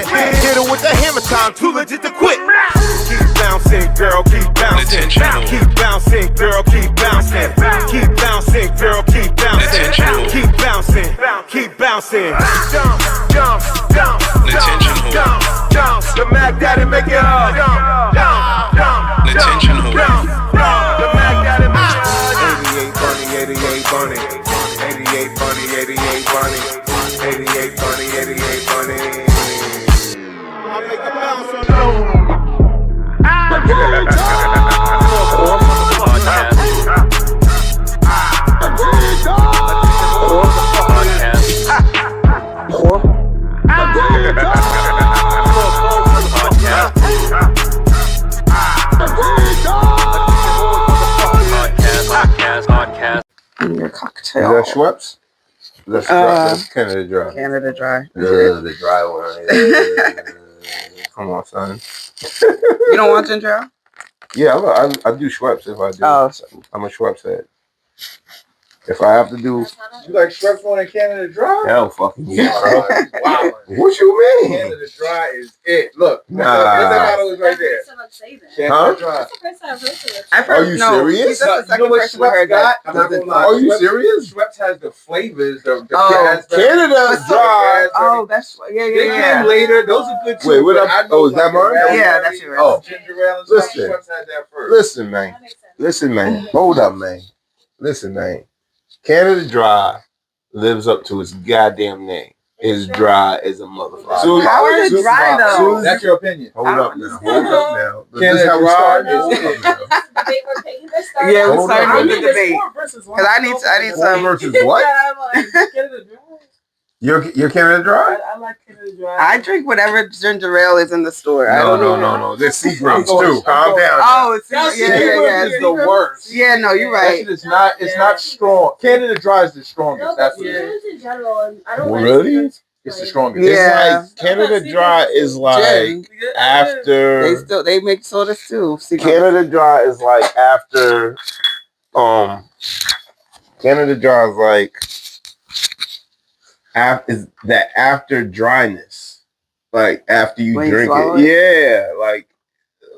grip. Hit her with the hammer time, too legit to quit. Keep bouncing, girl, keep bouncing. Keep bouncing, girl, keep bouncing. Keep bouncing, girl, keep bouncing. Keep bouncing, keep bouncing. Jump, jump, jump, jump, jump, jump. The Mac Daddy make it hard. Jump, jump, jump, jump, jump. The Mac Daddy make it hard. 88 bunny, 88 bunny. 88 bunny, 88 bunny. 88 bunny, 88 bunny. I make a bounce on those. Your cocktail. Is that Schweppes? That's Canada Dry. Canada Dry. The dry one. Come on, son. You don't want ginger ale? Yeah, I do Schweppes if I do. Oh, so. I'm a Schweppes head. If I have to do... You like Schweppes more than Canada Dry? Hell fucking yeah, bro. Wow. What you mean? Canada Dry is it. Look. Nah. That bottle is right there. Canada Dry. That's the first time I've heard it. I've heard, Are you no, serious? That's the second person I heard that. I'm not gonna lie. Are you serious? Schweppes has the flavors. The Canada Dry. Oh, that's They came later. Those are good too. Wait, what up? Oh, is that mine? Yeah, that's yours. Oh. Ginger ale and stuff. Listen. Schweppes had that first. Listen, man. Listen, man. Hold up, man. Listen, man. Canada Dry lives up to its goddamn name. It's dry as a motherfucker. So, how is it dry though? That's your opinion. Hold up now. Hold up now. Canada This is how we Dry started. is Yeah, we Hold started on. with the debate. Because I need Four some. versus what? You're Canada Dry? I like Canada Dry. I drink whatever ginger ale is in the store. I don't know. No. There's Seagram's too. Calm down. Oh, it's Seagram's is the worst. Yeah, no, you're right. It's not strong. Canada Dry is the strongest. That's what it is. in general, and I don't Really? It's the strongest. Yeah. It's like Canada Dry is like Gin. after They make sodas too. Canada Dry is like after Canada Dry is like after dryness. Like after you When you drink swallow it. Yeah, like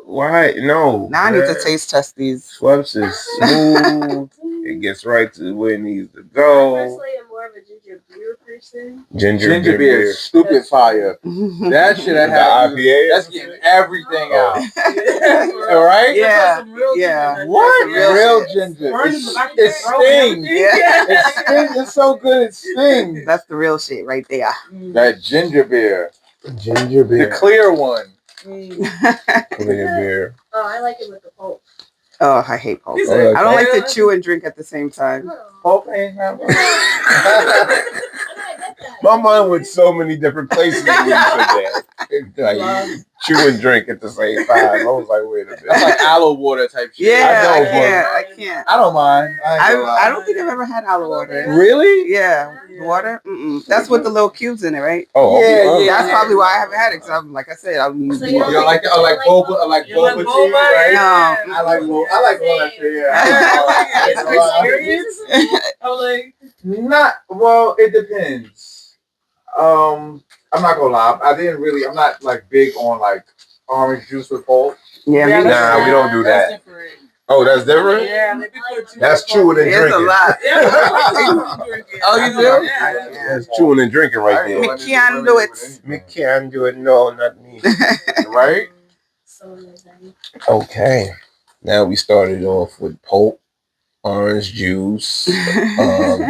why? No. Now I need to man. taste test these. Schweppes is smooth. It gets right to where it needs to I go. personally am more of a ginger beer person. Ginger beer is stupid fire. That shit I The have. IPA? That's getting everything Oh. out. All right? Yeah. Yeah. What? Real Real shit. ginger. Burn It in the back of your throat and stings. everything. Yeah. It stings. It's so good. It stings. That's the real shit right there. That ginger beer. Ginger The beer. clear one. Clear beer. Oh, I like it with the pulp. Oh, I hate pulp. He's Oh, like, I don't like to chew and drink at the same time. Oh. Hope ain't not My mind went so many different places when you said that. Like, chew and drink at the same time. I was like, wait a That's minute. like aloe water type shit. Yeah, I I know, can't. I don't mind. I don't think I've ever had aloe water. Really? Yeah, water. That's with the little cubes in it, right? Oh, Yeah, okay. yeah. That's probably why I haven't had it. Because I'm like I said, I'm. So You you don't like boba? I like You like boba tea, boba? right? No. I like all that shit. Yeah. It's experience. I'm like, Not well. It depends. I'm not gonna lie. I'm not like big on like orange juice with pulp. Yeah, me Nah, neither. we don't do that's that. different. Oh, that's different? Yeah, they put too That's much chewing and It's a drinking. lot. Yeah, I like drinking. Oh, you do? Yeah. That's chewing and drinking right Me there. can't do it. Me can't do it. No, not me. Right? So amazing. Okay. Now we started off with pulp, orange juice,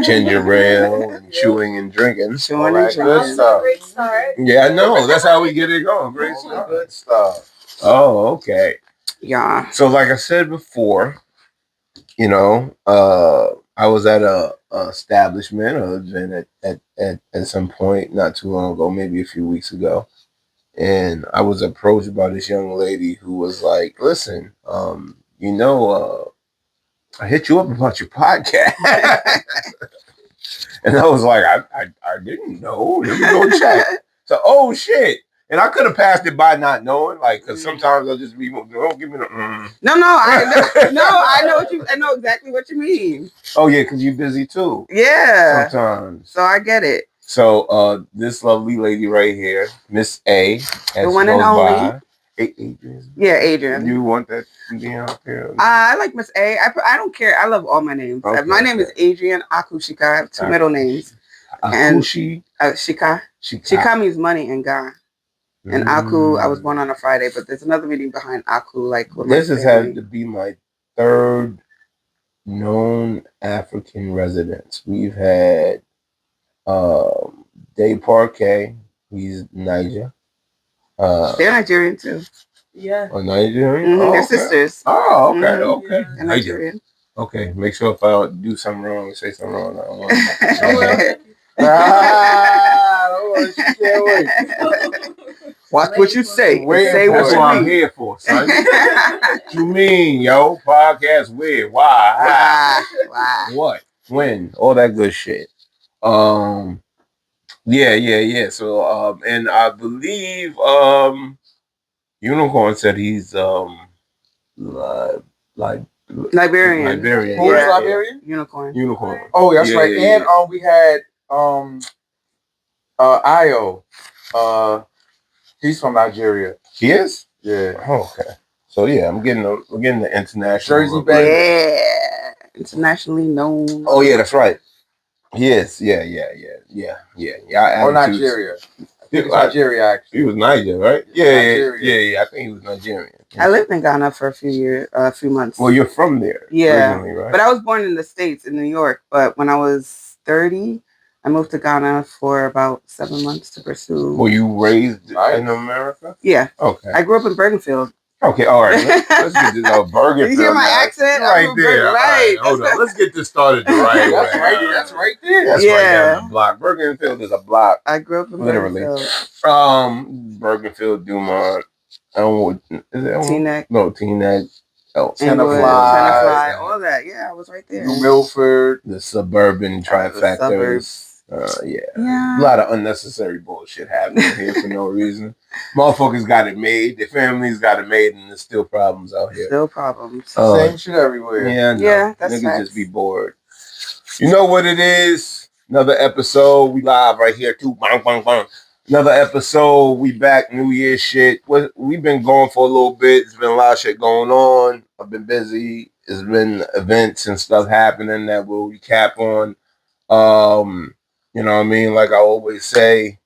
ginger ale, and chewing and drinking. Chewing All and right, drinking. good stuff. Great start. Yeah, I know. That's how we get it going. Great stuff. Good stuff. Oh, okay. Yeah. So, like I said before, you know, I was at a establishment or event at some point not too long ago, maybe a few weeks ago, and I was approached by this young lady who was like, "Listen, you know, I hit you up about your podcast," and I was like, "I didn't know. Let me go check." So, oh shit. And I could have passed it by not knowing, like, because sometimes I'll just be, don't give me the. No, I know exactly what you mean. Oh yeah, because you're busy too. Yeah. Sometimes. So I get it. So this lovely lady right here, Miss A, as The one she and goes only. by. Adrian. Yeah, Adrian. You want that to be out there? I like Miss A. I don't care. I love all my names. Okay, My name is Adrian Akushika. I have two middle names. Akushi. Shika. Shika means money in Ga. And Aku, I was born on a Friday, but there's another meaning behind Aku. Like with This my has family. had to be my third known African residents. We've had Day Parquet. He's Niger. They're Nigerian too. Yeah. Oh, Nigerian? Mhm, Oh, they're okay. sisters. Oh, okay, Mhm. okay. They're Niger. Nigerian. Okay, make sure if I do something wrong, say something wrong. I don't want She can't wait. Watch what you say. Waiting Say for what That's you what I'm mean. here for, son. What you mean, yo? Podcast weird. Why? How? Wow. What? When? All that good shit. Yeah. So and I believe Unicorn said he's like Liberian. Liberian. Who is Yeah. Liberian? Unicorn. Oh, that's Yeah, right. yeah, And we had Io. He's from Nigeria. He is? Yeah. Oh, okay. So yeah, we're getting the international Jersey look. Bay. Yeah. Internationally known. Oh yeah, that's right. Yes, yeah. Or Nigeria. I think it's Nigeria, actually. He was Niger, right? Yeah. I think he was Nigerian. I lived in Ghana for a few months. Well, you're from there, Yeah. originally, right? But I was born in the States, in New York. But when I was 30, I moved to Ghana for about 7 months to pursue. Were you raised in America? Yeah. Okay. I grew up in Bergenfield. Okay, all right. Let's get this Bergenfield. You hear my accent? Right I'm there. Right. Right. Hold on. Let's get this started the right way. That's right there. That's right down the block. Bergenfield is a block. I grew up in Literally. Bergenfield. Bergenfield, Dumont. Elmwood. Is it Elmwood? Teaneck. No, Teaneck. Tenafly, all that. Yeah, I was right there. New Milford. The suburban trifectas. suburbs. Yeah. A lot of unnecessary bullshit happening here for no reason. Motherfuckers got it made. Their families got it made, and there's still problems out here. Still problems. Same shit everywhere. Yeah, no. Yeah, that's Niggas facts. just be bored. You know what it is? Another episode. We live right here too. Bang, bang, bang. Another episode. We back. New Year shit. We've been going for a little bit. There's been a lot of shit going on. I've been busy. There's been events and stuff happening that we'll recap on. You know what I mean? Like I always say,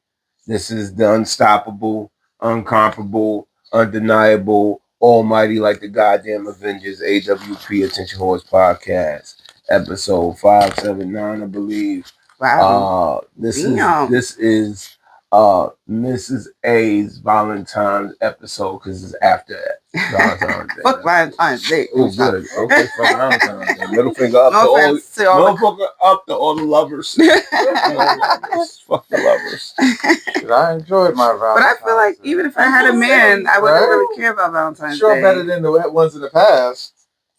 this is the unstoppable, uncomparable, undeniable, almighty like the goddamn Avengers, AWP Attention Horse Podcast, episode 579, I believe. Wow. This is Mrs. A's Valentine's episode because it's after Valentine's Day. Fuck Valentine's Day. Oh, good. Okay, fuck Valentine's Day. Middle finger up to all the lovers. Fuck the lovers. I enjoyed my Valentine's. But I feel like even if I had a man, I wouldn't really care about Valentine's Day. Day. Better than the ones in the past.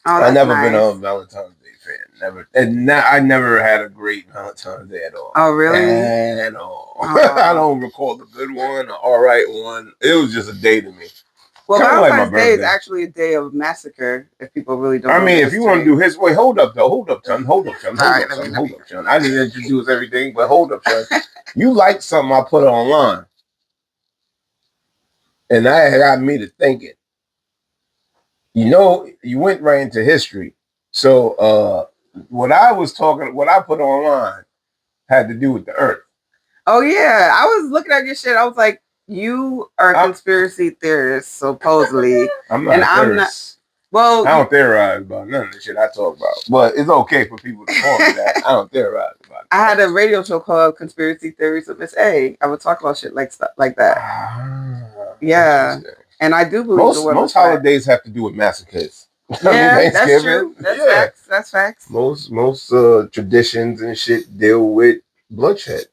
Oh, I've never been a Valentine's Day fan. Never. And I never had a great Valentine's Day at all. Oh, really? At all. I don't recall the good one, the all right one. It was just a day to me. Well, Kinda Valentine's like Day is actually a day of massacre. If people really don't. I mean, if you want to do his way, hold up, son. Hold up, son. I didn't introduce everything, but hold up, son. You like something I put online, and that got me to thinking. You know, you went right into history. So, what I put online had to do with the Earth. Oh yeah, I was looking at your shit. I was like, you are a conspiracy theorist, supposedly. I'm not a theorist. Well, I don't theorize about none of the shit I talk about. But it's okay for people to call me that. I don't theorize about it. I had a radio show called Conspiracy Theories with Miss A. I would talk about shit like stuff like that. Yeah. And I do believe most holidays have to do with massacres. Yeah, that's true. That's facts. Most traditions and shit deal with bloodshed.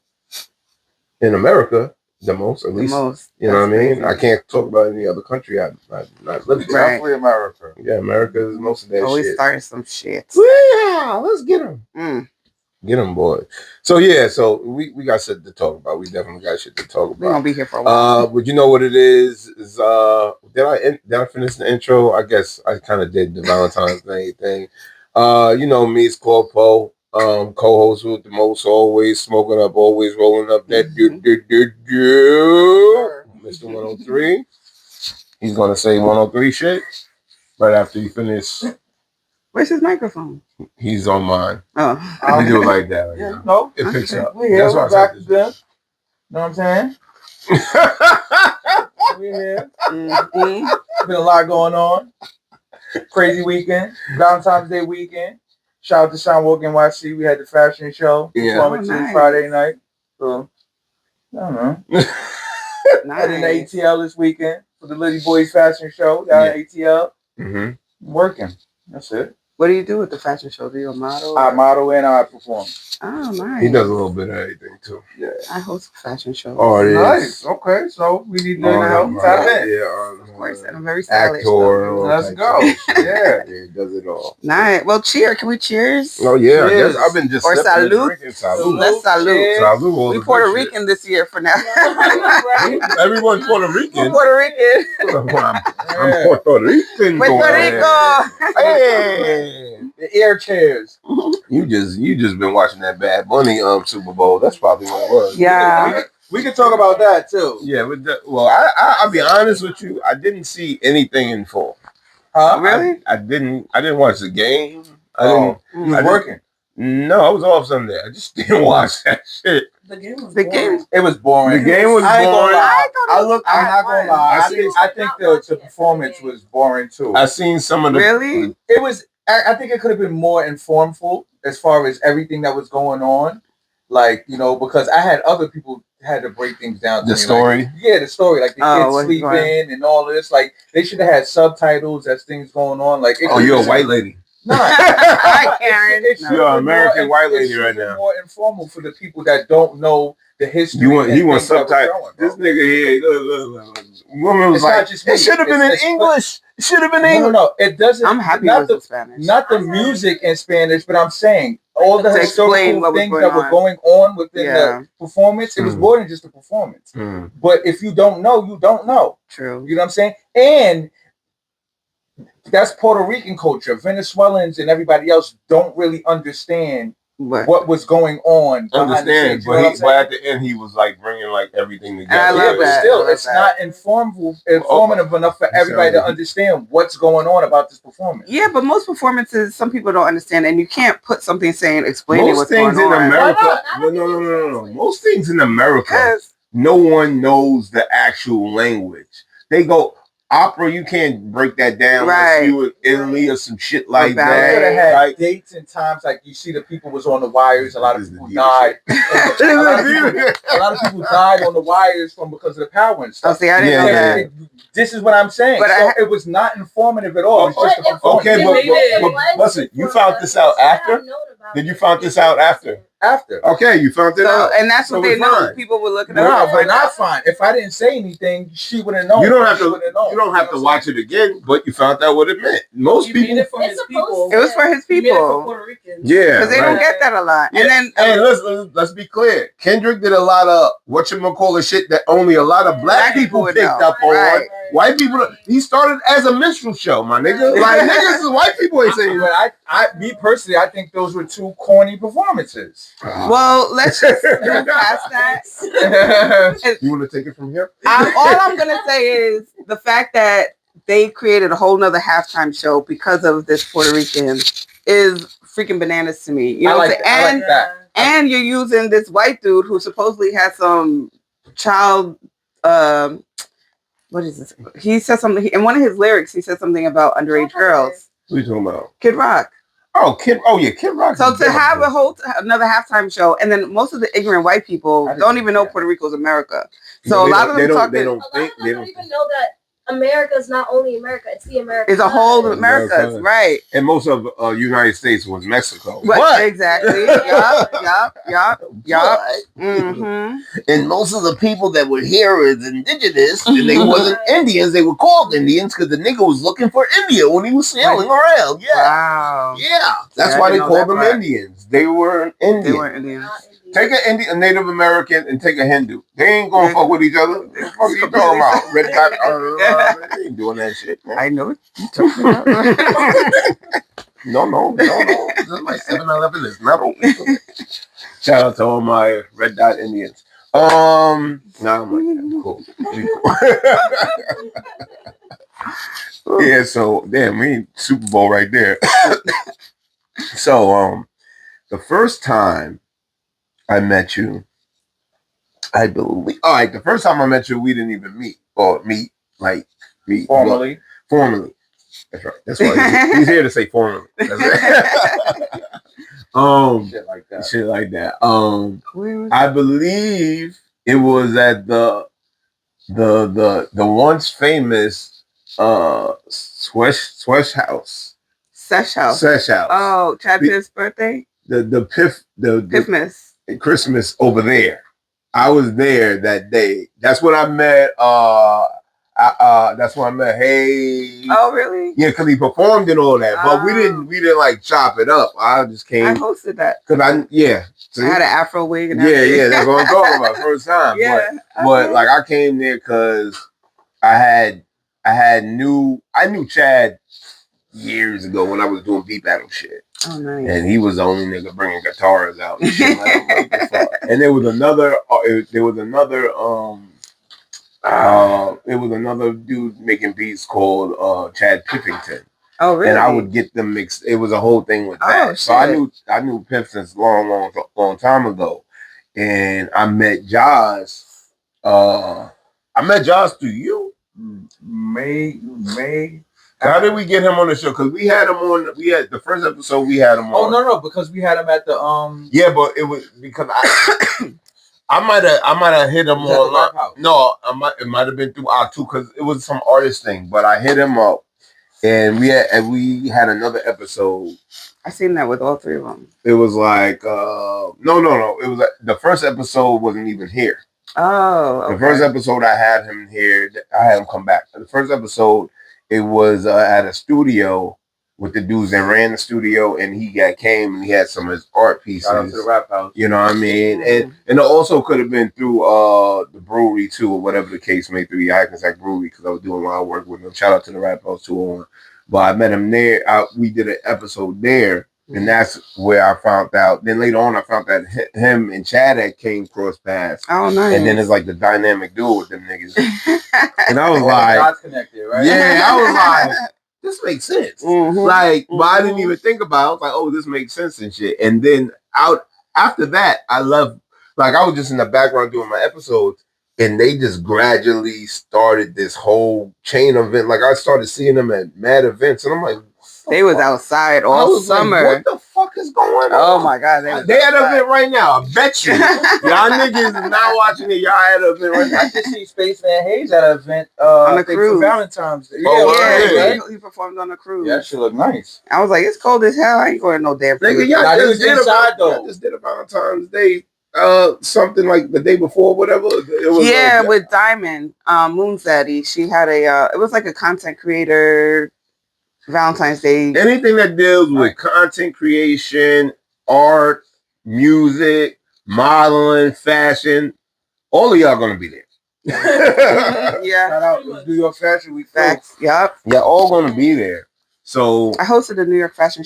In America, the most, at least. You know what I mean? Crazy. I can't talk about any other country. I've not lived in. Right. America. Yeah, America is most of that always shit. Starting some shit. Yeah, let's get them. Get them, boy. So yeah, we got shit to talk about. We definitely got shit to talk about. We're gonna be here for a while. But you know what it is did I finish the intro? I guess I kind of did the Valentine's Day thing. You know me, it's Corpo. co-host with the most, always smoking up, always rolling up that Mr. 103. He's gonna say 103 shit right after you finish. Where's his microphone? He's on mine. Oh. We do it like that. Yeah, no, It picks up. we here. That's We're why I back said again. Know what I'm saying? We here. Mhm. Been a lot going on. Crazy weekend. Valentine's Day weekend. Shout out to Sean Walk NYC. We had the fashion show. Yeah. Performance Oh, nice. Friday night. So, I don't know. Had an Nice. ATL this weekend for the Little Boys fashion show. Down at ATL. Mm-hmm. Working. That's it. What do you do with the fashion show? Do you a model? I model and I perform. Oh, nice. He does a little bit of everything too. Yeah. I host a fashion show. Oh, it is. Nice. Okay. So we need to help right. tap in. Yeah, Of course, and I'm very stylish. actor. though. all Let's types go. of shit. Yeah. He does it all. Nice. Well, cheer. Can we cheers? Oh yeah, I Cheers. guess I've been just Or sipping and salute. drinking. Salute. Let's salute. Cheers. Salute. all We the Puerto good shit. Rican this year for now. Everyone's Puerto We're Rican. Puerto Rican. I'm Puerto Rican. Puerto going Rico. Hey, The air chairs. you just been watching that Bad Bunny Super Bowl. That's probably what it was. Yeah. We can talk about that too. Yeah, but well, I'll be honest with you. I didn't see anything in full. Huh? Really? I didn't watch the game. I Oh, didn't. you was I didn't- working. No, I was off Sunday. I just didn't watch that shit. The game was The boring. game. It was boring. The game was I ain't gonna boring. lie. I thought it I'm not gonna lie. I I see- think the performance was boring too. I seen some of the Really? It was. I think it could have been more informal as far as everything that was going on. Like, you know, because I had other people had to break things down. To The me, story? Like, yeah, the story. Like the Oh, kids what's sleeping going and all of this. Like they should have had subtitles as things going on. Like, it Oh, could've you're a been- white lady. No. Hi, Karen. It should You're an have been American more- white it lady should right have been now. More informal for the people that don't know the history. You want and he wants things that was subtitles. going, This bro. nigga here, look. Woman was It's like, not just me. it should have been in It's- English. It should have been No, English. no, it doesn't. I'm happy not with the the Spanish. not the music in Spanish, but I'm saying all the To explain historical what was things going that were on. going on within Yeah. the performance. It was Mm. more than just a performance. Mm. But if you don't know, you don't know. True. You know what I'm saying? And that's Puerto Rican culture. Venezuelans and everybody else don't really understand what was going on. behind the Understand, scenes, you know what I'm but saying? at the end he was like bringing like everything together. I love Yeah, but that. still, I love it's that. not informative enough for everybody to understand what's going on about this performance. Yeah, but most performances, some people don't understand, and you can't put something saying explaining Most what's things going in on. America, Why not? no. Most things in America, Because no one knows the actual language. They go opera, you can't break that down Right. unless you in Italy or some shit like ballet. They could have that. had Like, dates and times like you see the people was on the wires. A lot of This is people the died. a lot of people died on the wires from because of the power and oh, stuff. see, I didn't Yeah, know yeah. that. This is what I'm saying. But so I- it was not informative at all. It was just a But if- performance. Okay, They but, made it. but listen, you found this out after? Did you find this out after? After. Okay, you found it So, out. and that's So what they we're know. fine. People were looking No, up. but not fine. If I didn't say anything, she would have known. You don't have She to. would've known. You don't have to know what I'm watch it again, but you found out what it meant. Most You made people, it for his It's people. It was for his You made it for people Puerto Ricans. yeah, because they right. don't get that a lot. Yeah. And then And let's be clear. Kendrick did a lot of whatchamacallit shit that only a lot of black people would picked know. up on. Right. White people. He started as a minstrel show, my nigga. Like niggas is white people ain't saying. But me personally, I think those were two corny performances. well, let's just move past that. You want to take it from here? All I'm gonna say is the fact that they created a whole nother halftime show because of this Puerto Rican is freaking bananas to me. You know what I'm saying? I like that. And you're using this white dude who supposedly has some child. What is this? He said something in one of his lyrics. He said something about underage girls. What are you talking about? Kid Rock. Oh, Kid Rock. So is to dope, have bro. another halftime show, and then most of the ignorant white people I don't even know yeah. Puerto Rico's America. Yeah, So a they lot don't- of they them don't- talking. they A don't lot think of them they don't don't. even know that America's not only America; it's the America. It's a whole America. America's right. And most of United States was Mexico. But exactly. Yup. Mm-hmm. And most of the people that were here is indigenous, and they wasn't Indians. They were called Indians because the nigga was looking for India when he was sailing around. Yeah, Wow. yeah. That's Yeah, I why they didn't know called that them part. Indians. They were Indian. They weren't Indians. Take a Native American and take a Hindu. They ain't gonna fuck with each other. What the fuck are you talking about? Red dot. They ain't doing that shit. Man. I know it. No. This is my 7-Eleven is metal. Shout out to all my Red Dot Indians. I'm like, cool. Yeah, so damn, we Super Bowl right there. So the first time I met you, I believe. All right, the first time I met you, we didn't even meet formally. Formally. That's right. That's why he's here to say formally. That's it. Shit like that. I believe it was at the once famous Swesh House. Sesh House. Oh, Chad Piff's birthday. The Piffmas. Christmas over there. I was there that day. That's when I met. That's when I met. Hey. Oh, really? Yeah, because he performed and all that, but we didn't like chop it up. I just came. I hosted that. Cause I had an Afro wig and everything. Yeah, that's what I'm talking about. First time. Yeah. But like I came there because I knew Chad years ago when I was doing beat battle shit. Oh, nice. And he was the only nigga bringing guitars out and shit. Like, and there was another dude making beats called Chad Piffington. Oh, really? And I would get them mixed. It was a whole thing with that. Oh, so I knew Piff since long time ago. And I met Josh. I met Josh through you. May. How did we get him on the show? Because we had him on. We had the first episode. We had him on. Oh no, because we had him at the Yeah, but it was because I might have hit him on. No, it might have been through Octu because it was some artist thing. But I hit him up, and we had another episode. I seen that with all three of them. It was like no. It was the first episode wasn't even here. Oh, okay. The first episode I had him here. I had him come back. The first episode. It was at a studio with the dudes that ran the studio, and he came and he had some of his art pieces. Shout out to the Rap House. You know what I mean? And it also could have been through the brewery too, or whatever the case may be, Hackensack Brewery, because I was doing a lot of work with him. Shout out to the Rap House too. But I met him there. We did an episode there, and that's where I found out. Then later on, I found that him and Chad came cross paths. Oh, nice. And then it's like the dynamic duo with them niggas. And I was like, connected, right? Yeah, I was like, this makes sense. Mm-hmm. Like, but I didn't even think about it. I was like, oh, this makes sense and shit. And then after that, I love, like, I was just in the background doing my episodes, and they just gradually started this whole chain of event. Like, I started seeing them at mad events, and I'm like, they was outside all summer. Like, what the fuck is going on? Oh my god, they had an event right now. I bet you. Y'all niggas is not watching it. Y'all had an event right now. I just see Spaceman Hayes at an event on a cruise for Valentine's Day. Yeah, he performed on a cruise. Yeah, that shit look nice. I was like, it's cold as hell. I ain't going to no damn cruise. Nigga, y'all just did a Valentine's Day. Something like the day before, whatever. It was with Diamond, Moon Zaddy. She had it was like a content creator Valentine's Day. Anything that deals with content creation, art, music, modeling, fashion, all of y'all gonna be there. Yeah. Shout out to New York Fashion Week. Facts. Yep. Yeah, all gonna be there. So I hosted a New York Fashion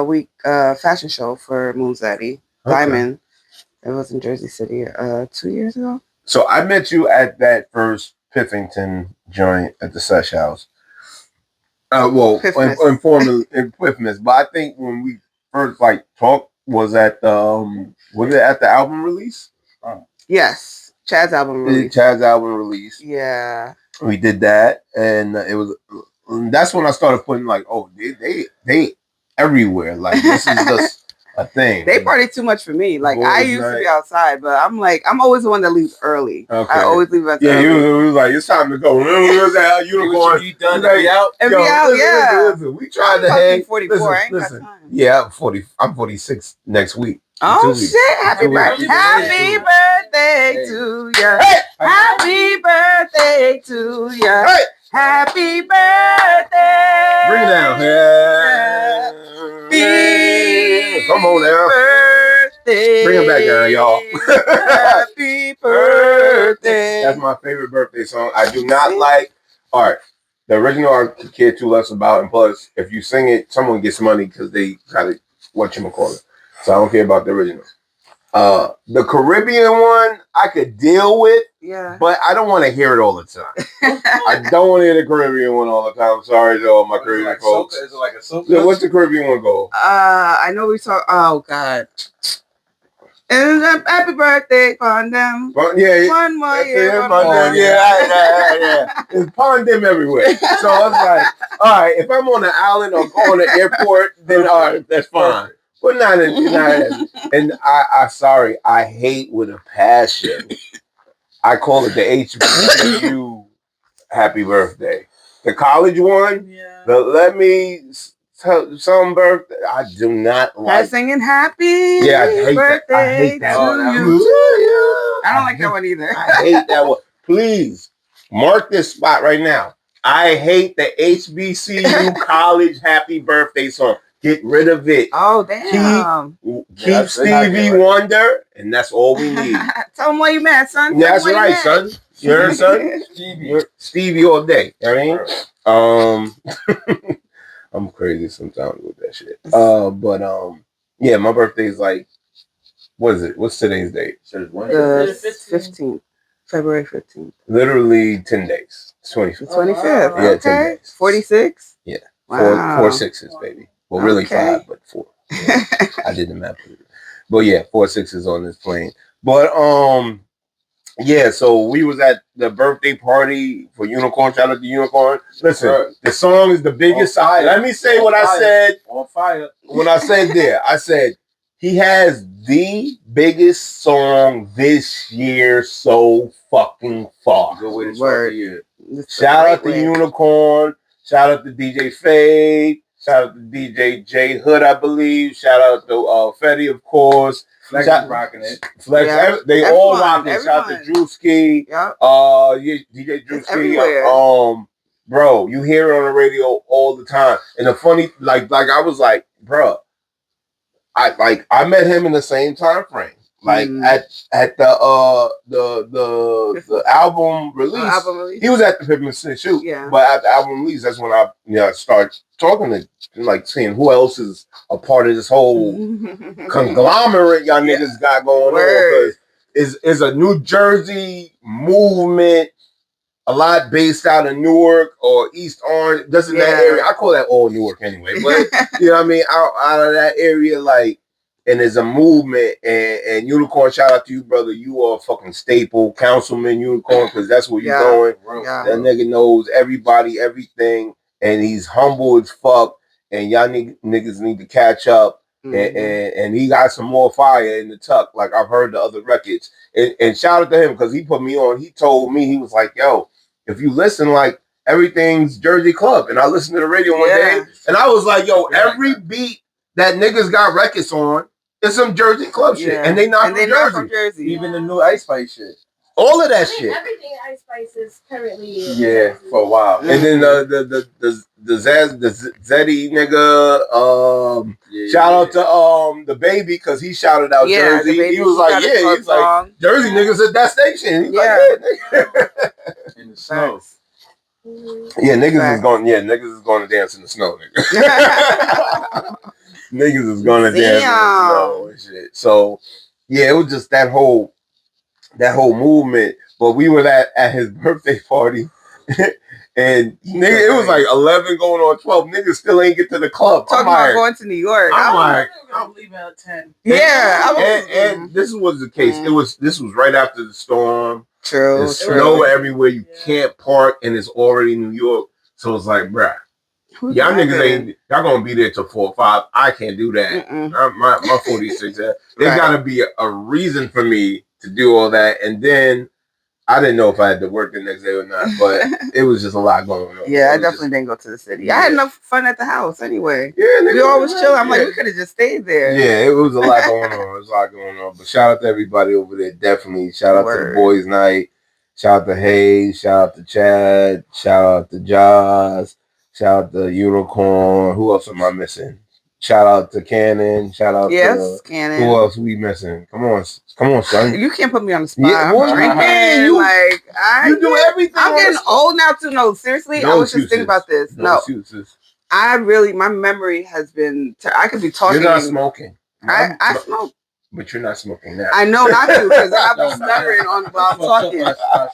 Week fashion show for Moon Zaddy. Diamond. It was in Jersey City 2 years ago. So I met you at that first Piffington joint at the Sesh House. Informally in Piffmas. But I think when we first talked was at the album release? Yes. Chad's album release. Yeah. We did that, and that's when I started putting they everywhere. Like, this is just a thing. They party too much for me. Like, I used to be outside, but I'm always the one that leaves early. Okay. I always leave early. Yeah, he was like, it's time to go. Remember that unicorn? You done to be out? And be out, yeah. Listen, we tried to hang. 44. I ain't got time. Yeah, I'm 46 next week. Oh shit! Happy birthday! Happy birthday to ya! Hey! Happy birthday to ya! Hey! Happy birthday! Bring it down. Happy Come on now. Birthday. Bring it back down, y'all. Happy birthday. That's my favorite birthday song. I do not like art. The original I could care too less about, and plus, if you sing it, someone gets money because they got it. Whatchamacallit. So I don't care about the original. The Caribbean one I could deal with, but I don't want to hear it all the time. I don't want to hear the Caribbean one all the time. I'm sorry to all my Caribbean folks. Is it like a soca? Yeah, what's the Caribbean one go? I know we saw. Oh God. And happy birthday, Pondem. Yeah, one more year. Yeah. There's Pondem everywhere. So I was like, all right, if I'm on the island or on the airport, then all right, that's fine. But not and sorry, I hate with a passion. I call it the HBCU happy birthday. The college one, the let me some birthday. I do not like singing happy birthday I hate that one. I don't like that one either. I hate that one. Please mark this spot right now. I hate the HBCU college happy birthday song. Get rid of it. Oh damn! Keep Stevie Wonder, and that's all we need. Tell him why you mad, son. That's right, son. You heard, son? Stevie all day. You know what I mean? I'm crazy sometimes with that shit. Yeah, my birthday is like, what is it? What's today's date? The 15th, February 15th. Literally 10 days. It's 25th. 25th. Yeah, okay. 10 days. 46? Yeah. Wow. 4 6s, baby. Well, really 5, but 4. Yeah, I did the math. But yeah, 4 6s on this plane. But yeah, so we was at the birthday party for Unicorn. Shout out to Unicorn. Listen, the song is the biggest. Let me say what I said. On fire. When I said there, I said he has the biggest song this year so fucking far. Good way to start the year. Shout out to Unicorn. Shout out to DJ Fade. Shout out to DJ J Hood, I believe. Shout out to Fetty, of course. Flex is rocking it. Flex, they all rocking it. Shout out to Drewski. DJ Drewski. Bro, you hear it on the radio all the time. And the funny, like I was like, bro, I met him in the same time frame. Like at the album release, he was at the Pipman shoot. Yeah. But at the album release, that's when I started talking to, like, seeing who else is a part of this whole conglomerate y'all niggas got going on. Because is a New Jersey movement, a lot based out of Newark or East Orange. Doesn't that area? I call that all Newark anyway. But you know what I mean? Out of that area, like. And there's a movement, and Unicorn, shout out to you, brother. You are a fucking staple, Councilman Unicorn, because that's where you're going. That nigga knows everybody, everything, and he's humble as fuck. And y'all niggas need to catch up. And he got some more fire in the tuck, like I've heard the other records. And shout out to him, because he put me on. He told me, he was like, yo, if you listen, like, everything's Jersey Club. And I listened to the radio one day, and I was like, yo, every beat that niggas got records on, it's some Jersey Club shit, and they not from Jersey. Even the new Ice Spice shit. All of that shit. Everything Ice Spice is currently for a while. And then the Zeddy nigga, shout out to the baby, because he shouted out Jersey. He was like, he's like, Jersey niggas at that station. He's like, in the snow. Yeah, niggas is going to dance in the snow, nigga. Niggas is gonna dance in the snow and shit. So yeah, it was just that whole movement. But we were at his birthday party, and nigga, it was like 11 going on 12. Niggas still ain't get to the club. Talking about going to New York. I'm like, I'm leaving at 10. And this was the case. This was right after the storm. True. There's snow everywhere. You can't park, and it's already New York. So it's like, bruh. Y'all niggas y'all gonna be there till 4 or 5. I can't do that. My 46. There's gotta be a reason for me to do all that. And then I didn't know if I had to work the next day or not, but it was just a lot going on. Yeah, I definitely didn't go to the city. I had enough fun at the house anyway. Yeah, we always chill. I'm like, we could have just stayed there. Yeah, it was a lot going on. But shout out to everybody over there. Definitely. Shout out to the boys' night. Shout out to Hayes. Shout out to Chad. Shout out to Jaws. Shout out to Unicorn. Who else am I missing? Shout out to Cannon. Shout out to Cannon. who else we missing? Come on, son. You can't put me on the spot. Yeah, I'm drinking. You do everything. I'm getting old now too. No, seriously, I was just thinking about this. No, excuses. my memory has been. I could be talking. You're not smoking. I smoke. But you're not smoking now. I know not to, because I'll be stuttering on while I'm talking.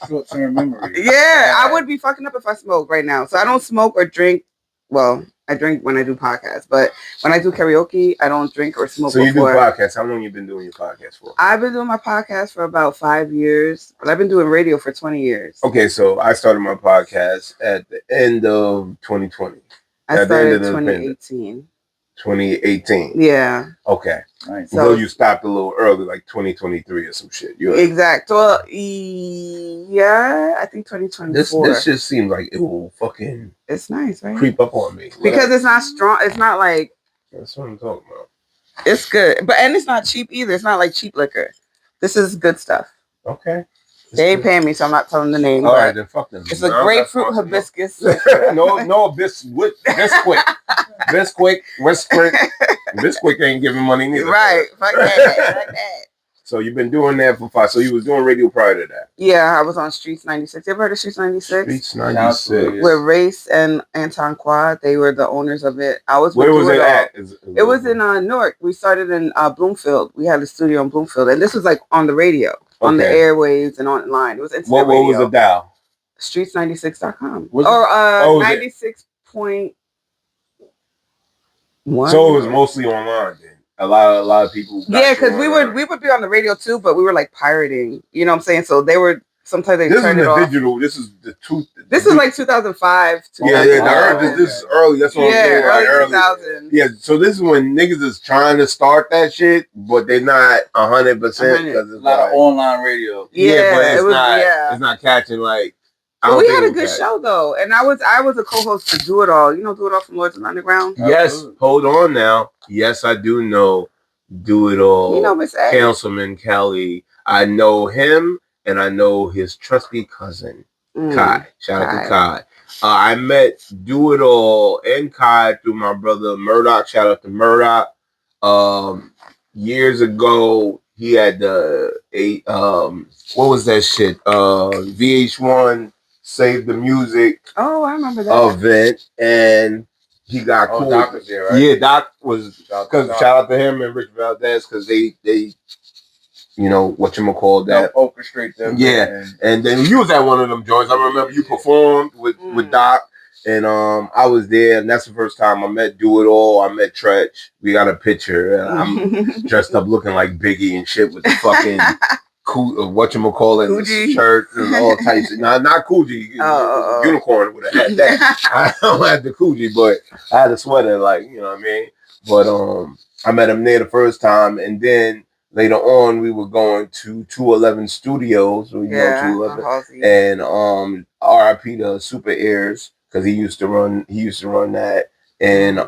Short-term memory. Yeah, I would be fucking up if I smoke right now. So I don't smoke or drink. Well, I drink when I do podcasts, but when I do karaoke, I don't drink or smoke. So you do podcasts. How long you been doing your podcast for? I've been doing my podcast for about 5 years, but I've been doing radio for 20 years. Okay, so I started my podcast at the end of 2020. I started in 2018. 2018. Yeah. Okay. Right. So you stopped a little early, like 2023 or some shit. Exactly. Well, yeah, I think 2024. This just seems like it will fucking. It's nice, right? Creep up on me because it's not strong. It's not like. That's what I'm talking about. It's good, and it's not cheap either. It's not like cheap liquor. This is good stuff. Okay. They ain't paying me, so I'm not telling the name. All right, then fuck them. It's a grapefruit hibiscus. no, Bisquick ain't giving money neither. Right, fuck that. So you've been doing that for 5. So you was doing radio prior to that. Yeah, I was on Streets 96. You ever heard of Streets 96? Streets 96. With Race and Anton Quad. They were the owners of it. Where was it at? It was in Newark. We started in Bloomfield. We had a studio in Bloomfield, and this was like on the radio. On the airwaves and online. It was internet what radio. was the dial? Streets96.com. Or 96.1. So it was mostly online then. A lot of people. Yeah, because we would be on the radio too, but we were like pirating. You know what I'm saying? So they were sometimes they turn it off. Digital. This is the truth. This is like 2005. Yeah. This is early. That's what I'm saying. Early 2000. Yeah. So this is when niggas is trying to start that shit, but they're not 100% because it's a lot of online radio. Yeah, but it's not catching like. But we had a good show though, and I was a co-host to Do It All. You know Do It All from Lords of Underground? Yes. Hold on now. Yes, I do know Do It All. You know Miss A. Councilman Kelly. I know him, and I know his trusty cousin Kai. Shout out to Kai. I met Do It All and Kai through my brother Murdoch. Shout out to Murdoch. Years ago, he had what was that shit? VH1 Save the Music. Oh, I remember that event, and he got cool. Doc was there, right? Yeah, Doc was. Because shout out to him and Rich Valdez because they whatchamacallit that orchestrate them. Yeah, and then you was at one of them joints. I remember you performed with Doc, and I was there, and that's the first time I met Do It All. I met Tretch. We got a picture, and I'm dressed up looking like Biggie and shit with the fucking. Whatchamacallit shirt and all types of not Coogee, unicorn would have had that. I don't have the Coogee, but I had a sweater, like, you know what I mean? But I met him there the first time, and then later on we were going to 211 Studios, and RIP to Super Airs, because he used to run that, and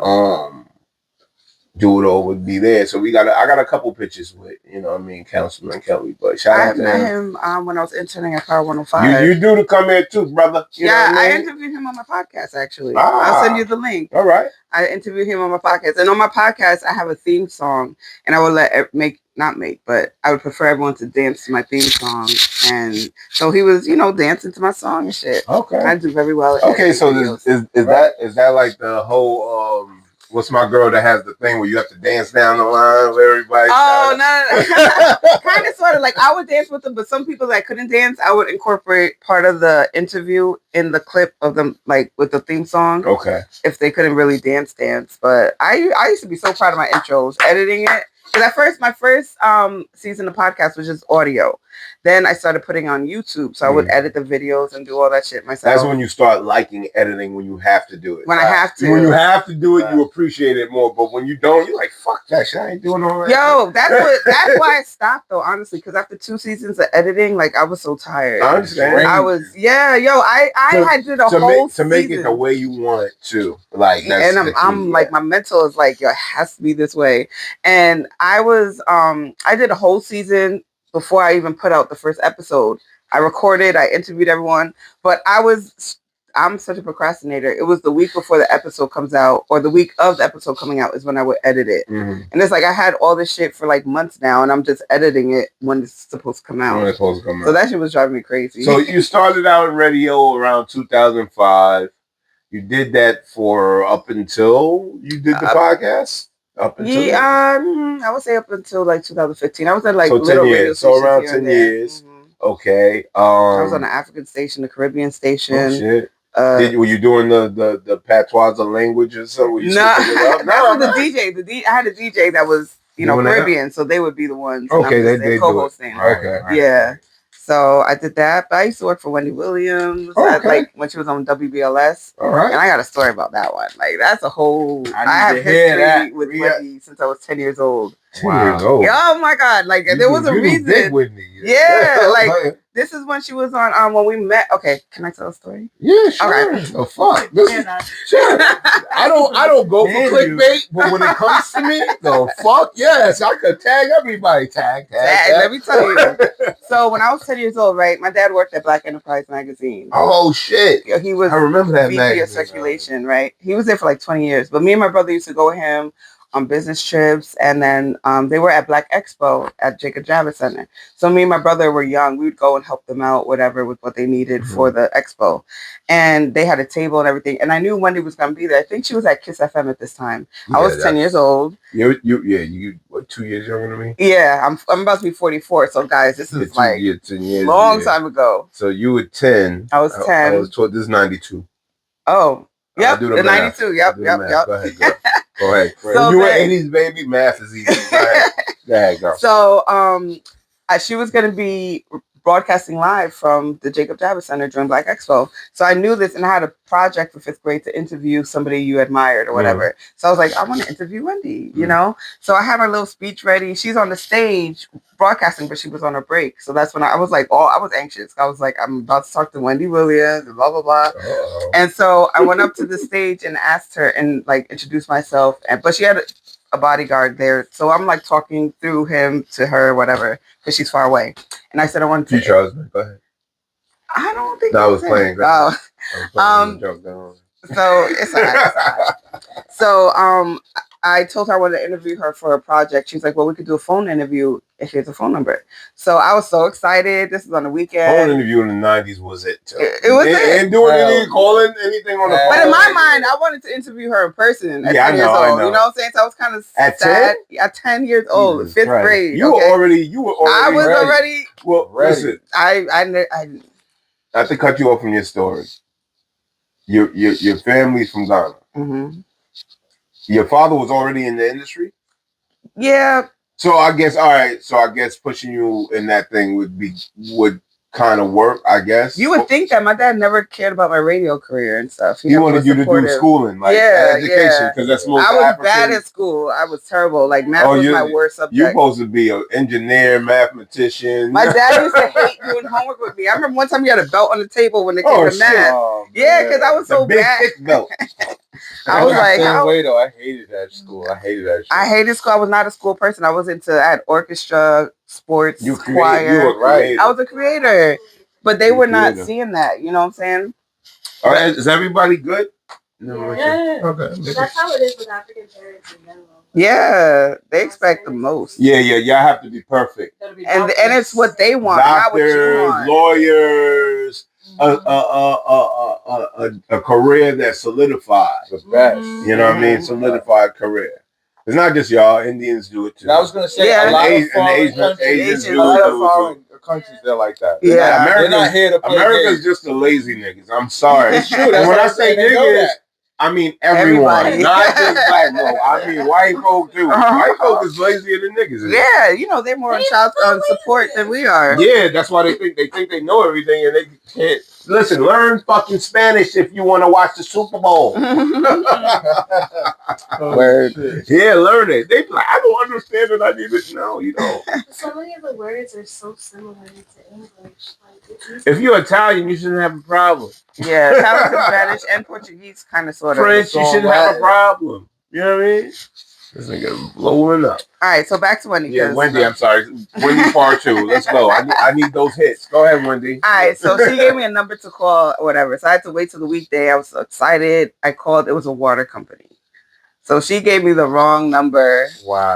Do It All would be there. So I got a couple pictures with, you know what I mean, Councilman Kelly. But shout out to him. I met him when I was interning at Power 105. You do to come here too, brother. You know what I mean? I interviewed him on my podcast, actually. I'll send you the link. All right. I interviewed him on my podcast. And on my podcast, I have a theme song. And I would but I would prefer everyone to dance to my theme song. And so he was, dancing to my song and shit. Okay. I do very well at Okay, so is that like the whole what's my girl that has the thing where you have to dance down the line where everybody? Oh, no. Kind of, sort of. Like, I would dance with them, but some people that couldn't dance, I would incorporate part of the interview in the clip of them, like, with the theme song. Okay. If they couldn't really dance. But I used to be so proud of my intros, editing it. Because my first season of podcast was just audio. Then I started putting on YouTube, so I would edit the videos and do all that shit myself. That's when you start liking editing, when you have to do it. When I have to. When you have to do it, you appreciate it more. But when you don't, you're like, fuck that shit. I ain't doing all that. Yo, that's why I stopped, though, honestly. Because after 2 seasons of editing, like, I was so tired. I understand. I had did a whole season. To make it the way you want it to. Like, that's I'm like, my mental is like, yo, it has to be this way. And I was, I did a whole season before I even put out the first episode. I recorded, I interviewed everyone, but I was I'm such a procrastinator. It was the week before the episode comes out, or the week of the episode coming out is when I would edit it. Mm-hmm. And it's like I had all this shit for like months now, and I'm just editing it when it's supposed to come out. When it's supposed to come out. So that shit was driving me crazy. So you started out in radio around 2005. You did that for up until you did the podcast? Up until I would say up until like 2015. I was at like so little 10 radio years. So stations around here 10 and there. years. Mhm. Okay. I was on the African station, the Caribbean station. Oh, shit. Were you doing the patois of language or something? Were you No, switching it up? that was the DJ. I had a DJ that was, Doing that? Caribbean, so they would be the ones. Okay, they do co-hosting. it. Okay. Yeah. So I did that, but I used to work for Wendy Williams, like when she was on WBLS. All right. And I got a story about that one. Like that's a whole. I have to hear history that. with Wendy since I was 10 years old. 10 years old. Oh my God! Like there was a reason. Big Whitney. Yeah, like this is when she was on when we met. Okay, can I tell a story? Yeah, sure. Okay. Oh fuck. Sure. I don't go for clickbait, but when it comes to me, the fuck yes, I could tag everybody. Tag. Let me tell you. So when I was 10 years old, right, my dad worked at Black Enterprise magazine. Oh shit. He was I remember that VP magazine. of circulation, right? He was there for like 20 years. But me and my brother used to go with him on business trips, and then they were at Black Expo at Jacob Javits Center. So me and my brother were young. We would go and help them out, whatever, with what they needed for the expo. And they had a table and everything. And I knew Wendy was going to be there. I think she was at Kiss FM at this time. I was 10 years old. You what, 2 years younger than me? Yeah, I'm about to be 44. So guys, this is like 10 years, long time ago. So you were 10. I was 10. I was 12. This is 92. Oh, yep, the 92. Yep. Go ahead. Go ahead. So you were 80s baby. Math is easy. Go ahead, go. So she was going to be broadcasting live from the Jacob Javits Center during Black Expo. So I knew this, and I had a project for 5th grade to interview somebody you admired or whatever. So I was like, I want to interview Wendy, you know? So I had my little speech ready. She's on the stage broadcasting, but she was on a break. So that's when I was like, I was anxious. I was like, I'm about to talk to Wendy Williams and blah, blah, blah. Uh-oh. And so I went up to the stage and asked her and like introduced myself. But she had a bodyguard there. So I'm like talking through him to her, whatever, because she's far away. And I said, I want to. Future husband. Go ahead. I don't think I was playing. Oh. So it's all right. So I told her I wanted to interview her for a project. She was like, well, we could do a phone interview if here's a phone number. So I was so excited. This is on the weekend. Phone interview in the 90s was it. It was it. And doing calling anything on the phone. But in my mind, I wanted to interview her in person at 10 years old. I know. You know what I'm saying? So I was kind of at sad. At 10 years old, Jesus 5th Christ. grade. You were already I was ready. already. Well, listen. I Not to cut you off from your story. Your family's from Ghana. Mm-hmm. Your father was already in the industry? Yeah. So I guess pushing you in that thing would kind of work, I guess. You would think that my dad never cared about my radio career and stuff. He wanted you to do schooling, like education, because that's most I was African. bad at school. I was terrible. Like math was my worst subject. You're supposed to be an engineer, mathematician. My dad used to hate doing homework with me. I remember one time he had a belt on the table when it came to math. Oh, yeah, because I was so big bad. thick belt. I was like, I hated that school. I hated school. I was not a school person. I was I had orchestra, sports, choir. You were right. I was a creator, but they were not seeing that. You know what I'm saying? All right, is everybody good? No, Yeah. Okay. That's how it is with African parents in general. Yeah, they expect the most. Yeah. Y'all have to be perfect. And it's what they want, not what you want. Lawyers, a career that's solidified. the best. You know what I mean? Solidified career. It's not just y'all. Indians do it too. And I was gonna say Yeah. a lot of And foreign countries, Asians do a lot it of foreign countries, they're like that. Yeah. They're not here to play America's games. just the lazy niggas. I'm sorry. It's true. And That's when what I I'm say saying, they know niggas, that. I mean everyone, Everybody. not just black folk. I mean white folk too. White folk is lazier than niggas. Is. Yeah, you know, they're more on child support than we are. Yeah, that's why they think they know everything and they can't. Listen, learn fucking Spanish if you want to watch the Super Bowl. Word. Yeah, learn it. They be like, I don't understand it. I need it. No, you don't. So many of the words are so similar to English. Like, If you're Italian, you shouldn't have a problem. Yeah, Italian, Spanish, and Portuguese kind of sort of. French, you shouldn't have a problem. You know what I mean? This nigga blowing up. All right, so back to Wendy. Yeah, Wendy, I'm sorry. Wendy part 2. Let's go. I need those hits. Go ahead, Wendy. All right, so she gave me a number to call or whatever. So I had to wait till the weekday. I was so excited. I called. It was a water company. So she gave me the wrong number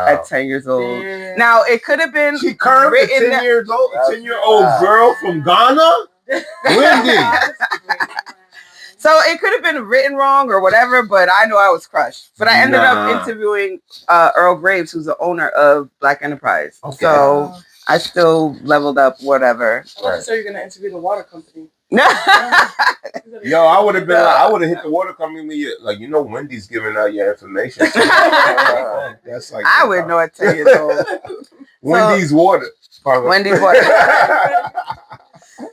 at 10 years old. Yeah. Now, it could have been she curved a 10 years old, 10-year-old girl from Ghana? Wendy. So it could have been written wrong or whatever, but I know I was crushed. But I ended up interviewing Earl Graves, who's the owner of Black Enterprise. Okay. So I still leveled up, whatever. Right. So you're going to interview the water company. Yo, I would have been like, I would have hit the water company like, you know, Wendy's giving out your information. That's like I would know at 10 years old. Wendy's water. Wendy's water.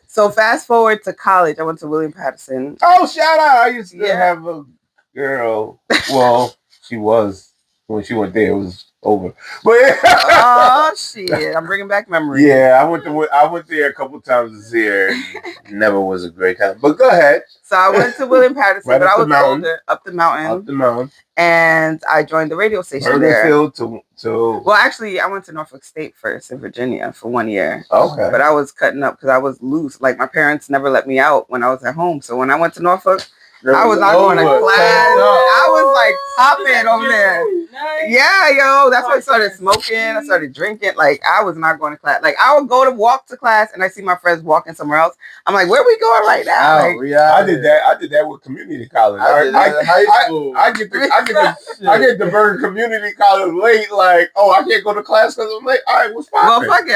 So fast forward to college, I went to William Patterson. Oh, shout out! I used to have a girl. Well, she was when she went there. It was over. But oh shit! I'm bringing back memories. Yeah, I went there a couple times this year. Never was a great time. But go ahead. So I went to William Patterson, but I was older, up the mountain, and I joined the radio station there. Well, actually, I went to Norfolk State first in Virginia for 1 year. Okay, but I was cutting up because I was loose. Like my parents never let me out when I was at home. So when I went to Norfolk, I was not going to class. I was like popping over there. Nice. Yeah, yo, that's when I started smoking. I started drinking. Like I was not going to class. Like I would go to walk to class and I see my friends walking somewhere else. I'm like, where are we going right now? Like, I did that with community college. High school. I get to Bergen Community College late. Like, oh, I can't go to class because I'm late. All right, what's poppin'? Well, fuck it.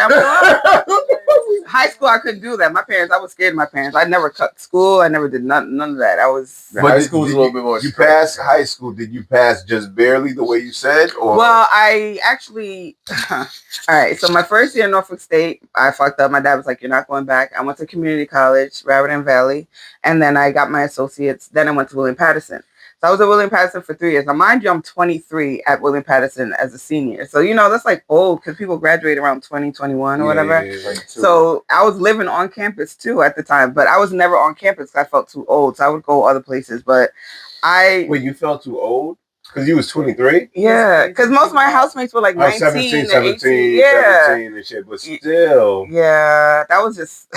High school, I couldn't do that. I was scared of my parents. I never cut school. I never did none of that. But high school was a little bit more. You passed high school. Did you pass just barely the way you said? Or? Well, I actually. All right. So my first year in Norfolk State, I fucked up. My dad was like, "You're not going back." I went to community college, Raritan Valley, and then I got my associates. Then I went to William Patterson. So I was at William Patterson for 3 years. Now, mind you, I'm 23 at William Patterson as a senior. So, you know, that's like old because people graduate around 2021 or whatever. Yeah, so I was living on campus too at the time, but I was never on campus because I felt too old. So I would go other places. But Wait, you felt too old? Because you was 23? Yeah, because most of my housemates were like 19 17 and 18. Yeah. 17 and shit, but still. Yeah, that was just,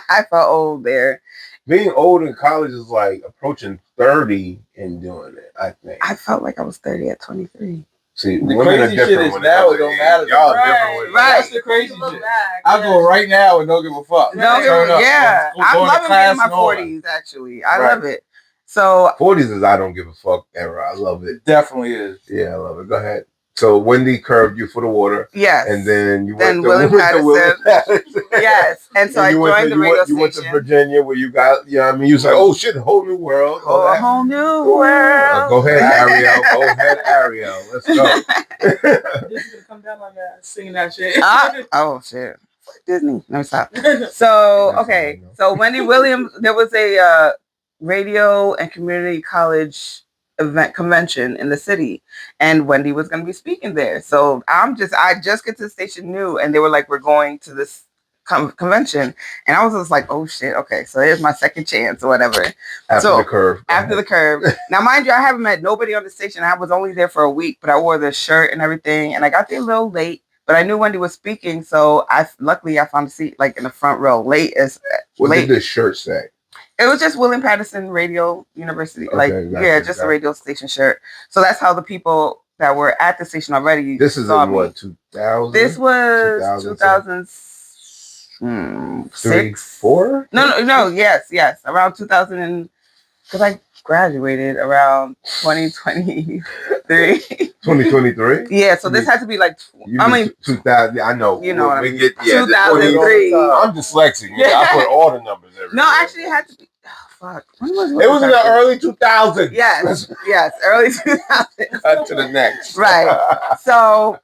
I felt old there. Being old in college is like approaching 30 and doing it, I think. I felt like I was 30 at 23. See, the crazy shit is now it don't matter. Y'all different. Right. That's the crazy shit. I go right now and don't give a fuck. Yeah. I'm loving being in my 40s, actually. I love it. So 40s is I don't give a fuck era. I love it. Definitely is. Yeah, I love it. Go ahead. So Wendy curved you for the water. Yes. And then you went to William Patterson. Yes. And so I joined the radio station. You went to Virginia where you got, I mean, you was like, oh shit, a whole new world. A whole new world. Go ahead, Ariel. Go ahead, Ariel. Let's go. This is gonna come down on that singing that shit. Oh shit. Disney. No, stop. So okay. So Wendy Williams, there was a radio and community college event convention in the city, and Wendy was going to be speaking there. So I just get to the station new, and they were like, we're going to this convention, and I was just like, oh shit, okay, so here's my second chance or whatever. After the curve. Now mind you, I haven't met nobody on the station. I was only there for a week, but I wore the shirt and everything, and I got there a little late, but I knew Wendy was speaking, so luckily I found a seat like in the front row. What did the shirt say? It was just William Patterson Radio University. Just a radio station shirt. So that's how the people that were at the station already This is in what, 2000? This was 2006? 4? No. Yes. Around 2000 because I graduated around 2023. 2023? Yeah, so this had to be like, 2000. I know. You know what I mean. 2003. I'm dyslexic. I put all the numbers everywhere. No, actually, it had to be. Oh, fuck. When was it? It was in the early 2000s. Yes, early 2000s. Cut to the next. Right. So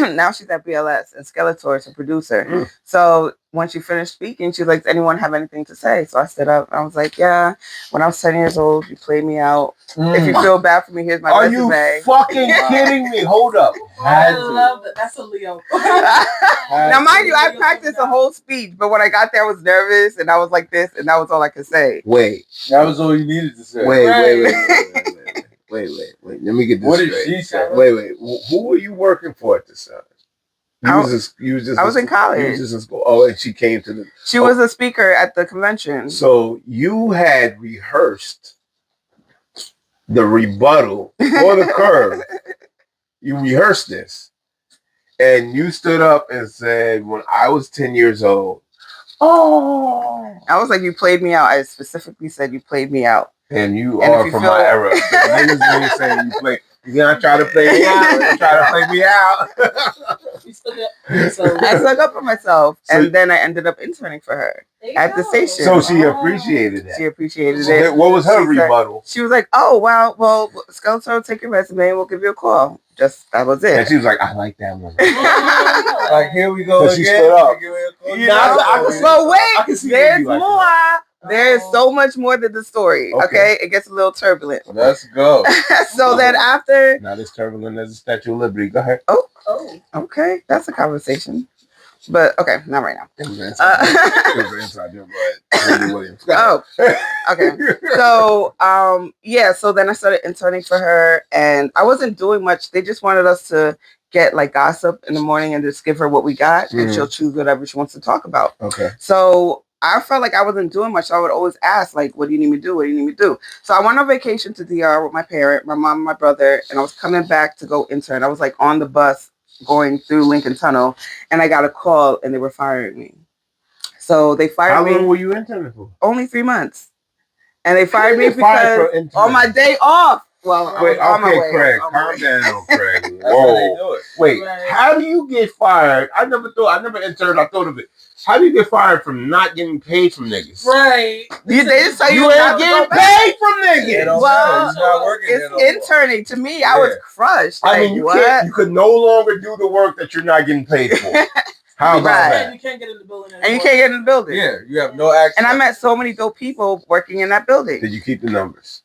now she's at BLS, and Skeletor is a producer. So when she finished speaking, she was like, does anyone have anything to say? So I stood up and I was like, yeah, when I was 10 years old, you played me out. If you feel bad for me, here's my resume. Are you fucking kidding me? Hold up. I love that. That's a Leo. Now, mind you, I practiced a whole speech, but when I got there, I was nervous and I was like this, and that was all I could say. Wait. That was all you needed to say. Wait. Wait. Let me get this What did straight. she say? Wait. Who were you working for at this time? I was in college. You was just in school. Oh, and she came to the. She was a speaker at the convention. So you had rehearsed the rebuttal for the curve. You rehearsed this, and you stood up and said, "When I was 10 years old." Oh, I was like, you played me out. I specifically said you played me out. And you are from my era. Niggas really saying you play. You're gonna try to play me out. You're try to play me out. I stuck up for myself, and then I ended up interning for her at the station. So she appreciated that. She appreciated it. What was her rebuttal? She was like, "Oh, wow, well, Skeletor, take your resume, and we'll give you a call." That was it. And she was like, "I like that one." Like, here we go again. She stood up. But wait, there's more. There's so much more to the story. Okay, it gets a little turbulent. Let's go. So then after, not as turbulent as the Statue of Liberty. Go ahead. Oh, okay, that's a conversation. But okay, not right now. Oh, okay. So so then I started interning for her, and I wasn't doing much. They just wanted us to get like gossip in the morning and just give her what we got, and she'll choose whatever she wants to talk about. Okay. So I felt like I wasn't doing much. So I would always ask, like, what do you need me to do? What do you need me to do? So I went on vacation to DR with my parent, my mom, and my brother, and I was coming back to go intern. I was like on the bus going through Lincoln Tunnel, and I got a call, and they were firing me. So they fired me. How long were you interning for? Only 3 months. And they fired me because on my day off. Well, wait, okay, Craig, calm down, Craig. Whoa. Wait, how do you get fired? I never interned. I thought of it. How do you get fired from not getting paid from niggas? Right. They just say you ain't getting paid from niggas. Well, it's interning. To me, I was crushed. I mean, you could no longer do the work that you're not getting paid for. How about that? And you can't get in the building anymore. And you can't get in the building. Yeah, you have no access. And I met so many dope people working in that building. Did you keep the numbers?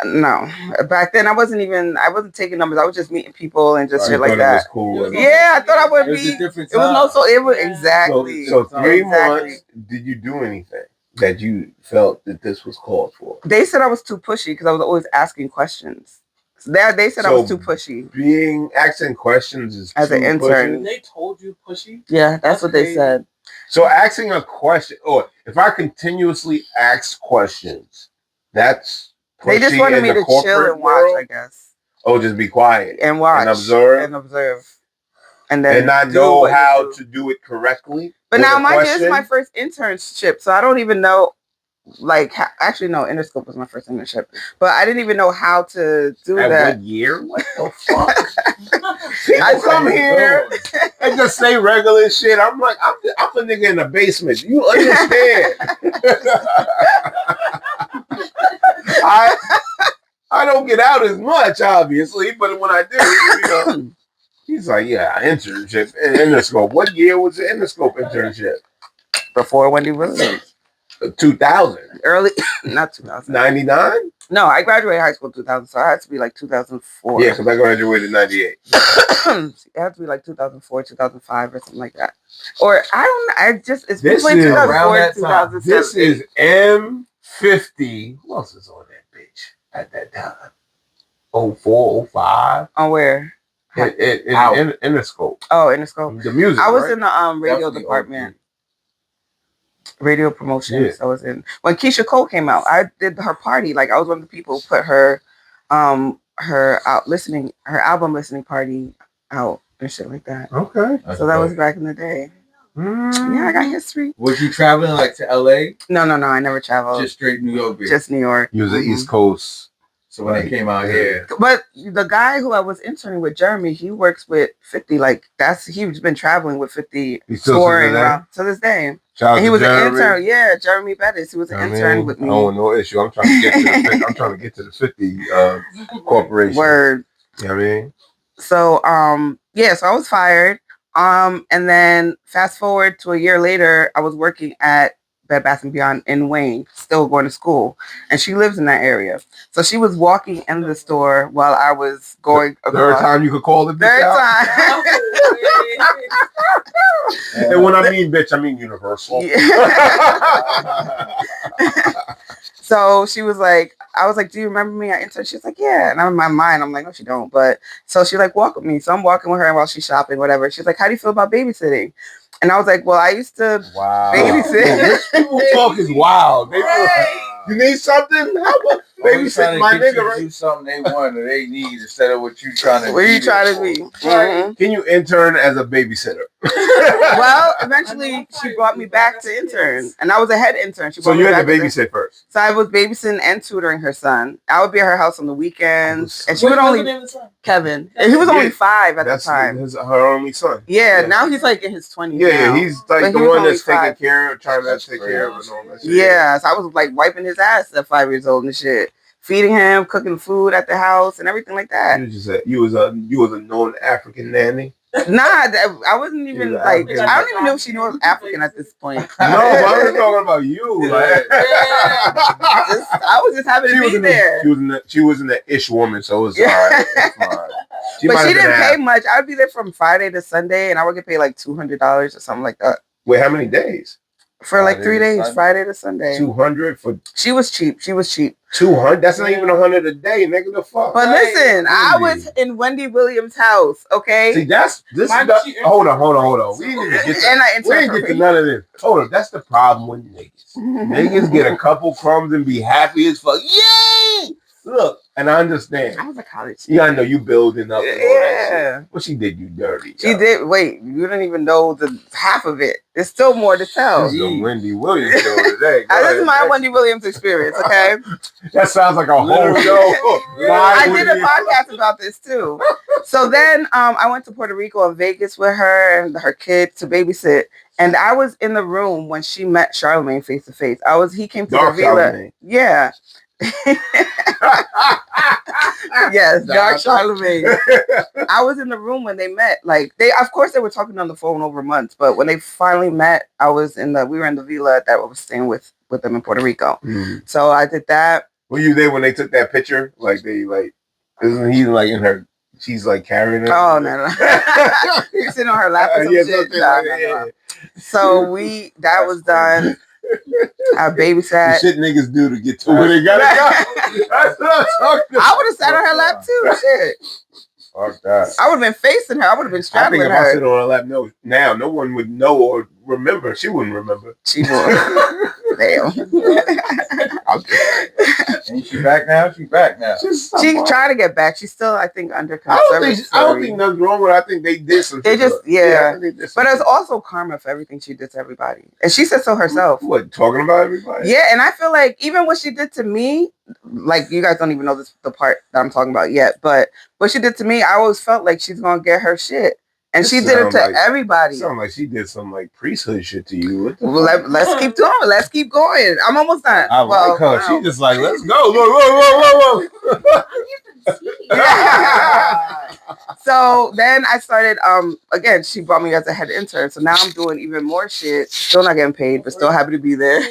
No. Back then, I wasn't taking numbers. I was just meeting people and just shit like that. It was cool. Yeah, I thought I would be. It was exactly. So 3 months. Did you do anything that you felt that this was called for? They said I was too pushy because I was always asking questions. So they said I was too pushy. Asking questions is as an intern. They told you pushy? Yeah, that's what they said. So asking a question, or if I continuously ask questions, that's. They just wanted me to chill and watch, I guess. Oh, just be quiet and watch and observe, and then not know how to do it correctly. But now, mind you, this is my first internship, so I don't even know. Like, actually, no, Interscope was my first internship, but I didn't even know how to do that. What year? What the fuck? I come here and just say regular shit. I'm like, I'm a nigga in the basement. You understand? I don't get out as much, obviously, but when I do, he's like, yeah, internship in Interscope. What year was the Interscope internship? Before Wendy Williams. 2000. Early, not 2000. 99? No, I graduated high school in 2000, so it had to be like 2004. Yeah, because I graduated in 98. It had to be like 2004, 2005, or something like that. Or I don't know. It's this between is 2004 2007. This is M50. Who else is on that bitch at that time? 04, 05. On where? In Interscope. Oh, Interscope. The music. I was in the radio department. Radio promotions. Yeah. I was in when Keisha Cole came out. I did her party. Like, I was one of the people who put her album listening party out and shit like that. Okay. So that was back in the day. Yeah, I got history. Was you traveling like to LA? No, I never traveled. Just straight New York. Just New York. You was the East Coast. So when they came out here. But the guy who I was interning with, Jeremy, he works with 50. Like, he's been traveling with 50, touring around to this day. And he was an intern. Yeah, Jeremy Bettis. He was an intern with me. Oh, no issue. I'm trying to get to the I'm trying to get to the 50 corporation. Word. You know what I mean? So so I was fired. And then fast forward to a year later, I was working at Bed Bath & Beyond in Wayne, still going to school. And she lives in that area. So she was walking in the store while I was going across. Third time you could call the bitch out? Time. And when I mean bitch, I mean universal. Yeah. So she was like, I was like, do you remember me? I interned. She's like, yeah. And I'm in my mind, I'm like, no, she don't. But so she like walk with me. So I'm walking with her while she's shopping, whatever. She's like, how do you feel about babysitting? And I was like, well, I used to babysit. Rich people talk is wild. They you need something? How about babysit my nigga, right? Do something they want or they need instead of what you trying to. Where you trying to be? Mm-hmm. Can you intern as a babysitter? Well, eventually she brought me back to intern, and I was a head intern. So you had to babysit first. So I was babysitting and tutoring her son. I would be at her house on the weekends, and she would only Kevin. And he was only 5 at the time. Her only son. Yeah, now he's like in his 20s. Yeah, now. he's like the one that's taking care of, trying to take care of, and all that shit. Yeah, so I was like wiping his ass at 5 years old and shit, feeding him, cooking food at the house, and everything like that. You was a known African nanny. Nah, I wasn't even like. I don't even know if she knew I was African at this point. No, but I was talking about you. Like, I was just happy to be there. She was in the ish woman, so it was alright. But she didn't pay much. I would be there from Friday to Sunday, and I would get paid like $200 or something like that. Wait, how many days? For like 3 days, Friday to Sunday. 200 for. She was cheap. 200. That's not even 100 a day, nigga. The fuck. But listen, I was in Wendy Williams' house. Okay. See, hold on. We didn't get to none of this. Hold on. That's the problem with niggas. Niggas get a couple crumbs and be happy as fuck. Yay! Look, and I understand. I was a college student. Yeah, I know you building up. And all that yeah. But she did you dirty. She did. Wait, you didn't even know the half of it. There's still more to tell. This is the Wendy Williams show today. This is my Wendy Williams experience, okay? That sounds like a whole show. I did a podcast about this too. So then I went to Puerto Rico and Vegas with her and her kid to babysit. And I was in the room when she met Charlamagne face to face. He came to the villa. Yeah. Yes, Dark Charlamagne. I was in the room when they met. Like of course they were talking on the phone over months, but when they finally met, we were in the villa that I was staying with them in Puerto Rico. Mm. So I did that. Were you there when they took that picture? Like isn't he like in her? She's like carrying her. Oh no! He's sitting on her lap or some shit. No. So that was done. I babysat. The shit niggas do to get to where they gotta go. That's what I'm talking about. I would have sat on her lap too. Shit. Fuck that. I would have been facing her. I would have been straddling her. I think if I sit on her lap now, no one would know or remember. She wouldn't remember. She would. Damn. Ain't she back now? She's back now. She's trying to get back. She's still, I think, under conservative. I don't think nothing's wrong with her. I think they did something. They just, but it's also karma for everything she did to everybody. And she said so herself. What, talking about everybody? Yeah, and I feel like even what she did to me, like you guys don't even know the part that I'm talking about yet, but what she did to me, I always felt like she's going to get her shit. And she did it to everybody. Sound like she did some like priesthood shit to you. Well, let's keep doing it. Let's keep going. I'm almost done. I like her. She just like, let's go. Whoa. So then I started, again, she brought me as a head intern. So now I'm doing even more shit. Still not getting paid, but still happy to be there.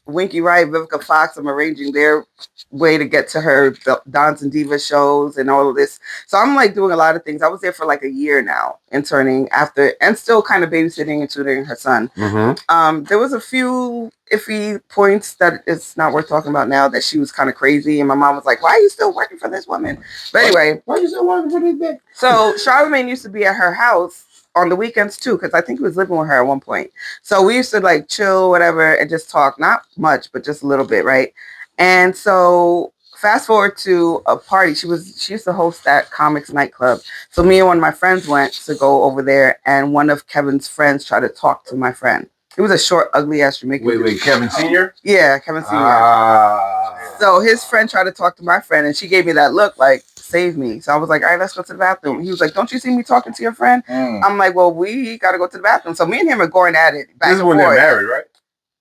Winky Wright, Vivica Fox, I'm arranging their way to get to her Dons and Divas shows and all of this. So I'm like doing a lot of things. I was there for like a year now, interning after, and still kind of babysitting and tutoring her son. Mm-hmm. There was a few iffy points that it's not worth talking about now, that she was kind of crazy. And my mom was like, why are you still working for this woman? But anyway. Why are you still working for this bitch? So Charlamagne used to be at her house on the weekends too, because I think he was living with her at one point. So we used to like chill, whatever, and just talk. Not much, but just a little bit, right? And so fast forward to a party. She used to host that comics nightclub. So me and one of my friends went to go over there, and one of Kevin's friends tried to talk to my friend. He was a short, ugly ass Jamaican. Wait, Kevin Sr.? Yeah, Kevin Sr. So his friend tried to talk to my friend, and she gave me that look like, save me. So I was like, all right, let's go to the bathroom. He was like, don't you see me talking to your friend? I'm like, well, we got to go to the bathroom. So me and him are going at it. This is when they're married, right?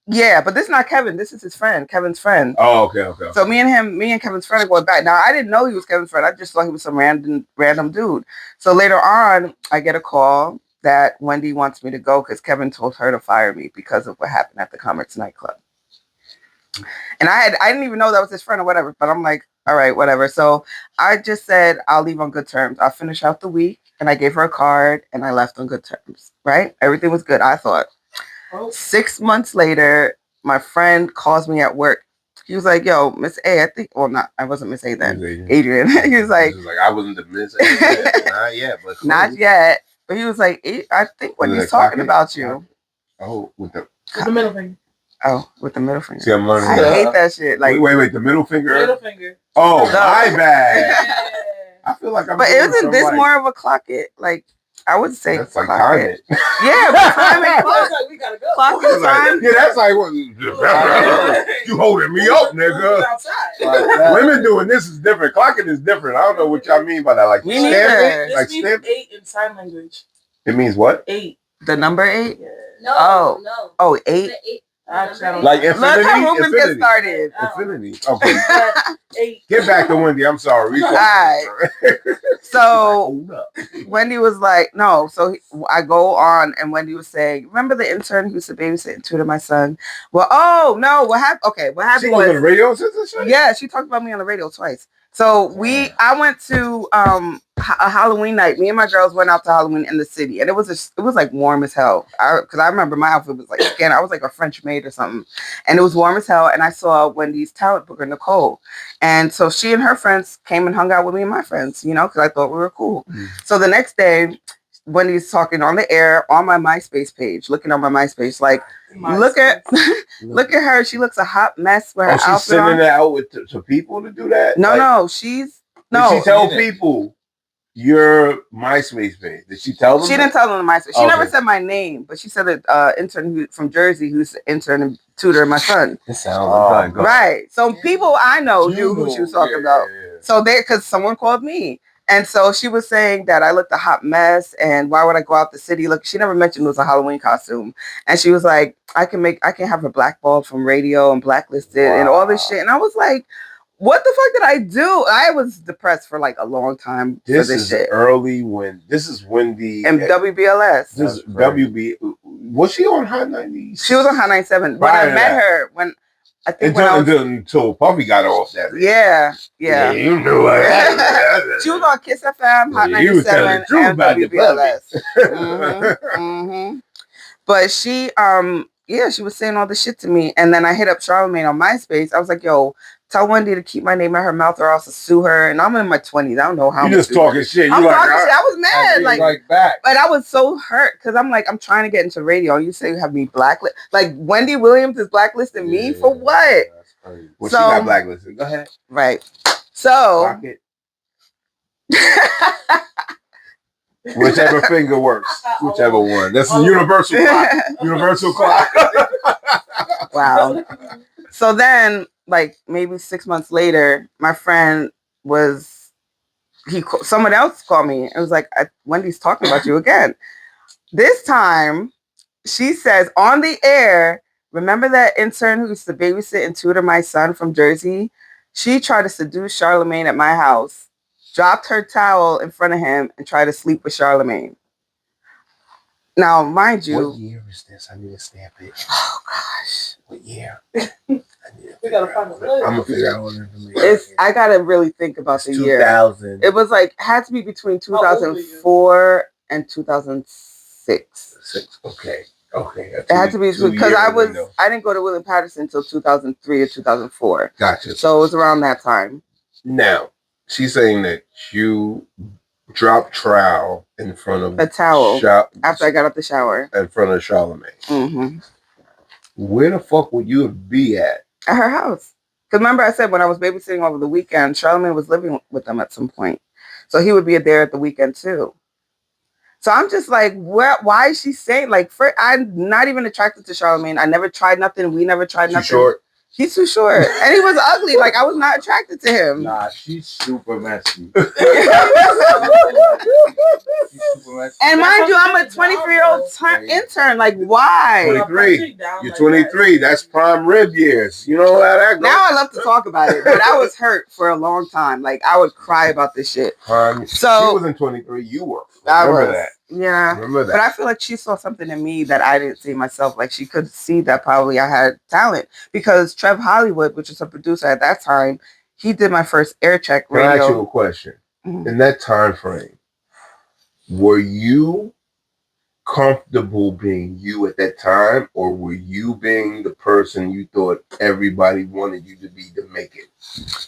Yeah, but this is not Kevin. This is his friend, Kevin's friend. Oh, okay. So me and Kevin's friend are going back. Now, I didn't know he was Kevin's friend. I just thought he was some random dude. So later on, I get a call that Wendy wants me to go because Kevin told her to fire me because of what happened at the Comics nightclub. And I didn't even know that was his friend or whatever, but I'm like, all right, whatever. So I just said, I'll leave on good terms. I'll finish out the week. And I gave her a card and I left on good terms, right? Everything was good, I thought. 6 months later, my friend calls me at work. he was like, yo, Miss A, I think, well, not, I wasn't Miss A then. Adrian. He was like, I wasn't the Miss A yet. Not yet, but close. Not yet. But he was like, I think Wendy's talking about you. Oh, with the middle finger. Oh, with the middle finger. See, I'm learning. I hate that shit. Like, wait, the middle finger. Middle finger. Oh, my bad. I feel like I'm. But isn't this more of a clock it? Like, I would say that's like time it. Yeah, but time and clock. Like, we gotta go. Clock is time. Yeah, that's like what you holding me up, nigga. Women doing this is different. Clocking is different. I don't know what y'all mean by that. Like Me neither. This means 8 in sign language. It means what? 8. The number 8? No. Oh, 8? Like infinity. Look how Ruben get started. Infinity. Okay. Get back to Wendy. I'm sorry. All right. So Wendy was like, no. So I go on, and Wendy was saying, remember the intern who used to babysit and tutor my son? Well, oh no, what happened? Okay, what happened? She was on the radio since this shit? Yeah, she talked about me on the radio twice. So I went to a Halloween night. Me and my girls went out to Halloween in the city, and it was like warm as hell. Because I remember my outfit was like, again, I was like a French maid or something, and it was warm as hell. And I saw Wendy's talent booker Nicole, and so she and her friends came and hung out with me and my friends, you know, because I thought we were cool. So the next day, Wendy's talking on the air on my MySpace page, looking on my MySpace, like, look at her. She looks a hot mess with her outfit she's sending that out to people to do that? No, Did she tell people your MySpace page? Did she tell them? She didn't tell them the MySpace. She never said my name, but she said that intern from Jersey who's the intern and tutor my son. It sounds right. So people I know knew who she was talking about. Yeah. So because someone called me. And so she was saying that I looked a hot mess, and why would I go out the city? Look, she never mentioned it was a Halloween costume. And she was like, I can have her blackballed from radio and blacklisted and all this shit. And I was like, what the fuck did I do? I was depressed for like a long time. This for this is shit. This is Wendy and WBLS. This is WB. Was she on Hot 90s? She was on Hot 97. When I met her, I think until Puffy got off that. Yeah. You knew she was on Kiss FM, Hot 97, and WBLS. But she, she was saying all this shit to me, and then I hit up Charlamagne on MySpace. I was like, "Yo, tell Wendy to keep my name out her mouth, or else I'll sue her." And I'm in my 20s. I don't know how. You just talking shit. I'm talking shit. I was mad, like back. But I was so hurt because I'm like, I'm trying to get into radio, and you say you have me blacklisted. Like Wendy Williams is blacklisting me for what? Well, she got blacklisted. Go ahead. Right. So. Whichever finger works. Whichever one. That's the universal clock. Universal clock. Wow. So then, like maybe 6 months later, my friend someone else called me. It was like, Wendy's talking about you again. This time, she says on the air, remember that intern who used to babysit and tutor my son from Jersey? She tried to seduce Charlamagne at my house, dropped her towel in front of him, and tried to sleep with Charlamagne. Now, mind you. What year is this? I need to stamp it. Oh, gosh. What year? We gotta find it. I'm gonna figure out what information. I gotta really think about the year. 2000. It was like, had to be between 2004 and 2006. Okay. It had to be because I didn't go to William Patterson until 2003 or 2004. Gotcha. So it was around that time. Now, she's saying that you dropped trowel in front of a towel after I got out the shower in front of Charlamagne. Mm-hmm. Where the fuck would you be at? At her house. Because remember I said when I was babysitting over the weekend, Charlamagne was living with them at some point. So he would be there at the weekend too. So I'm just like, why is she saying, like, I'm not even attracted to Charlamagne. I never tried nothing. We never tried nothing. Too short? He's too short. And he was ugly. Like, I was not attracted to him. Nah, she's super messy. And mind you, I'm a 23-year-old intern. Like, why? 23. You're 23. That's prime rib years. You know how that goes. Now I love to talk about it, but I was hurt for a long time. Like, I would cry about this shit. She wasn't 23. You were. Remember that. Yeah. Remember that. But I feel like she saw something in me that I didn't see myself. Like, she could see that probably I had talent. Because Trev Hollywood, which was a producer at that time, he did my first air check radio. Can I ask you a question? Mm-hmm. In that time frame, were you comfortable being you at that time, or were you being the person you thought everybody wanted you to be to make it?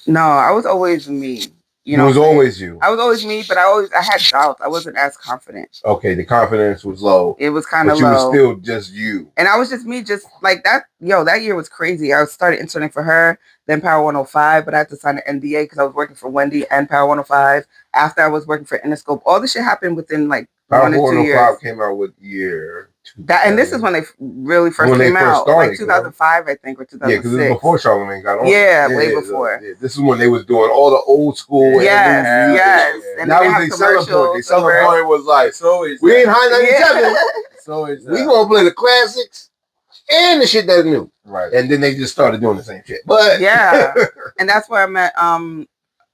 No, I was always me. You was always you. I was always me, but I had doubts. I wasn't as confident. Okay, the confidence was low. It was kind of low. But you low. were still just you. And I was just me, just like that. Yo, that year was crazy. I started interning for her, then Power 105, but I had to sign an NDA because I was working for Wendy and Power 105. After I was working for Interscope, all this shit happened within like Power 1 or 2 years. 105 came out with year. That, and this is when they really first came out, started, like 2005, I think, or 2006. Yeah, because it was before Charlamagne got on. Yeah, way before. This is when they was doing all the old school. Yes. And that was their selling point. Their selling point was like, we ain't high 97. So we gonna play the classics and the shit that's new. Right. And then they just started doing the same shit. But yeah, and that's where I met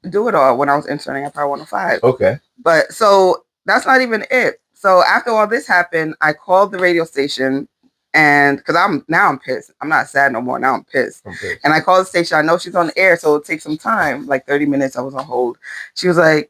Do It All when I was interning at Power 105. Okay. But so that's not even it. So after all this happened, I called the radio station, and because I'm pissed. I'm not sad no more. Now I'm pissed. And I called the station. I know she's on the air, so it'll take some time, like 30 minutes. I was on hold. She was like,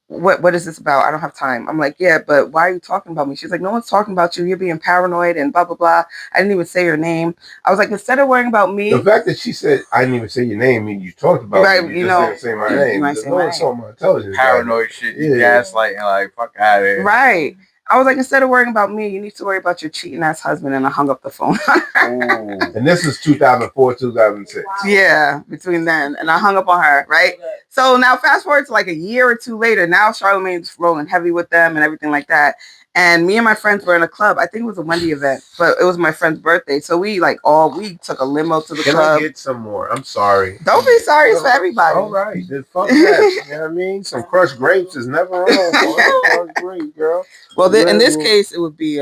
what is this about? I don't have time. I'm like, yeah, but why are you talking about me? She's like, no one's talking about you. You're being paranoid and blah, blah, blah. I didn't even say your name. I was like, instead of worrying about me. The fact that she said, I didn't even say your name, mean you talked about me. You just didn't say my name. My television. Paranoid shit. You gaslighting, like, fuck out of here. Right. I was like, instead of worrying about me, you need to worry about your cheating ass husband. And I hung up the phone. And this is 2004, 2006. Wow. Yeah, between then. And I hung up on her, right? So now fast forward to like a year or two later. Now Charlamagne's rolling heavy with them and everything like that. And me and my friends were in a club. I think it was a Wendy event, but it was my friend's birthday. So we we took a limo to the club. Can I get some more? I'm sorry. Don't be sorry. It's for everybody. All right. Then fuck that. You know what I mean? Some crushed grapes is never wrong. Crushed grapes, girl. Well, in this case, it would be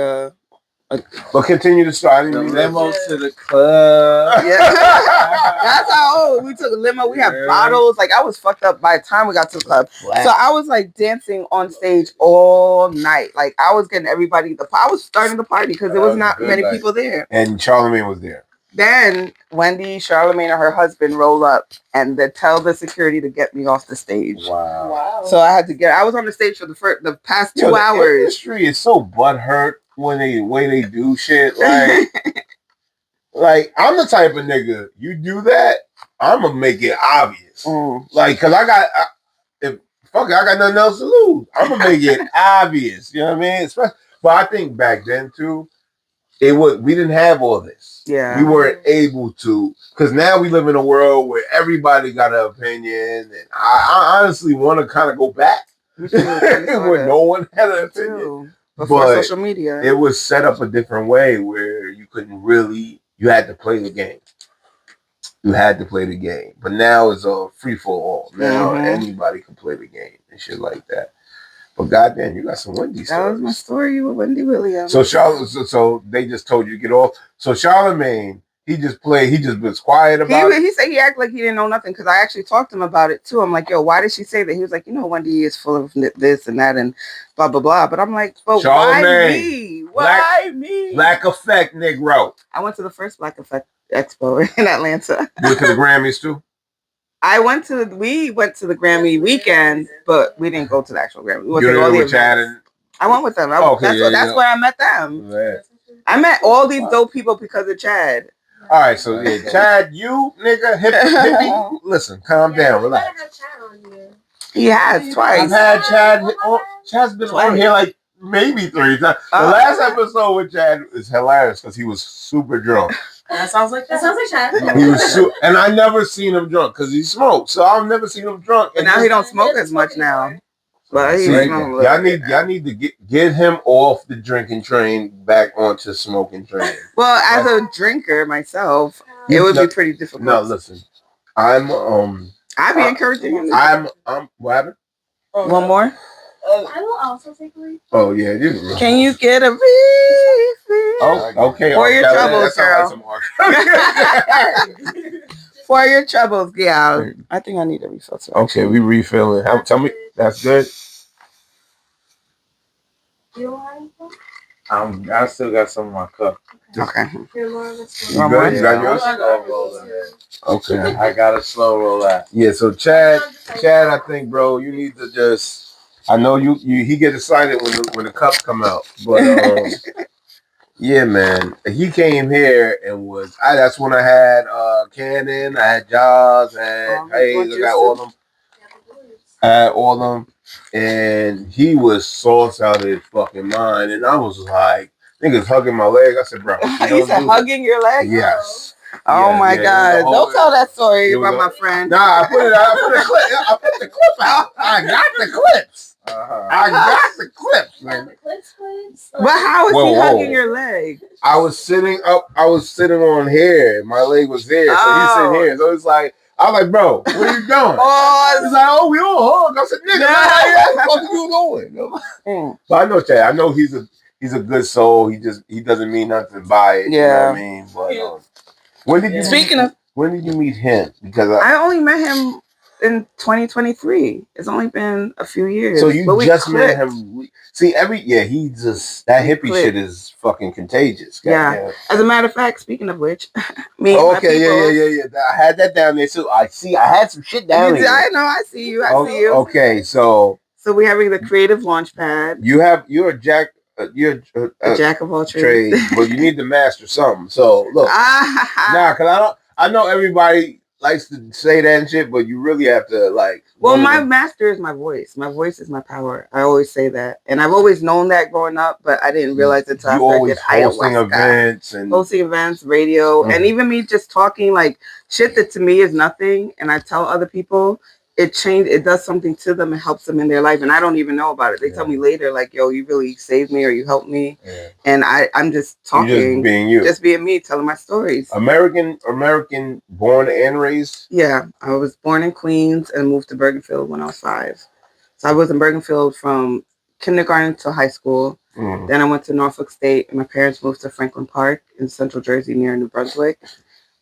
but continue to start. The limo to the club. Yeah. That's how we took a limo. We had bottles. Like I was fucked up by the time we got to the club. Wow. So I was like dancing on stage all night. Like I was getting everybody I was starting the party because there was not many people there. And Charlamagne was there. Then Wendy, Charlamagne, and her husband roll up and they tell the security to get me off the stage. Wow. So I had to I was on the stage for the past 2 hours. The industry is so butthurt when the way they do shit. Like I'm the type of nigga, you do that, I'm gonna make it obvious. Like, cause I got nothing else to lose. I'm gonna make it obvious. You know what I mean? But I think back then too, we didn't have all this. Yeah. We weren't able to, because now we live in a world where everybody got an opinion, and I honestly want to kind of go back where no one had an opinion. Before social media, it was set up a different way where you couldn't really. You had to play the game. You had to play the game. But now it's a free for all. Now anybody can play the game and shit like that. But goddamn, you got some Wendy stories. That was my story with Wendy Williams. So so they just told you to get off. So Charlamagne, he just was quiet about it. He said he acted like he didn't know nothing because I actually talked to him about it too. I'm like, yo, why did she say that? He was like, Wendy is full of this and that and blah, blah, blah. But I'm like, but why me? Why me? Black Effect, Negro. I went to the first Black Effect Expo in Atlanta. You went to the Grammys too? We went to the Grammy weekend, but we didn't go to the actual Grammy. We went to all the events. Chad I went with them. That's where I met them. Yeah. I met all these dope people because of Chad. All right, so Chad, you nigga, hippie. Listen, calm down, relax. He has twice. I've had Chad. Chad's been on here like maybe 3 times. The last episode with Chad is hilarious because he was super drunk. That sounds like Chad. He was and I never seen him drunk because he smoked. So I've never seen him drunk. And now he don't smoke as much now. But y'all need to get him off the drinking train back onto smoking train. Well, as a drinker myself, it would be pretty difficult. No, listen, I'd be encouraging him. What happened? One more. I will also take a refill. Oh yeah, you. Can you get a refill? Oh, okay. For your troubles, girl. For your troubles, yeah. I think I need a refill too. Okay, we refilling. Tell me, that's good. You don't have anything? I still got some in my cup. Okay. You good? You got yours? Okay. I got a slow roll out. Yeah, so Chad, I think, bro, you need to just I know you. He gets excited when the cups come out, but yeah, man. He came here and that's when I had Cannon, I had Jaws, and Hayes. I got all them. I had all them, and he was sauce out of his fucking mind, and I was like, niggas hugging my leg. I said, bro, you said hugging your leg? Yes. Oh my God! Don't tell that story about my friend. Nah, I put the clip out. I got the clips. I got the clips, man. But how is he hugging your leg? I was sitting up. I was sitting on here. My leg was there, so he's sitting here. So it's like, I was like, bro, what are you doing? He's like, oh, we all hug. I said, nigga, what the fuck you doing? But I know Chad. I know he's a good soul. He doesn't mean nothing by it. Yeah. You know what I mean? But when did you meet him? Because I only met him in 2023. It's only been a few years. So you just met him. See, he just that hippie shit is fucking contagious. Yeah. As a matter of fact, speaking of which, me and my people, yeah. I had that down there too. I had some shit down there. I know. I see you. I see you. Okay, so we're having the creative launch pad. You're a jack. You're a jack of all trades, but you need to master something. So look, because I know everybody likes to say that and shit, but you really have to like. Well, my master is my voice. My voice is my power. I always say that, and I've always known that growing up, but I didn't realize it until I did hosting events, radio, and even me just talking like shit that to me is nothing, and I tell other people. It does something to them. It helps them in their life. And I don't even know about it. They tell me later, like, yo, you really saved me or you helped me. Yeah. And I'm just talking. You're just being you. Just being me, telling my stories. American born and raised? Yeah. I was born in Queens and moved to Bergenfield when I was 5. So I was in Bergenfield from kindergarten to high school. Mm. Then I went to Norfolk State and my parents moved to Franklin Park in Central Jersey near New Brunswick.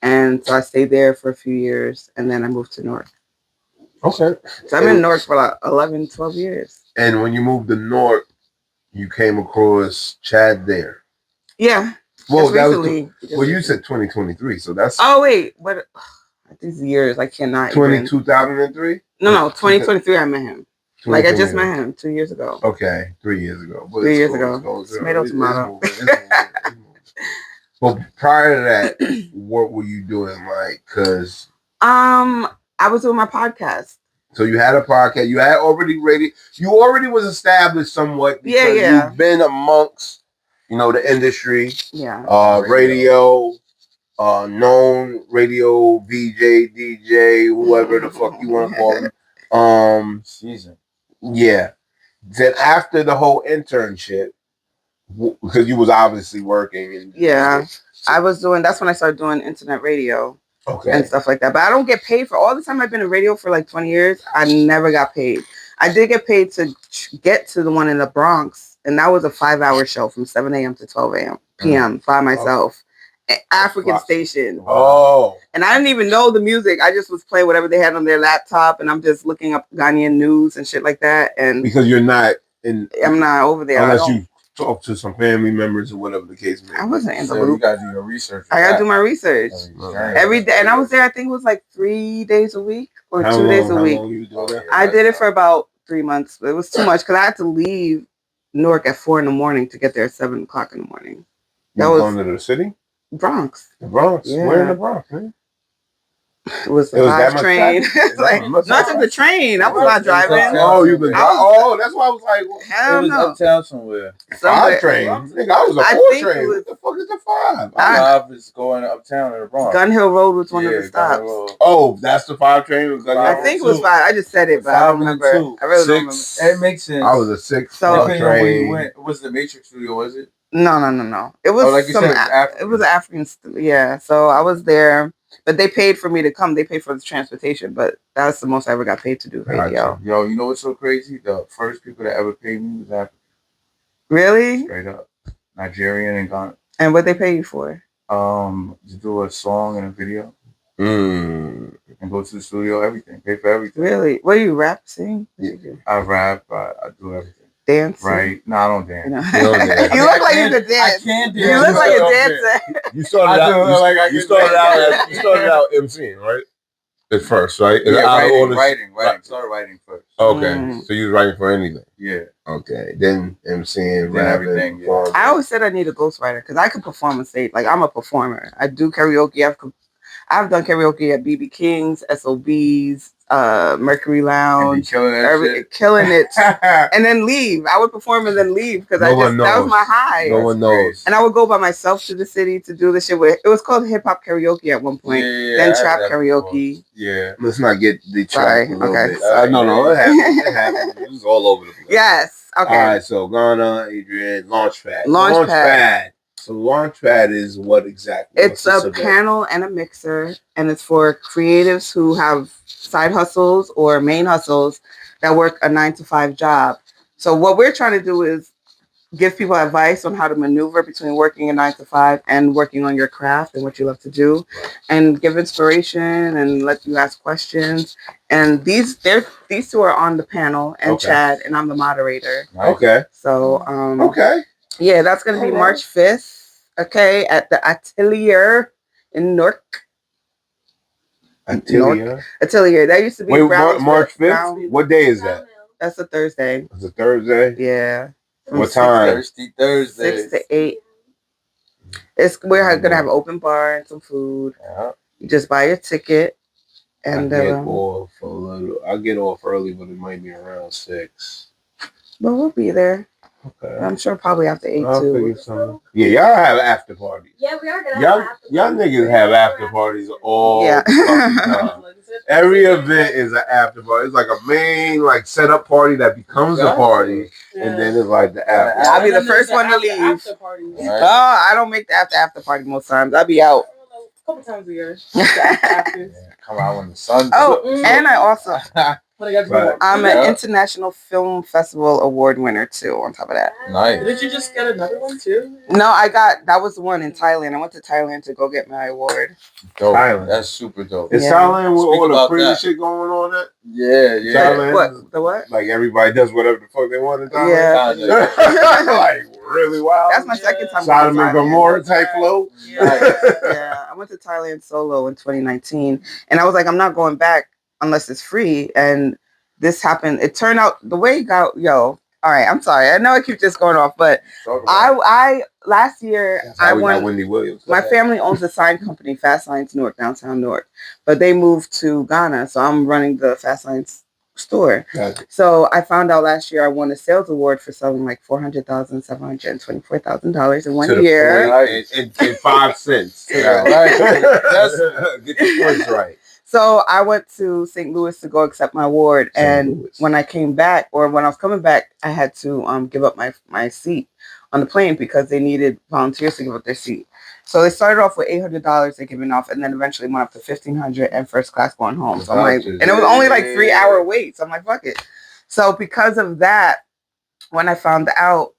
And so I stayed there for a few years and then I moved to Newark. Okay. So I'm in Newark for like 11, 12 years. And when you moved to Newark, you came across Chad there. Yeah. Well, that recently. You said 2023, so that's. Oh wait, what? These years I cannot. 2003. No, 2023. I met him. Like I just met him 2 years ago. Okay, 3 years ago. 3 years ago. Tomato. But prior to that, what were you doing? Like, cause. I was doing my podcast. So you had a podcast. You had already radio. You already was established somewhat. Because you've been amongst, the industry. Yeah. Radio, known radio VJ, DJ, whoever the fuck you want to call them. Season. Yeah. Then after the whole internship, because you was obviously working. I was doing. That's when I started doing internet radio. Okay. And stuff like that. But I don't get paid for all the time I've been in radio for like 20 years. I never got paid. I did get paid to get to the one in the Bronx. And that was a 5-hour show from 7 a.m. to 12 a.m. p.m. by myself. African station. Oh. And I didn't even know the music. I just was playing whatever they had on their laptop. And I'm just looking up Ghanaian news and shit like that. And because you're not in. I'm not over there. Unless you talk to some family members or whatever the case may be. I wasn't in the loop. You gotta do your research. I gotta do my research every day, and I was there. I think it was like 3 days a week or 2 days a week. I did it for about 3 months, but it was too much because I had to leave Newark at 4 a.m. to get there at 7 o'clock in the morning. That was going to the city, Bronx. The Bronx. Yeah. Where in the Bronx, man? It was the 5 train. Not to the train. I was not driving. Oh, you been driving? Oh, that's why I was like, hell no. It was uptown somewhere. 5 train. Nigga, I was a 4 train. What the fuck is the 5? 5 is going uptown in the Bronx. Gun Hill Road was one of the stops. Oh, that's the 5 train? I think it was 5. I just said it, but I don't remember. I really don't remember. It makes sense. I was a 6 so, train. Where you went, was the Matrix studio, was it? No. It was like you said, it was African. Yeah. So I was there. But they paid for me to come. They paid for the transportation, but that's the most I ever got paid to do radio. Yo, you know what's so crazy? The first people that ever paid me was African. Really? Straight up. Nigerian and Ghana. And what they pay you for? To do a song and a video. And go to the studio, everything. Pay for everything. Really? What do you rap, sing? Yeah. I rap, I do everything. Dance? Right. No, I don't dance. You look like you could dance. I can't dance. You look like a dancer. You started out. You started out MCing, right? at first, right? Yeah, Out of all writing. Right. Started writing first. Okay, so you was writing for anything. Yeah. Okay, then MCing, Then rapping, everything, yeah. performing. I always said I need a ghostwriter because I can perform on stage. Like I'm a performer. I do karaoke. I've done karaoke at BB King's, SOB's, Mercury Lounge, killing it, and then leave. I would perform and then leave because that was my high. No one knows. And I would go by myself to the city to do the shit with. It was called hip hop karaoke at one point. Then trap karaoke. Yeah, let's not get the track a little bit. Sorry. No, it happened. It happened. It was all over the place. Yes. Okay. All right. So Ghana, Adrian, Launchpad. So Launchpad is what exactly? It's a panel and a mixer, and it's for creatives who have side hustles or main hustles that work a 9-to-5 job. So what we're trying to do is give people advice on how to maneuver between working a 9-to-5 and working on your craft and what you love to do, and give inspiration and let you ask questions. And these two are on the panel, and Chad, and I'm the moderator. Okay. So okay. Yeah, that's going to be March 5th, okay, at the Atelier in Newark. Atelier? Atelier. That used to be March 5th? What day is that? That's a Thursday. It's a Thursday? Yeah. What time? Thursday. 6 to 8. We're going to have open bar and some food. Yeah. You just buy your ticket. And I'll get off early, but it might be around 6. But we'll be there. Okay. I'm sure probably after 8 too. Yeah, y'all have after parties. Yeah, we are gonna have after parties. Y'all niggas have after parties all the fucking time. Every event is an after party. It's like a main set up party that becomes a party, and then it's like the after. I'll be the first one to leave. Oh, I don't make the after party most times. I'll be out. A couple times a year. Come out when the sun. And I also. But I'm an International Film Festival award winner too. On top of that, nice. Did you just get another one too? No, that was the one in Thailand. I went to Thailand to go get my award. Dope. Thailand. That's super dope. Is Thailand with all the crazy shit going on there? Yeah. Thailand, what? The what? Like everybody does whatever the fuck they want in Thailand. Yeah. Like really wild. That's my second time. Sodom and Gomorrah type flow. Yeah, I went to Thailand solo in 2019, and I was like, I'm not going back unless it's free. And this happened. It turned out the way it got. All right, I'm sorry. I know I keep just going off, but I last year I won. Wendy Williams. My family owns a sign company, Fast Signs Newark, downtown Newark, but they moved to Ghana, so I'm running the Fast Signs store. Gotcha. So I found out last year I won a sales award for selling like $400,724,000 in 1 year. In 5 cents. Right. Get the points right. So I went to St. Louis to go accept my award, and when I came back, or when I was coming back, I had to give up my seat on the plane because they needed volunteers to give up their seat. So they started off with $800 they're giving off, and then eventually went up to $1,500 and first class going home. So I'm like, and it was only like 3-hour wait. So I'm like, fuck it. So because of that, when I found out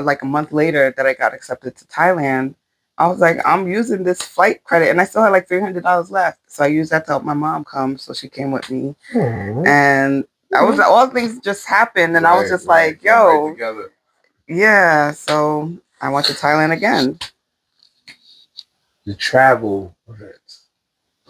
like a month later that I got accepted to Thailand, I was like, I'm using this flight credit, and I still had like $300 left. So I used that to help my mom come. So she came with me, and I was all things just happened, and I was just like, yo, yeah. So I went to Thailand again. The travel events.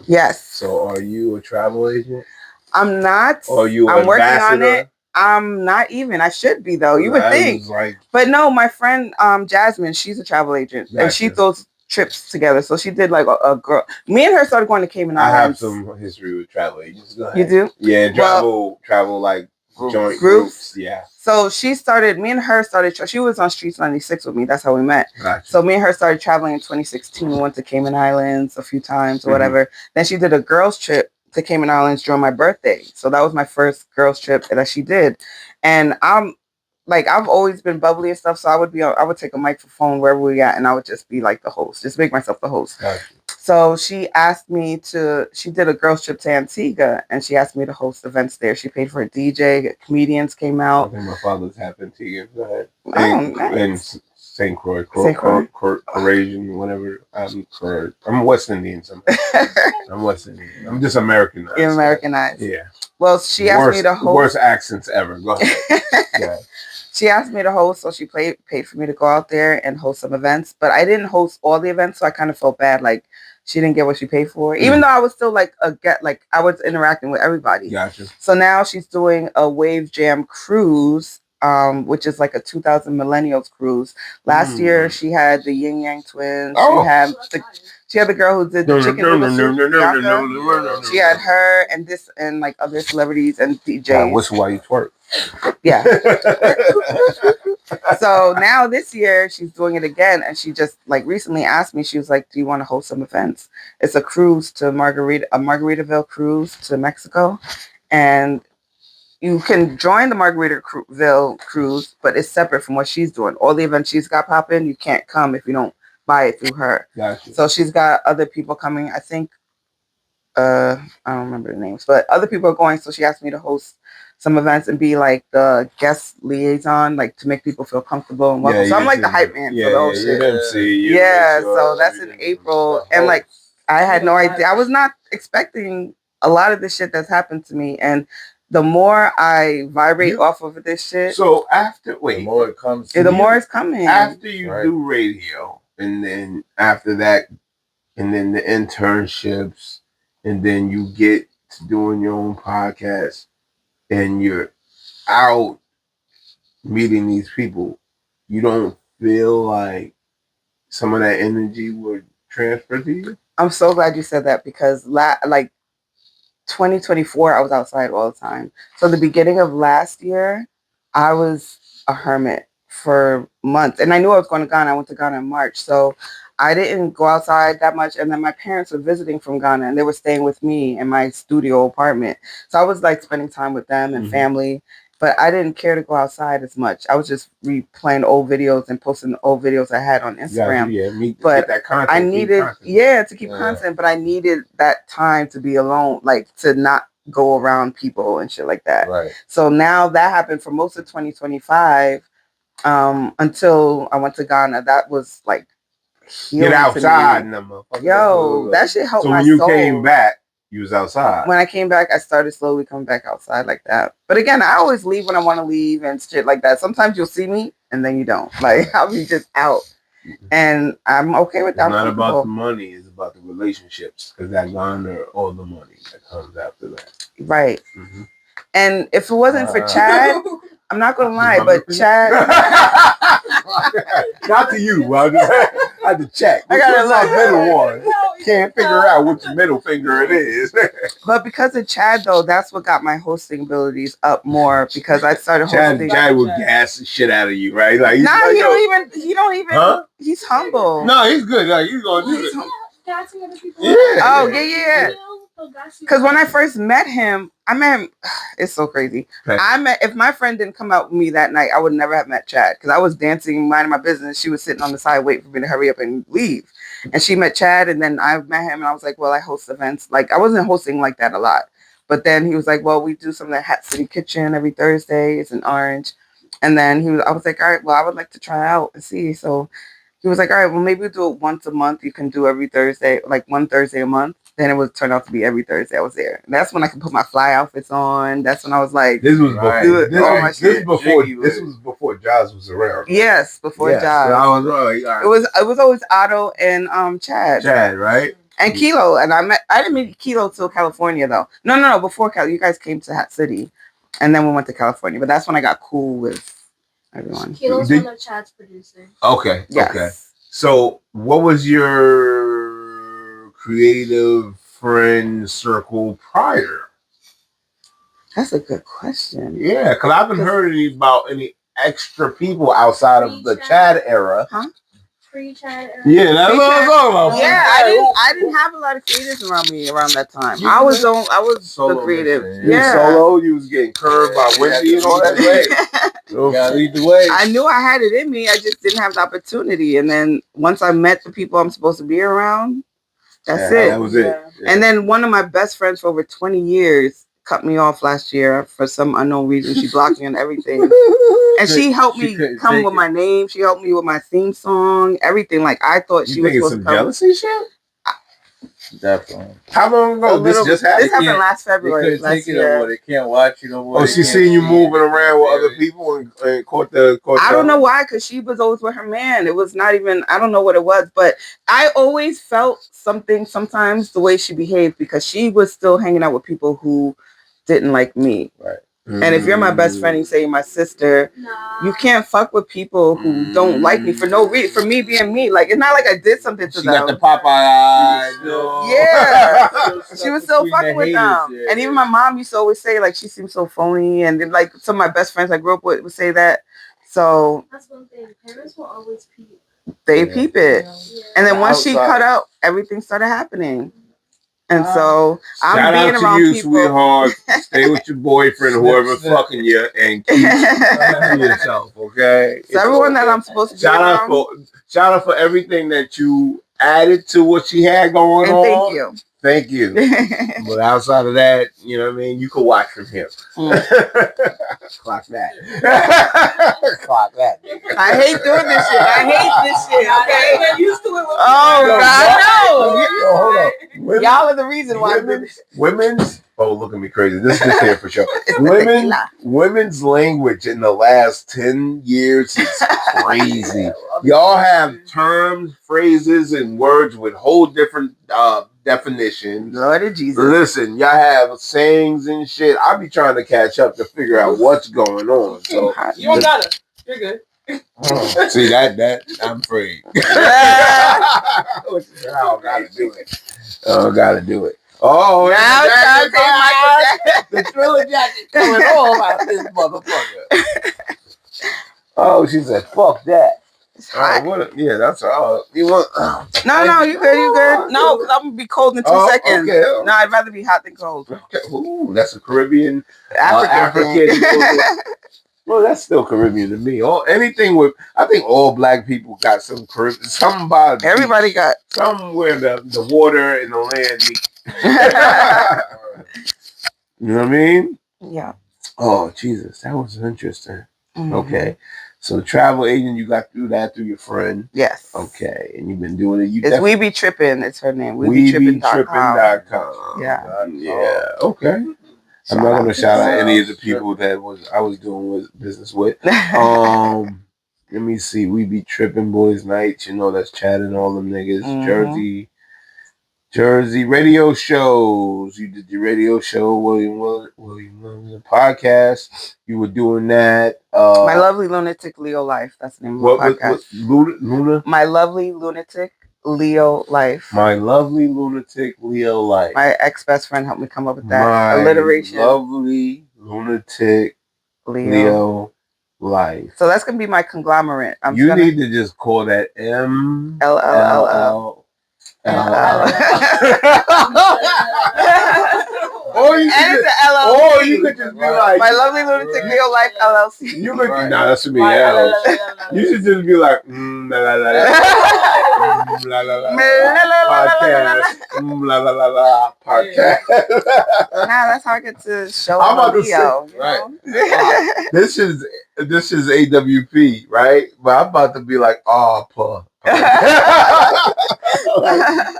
Yes. So are you a travel agent? I'm not. Or you I'm working on it. I'm not even. I should be though. You would think. But no, my friend Jasmine, she's a travel agent, and she throws trips together. So she did like a girl. Me and her started going to Cayman Islands. I have some history with travel agents. Go ahead. You do? Yeah, travel like joint groups. Yeah. So me and her started. She was on Streets 96 with me. That's how we met. Gotcha. So me and her started traveling in 2016. We went to Cayman Islands a few times or whatever. Then she did a girls trip to Cayman Islands during my birthday. So that was my first girls trip that she did. And I've always been bubbly and stuff. So I would take a microphone wherever we at, and I would just be like the host, just make myself the host. Gotcha. So she asked me she did a girls trip to Antigua, and she asked me to host events there. She paid for a DJ, comedians came out. I think my father's half Antigua. Go ahead. Nice. St. Croix, Croatian, whatever. I'm West Indian. I'm West Indian. I'm just Americanized. You're Americanized. Yeah. Well, she asked me to host. Worst accents ever. Go ahead. Yeah. She asked me to host, so she paid for me to go out there and host some events. But I didn't host all the events, so I kind of felt bad. Like, she didn't get what she paid for, even though I was still like I was interacting with everybody. Gotcha. So now she's doing a Wave Jam cruise, which is like a 2000 millennials cruise. Last year she had the Yin Yang Twins. She had the girl who did the chicken noodle soup, Bianca. She had her and like other celebrities and DJs. Whistle while you twerk. Yeah. So now this year she's doing it again, and she just like recently asked me. She was like, "Do you want to host some events?" It's a cruise to Margaritaville cruise to Mexico, and you can join the Margaritaville cruise, but it's separate from what she's doing. All the events she's got popping, you can't come if you don't buy it through her. Gotcha. So she's got other people coming. I think I don't remember the names, but other people are going. So she asked me to host some events and be like the guest liaison, like to make people feel comfortable and welcome. So I'm like the hype man for the whole shit. So that's in April. And like I had no idea. I was not expecting a lot of the shit that's happened to me. And the more I vibrate off of this shit. So the more it comes. The more it's coming. After you do radio, and then after that, and then the internships, and then you get to doing your own podcast, and you're out meeting these people, you don't feel like some of that energy would transfer to you? I'm so glad you said that, because like 2024, I was outside all the time. So the beginning of last year, I was a hermit for months. And I knew I was going to Ghana. I went to Ghana in March. So I didn't go outside that much. And then my parents were visiting from Ghana, and they were staying with me in my studio apartment. So I was like spending time with them and family. But I didn't care to go outside as much. I was just replaying old videos and posting old videos I had on Instagram. But that content, I needed, to keep content. But I needed that time to be alone, like to not go around people and shit like that. Right. So now that happened for most of 2025 until I went to Ghana. That was like healing. Get outside, yo, that shit helped my soul. So when you came back, you was outside. When I came back, I started slowly coming back outside like that. But again, I always leave when I want to leave and shit like that. Sometimes you'll see me and then you don't. Like I'll be just out, and I'm okay with that. It's not about the money; it's about the relationships, because that garner all the money that comes after that. Right. And if it wasn't for Chad, I'm not gonna lie, but Chad. Not to you, I had to check. I got my middle one. Can't figure out which middle finger it is. But because of Chad, though, that's what got my hosting abilities up more, because I started hosting. Chad would gas the shit out of you, right? Like, he don't even. Huh? He's humble. No, he's good. Like, he's gonna do it. Yeah. Because when I first met him, it's so crazy. If my friend didn't come out with me that night, I would never have met Chad, because I was dancing, minding my business. She was sitting on the side waiting for me to hurry up and leave. And she met Chad, and then I met him, and I was like, well, I host events. Like, I wasn't hosting like that a lot. But then he was like, well, we do something at Hat City Kitchen every Thursday. It's in Orange. And then I was like, all right, well, I would like to try out and see. So he was like, all right, well, maybe we'll do it once a month. You can do every Thursday, like one Thursday a month. Then it would turn out to be every Thursday I was there. And that's when I could put my fly outfits on. That's when I was like, this was before Jaws was around. Yes, before Jaws. So I was right. It was always Otto and Chad. Chad, right? And Kilo. And I didn't meet Kilo till California though. No, before you guys came to Hat City. And then we went to California. But that's when I got cool with everyone. Kilo's one of Chad's producers. Okay. Yes. Okay. So what was your creative friend circle prior? That's a good question. Yeah, because I haven't heard about any extra people outside of the Chad era. Huh? Pre-Chad era. Yeah, that's what I'm talking about. Yeah, I didn't have a lot of creatives around me around that time. I was the creative. Yeah. Solo, you was getting curved by Wendy and all that. You gotta lead the way. I knew I had it in me. I just didn't have the opportunity. And then once I met the people I'm supposed to be around, that's it. That was it. Yeah. And then one of my best friends for over 20 years cut me off last year for some unknown reason. She blocked me on everything. And she helped me come with my name. She helped me with my theme song, everything. Like I thought she was supposed to come. Jealousy shit? Definitely. How long ago? This just happened. This happened last They February. couldn't take it no more. They can't watch you no more. Oh, she seen you moving around with other people and caught the. I don't know why, because she was always with her man. It was not even, I don't know what it was, but I always felt something sometimes the way she behaved, because she was still hanging out with people who didn't like me. Right. And if you're my best friend, you say you're my sister, you can't fuck with people who don't like me for no reason, for me being me. Like, it's not like I did something to She them. got the Popeye eyes. Yeah. She was still Between fucking the with haters, them. yeah. And even my mom used to always say, like, she seems so phony. And then, like, some of my best friends I grew up with would say that. So That's one thing. Parents will always peep. they peep it. Yeah. And then once she Outside. cut out, everything started happening. And so I'm Shout being out to around you, people. sweetheart. Stay with your boyfriend, whoever fucking you, and keep to yourself, okay? So everyone that I'm supposed to be shout around. shout out for everything that you added to what she had going And on. thank you. Thank you. But outside of that, you know what I mean? You can watch from here. Clock that. Clock that. I hate doing this shit. I hate this shit. Okay. Get used to it. Oh God, no! Hold on. Women, Y'all are the reason why. women's. Oh, look at me crazy. This is here for sure. It's the tequila. Women's language in the last 10 years is crazy. Y'all have terms, phrases, and words with whole different definitions. Lord of Jesus. Listen, y'all have sayings and shit. I be trying to catch up to figure out what's going on. So You don't gotta. You're good. see that I'm free. I don't gotta do it. I don't gotta do it. Oh, Now now Michael the Thriller jacket coming all out this motherfucker. Oh, she said, "Fuck that." Yeah, that's all. You want? No, you good, you good. No, because I'm gonna be cold in 2 seconds. Okay. No, I'd rather be hot than cold. Okay. Ooh, that's a Caribbean, African. Well, that's still Caribbean to me. Anything with, I think all black people got some Caribbean. Something about Everybody got. somewhere the water and the land meet. You know what I mean? Yeah. Oh, Jesus, that was interesting. Mm-hmm. Okay. So travel agent, you got through that through your friend. Yes. Okay. And you've been doing it. It's We Be Trippin'. It's her name. WeBeTrippin.com. Yeah. Yeah. Okay. I'm not gonna shout out any of the people that I was doing business with. Let me see. We Be Trippin' Boys Nights. You know, that's Chad and all them niggas. Mm-hmm. Jersey radio shows. You did your radio show, William Williams podcast. You were doing that. My Lovely Lunatic Leo Life. That's the name of my podcast. Luna? My Lovely Lunatic Leo Life. My Lovely Lunatic Leo Life. My ex-best friend helped me come up with that alliteration. Lovely Lunatic Leo Life. So that's going to be my conglomerate. You need to just call that MLLL. Or you could just be like, My Lovely Lunatic Leo Life LLC. You could that should be L. You should just be like la la la la la la podcast. Nah, that's how I get to show I'm about to Leo. say, right. This is AWP, right? But I'm about to be like,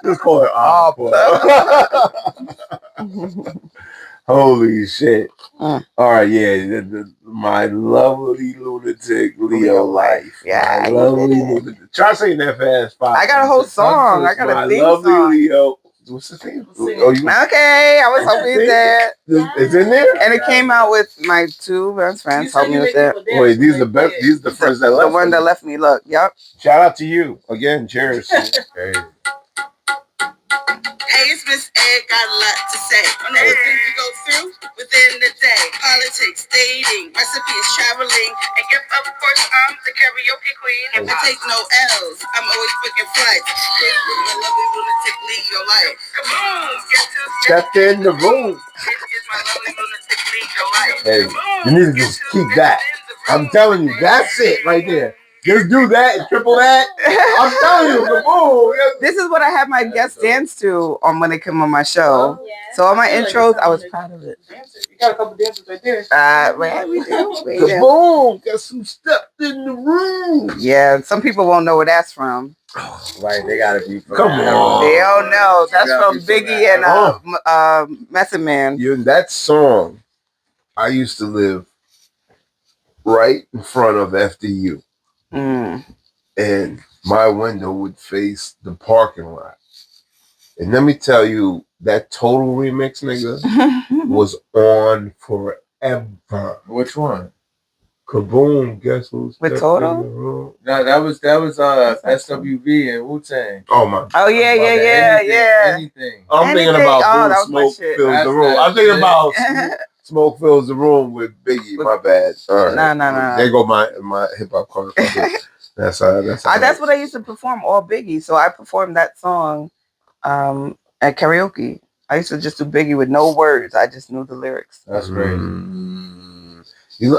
just call it Holy shit. All right, yeah. My Lovely Lunatic Leo Life. Yeah. My lovely lunatic. Try saying that fast. I got a whole song. I got a theme lovely song. Leo. What's the theme? Okay, I was hoping that. It's in there? And it came out with my two best friends helping me with that. Wait, these are the best. These are the friends that left. The one that left me. Look, yep. Shout out to you again. Cheers. Hey, it's Miss Ed, got a lot to say. I know the things we go through within the day. Politics, dating, recipes, traveling, and of course, I'm the karaoke queen. And I take no L's. I'm always booking flights. With my lovely lunatic Leo life. Kaboom! Stepped in the room. This is my lovely lunatic Leo life. Hey, you need to just keep that. I'm telling you, that's it right there. Just do that and triple that. I'm telling you, kaboom. This is what I have my guests dance to when they come on my show. So on my intros, I was proud of it. You got a couple dancers right there. Well, we do. Kaboom. Got some stepped in the room. Yeah, some people won't know where that's from. Right, they gotta be from Come on. They don't know. That's Yeah, from we saw Biggie and Method Man. That song, I used to live right in front of FDU. And my window would face the parking lot. And let me tell you, that Total remix, nigga, was on forever. Which one? Kaboom, guess who's With in Total? the room? No, that was SWV and Wu-Tang. Oh my. Oh yeah, Anything. I'm thinking Anything. about Oh, that Blue was my Smoke shit. Fills the Room. I'm thinking about Smoke Fills the Room with Biggie. My bad. All right. No. There go my hip hop card. That's what I used to perform, all Biggie. So I performed that song at karaoke. I used to just do Biggie with no words. I just knew the lyrics. That's crazy.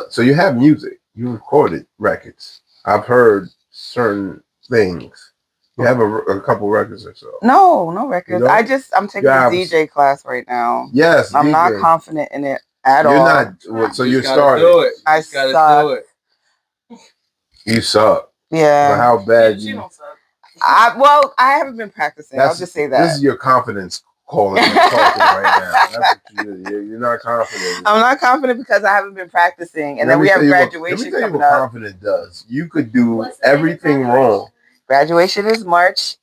So you have music. You recorded records. I've heard certain things. You have a couple records or so. No records. You know? I'm taking a DJ class right now. Yes, I'm DJ. not confident in it at all. You're not. So you're starting. Do it. I suck. You suck. Yeah. But how bad She you? don't suck. I haven't been practicing. I'll just say that. This is your confidence calling and talking right now. That's what you're not confident. I'm not confident because I haven't been practicing, and then we have graduation coming up. Let me tell you what up. confident does. You could do everything wrong. Graduation is March.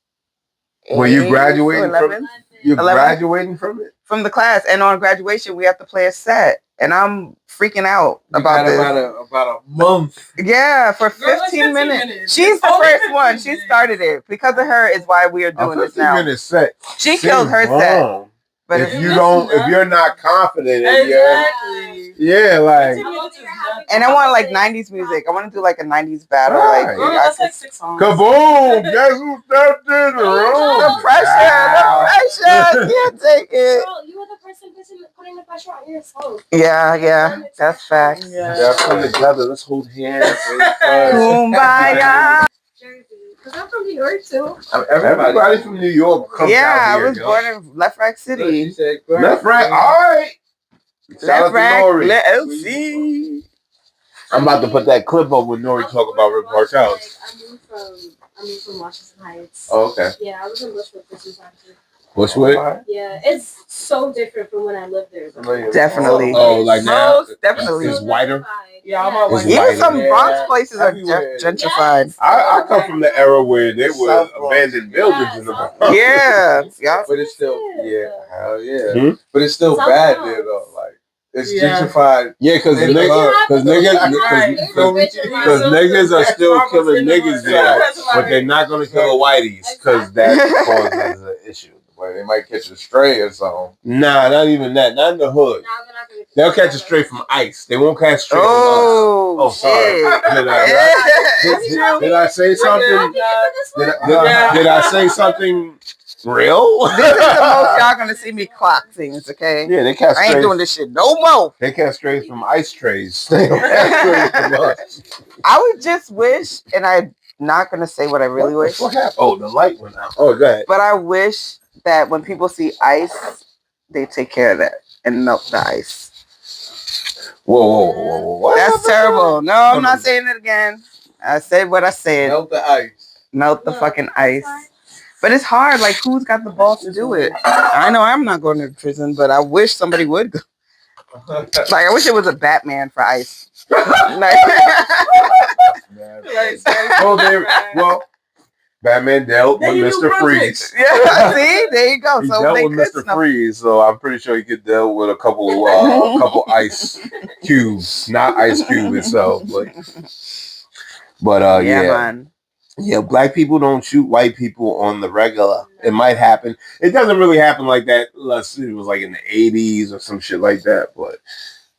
When you graduating from it? You're 11th? graduating from it? From the class, and on graduation we have to play a set, and I'm freaking out about this. About a month. Yeah, for Girl, it's 15 minutes. 15 minutes. She's It's the only first 15 one. She minutes. started it. Because of her is why we are doing this now. 15-minute set. She killed her set. But if you're not confident in Exactly. like. 15 minutes is nothing. And I want like 90s music. I want to do like a 90s battle. Right. Like, Girl, that's like 6 songs. Kaboom! Guess who stepped in the room? the pressure. I can't take it. Girl, you were the person putting the pressure on yourself. Yeah, that's facts. Yeah, come together. Let's hold hands. Kumbaya. Jersey. Because I'm from New York too. Everybody from New York comes out Yeah, here. I was born in Left Rack City. Left Rack, all right. Left Rack, Nori. LC. I'm about to put that clip up when Nori talk about Rip Park House. I moved from Washington Heights. Oh, okay. Yeah, I was in Bushwick for 2 times. Bushwick? Yeah, it's so different from when I lived there. Definitely. Oh, like now? Most definitely. It's whiter? Yeah, I'm always Even some Bronx places are gentrified. I come from the era where there were abandoned buildings in the Bronx. Yeah. But it's still, hell yeah. Hmm? But it's still bad there though. Like, it's gentrified. Yeah, because niggas are still killing niggas there, but they're not going to kill the whiteys because that causes an issue. Well, they might catch a stray or something. Nah, not even that. Not in the hood. They'll catch a stray from ICE. They won't catch straight from us. Oh, sorry. Did I say something? Did I say something real? This is the most y'all gonna see me clock things, okay? Yeah, they catch I ain't strays. doing this shit no more. They catch strays from ICE trays. They don't catch strays from us. I would just wish, and I'm not gonna say what I really wish. What happened? Oh, the light went out. Oh, go ahead. But I wish that when people see ice, they take care of that and melt the ice. Whoa. What? That's terrible. No, I'm not saying it again. I said what I said. Melt the ice. Melt the fucking ice. But it's hard. Like, who's got the balls to do it? I know I'm not going to prison, but I wish somebody would go. Like, I wish it was a Batman for ice. Well, Batman dealt with Mr. Freeze. Yeah, see? There you go. He So dealt they with could Mr. Freeze, so I'm pretty sure he could deal with a couple ice cubes, not Ice Cube itself, but yeah. Man. Yeah, black people don't shoot white people on the regular. It might happen. It doesn't really happen like that unless it was like in the 80s or some shit like that, but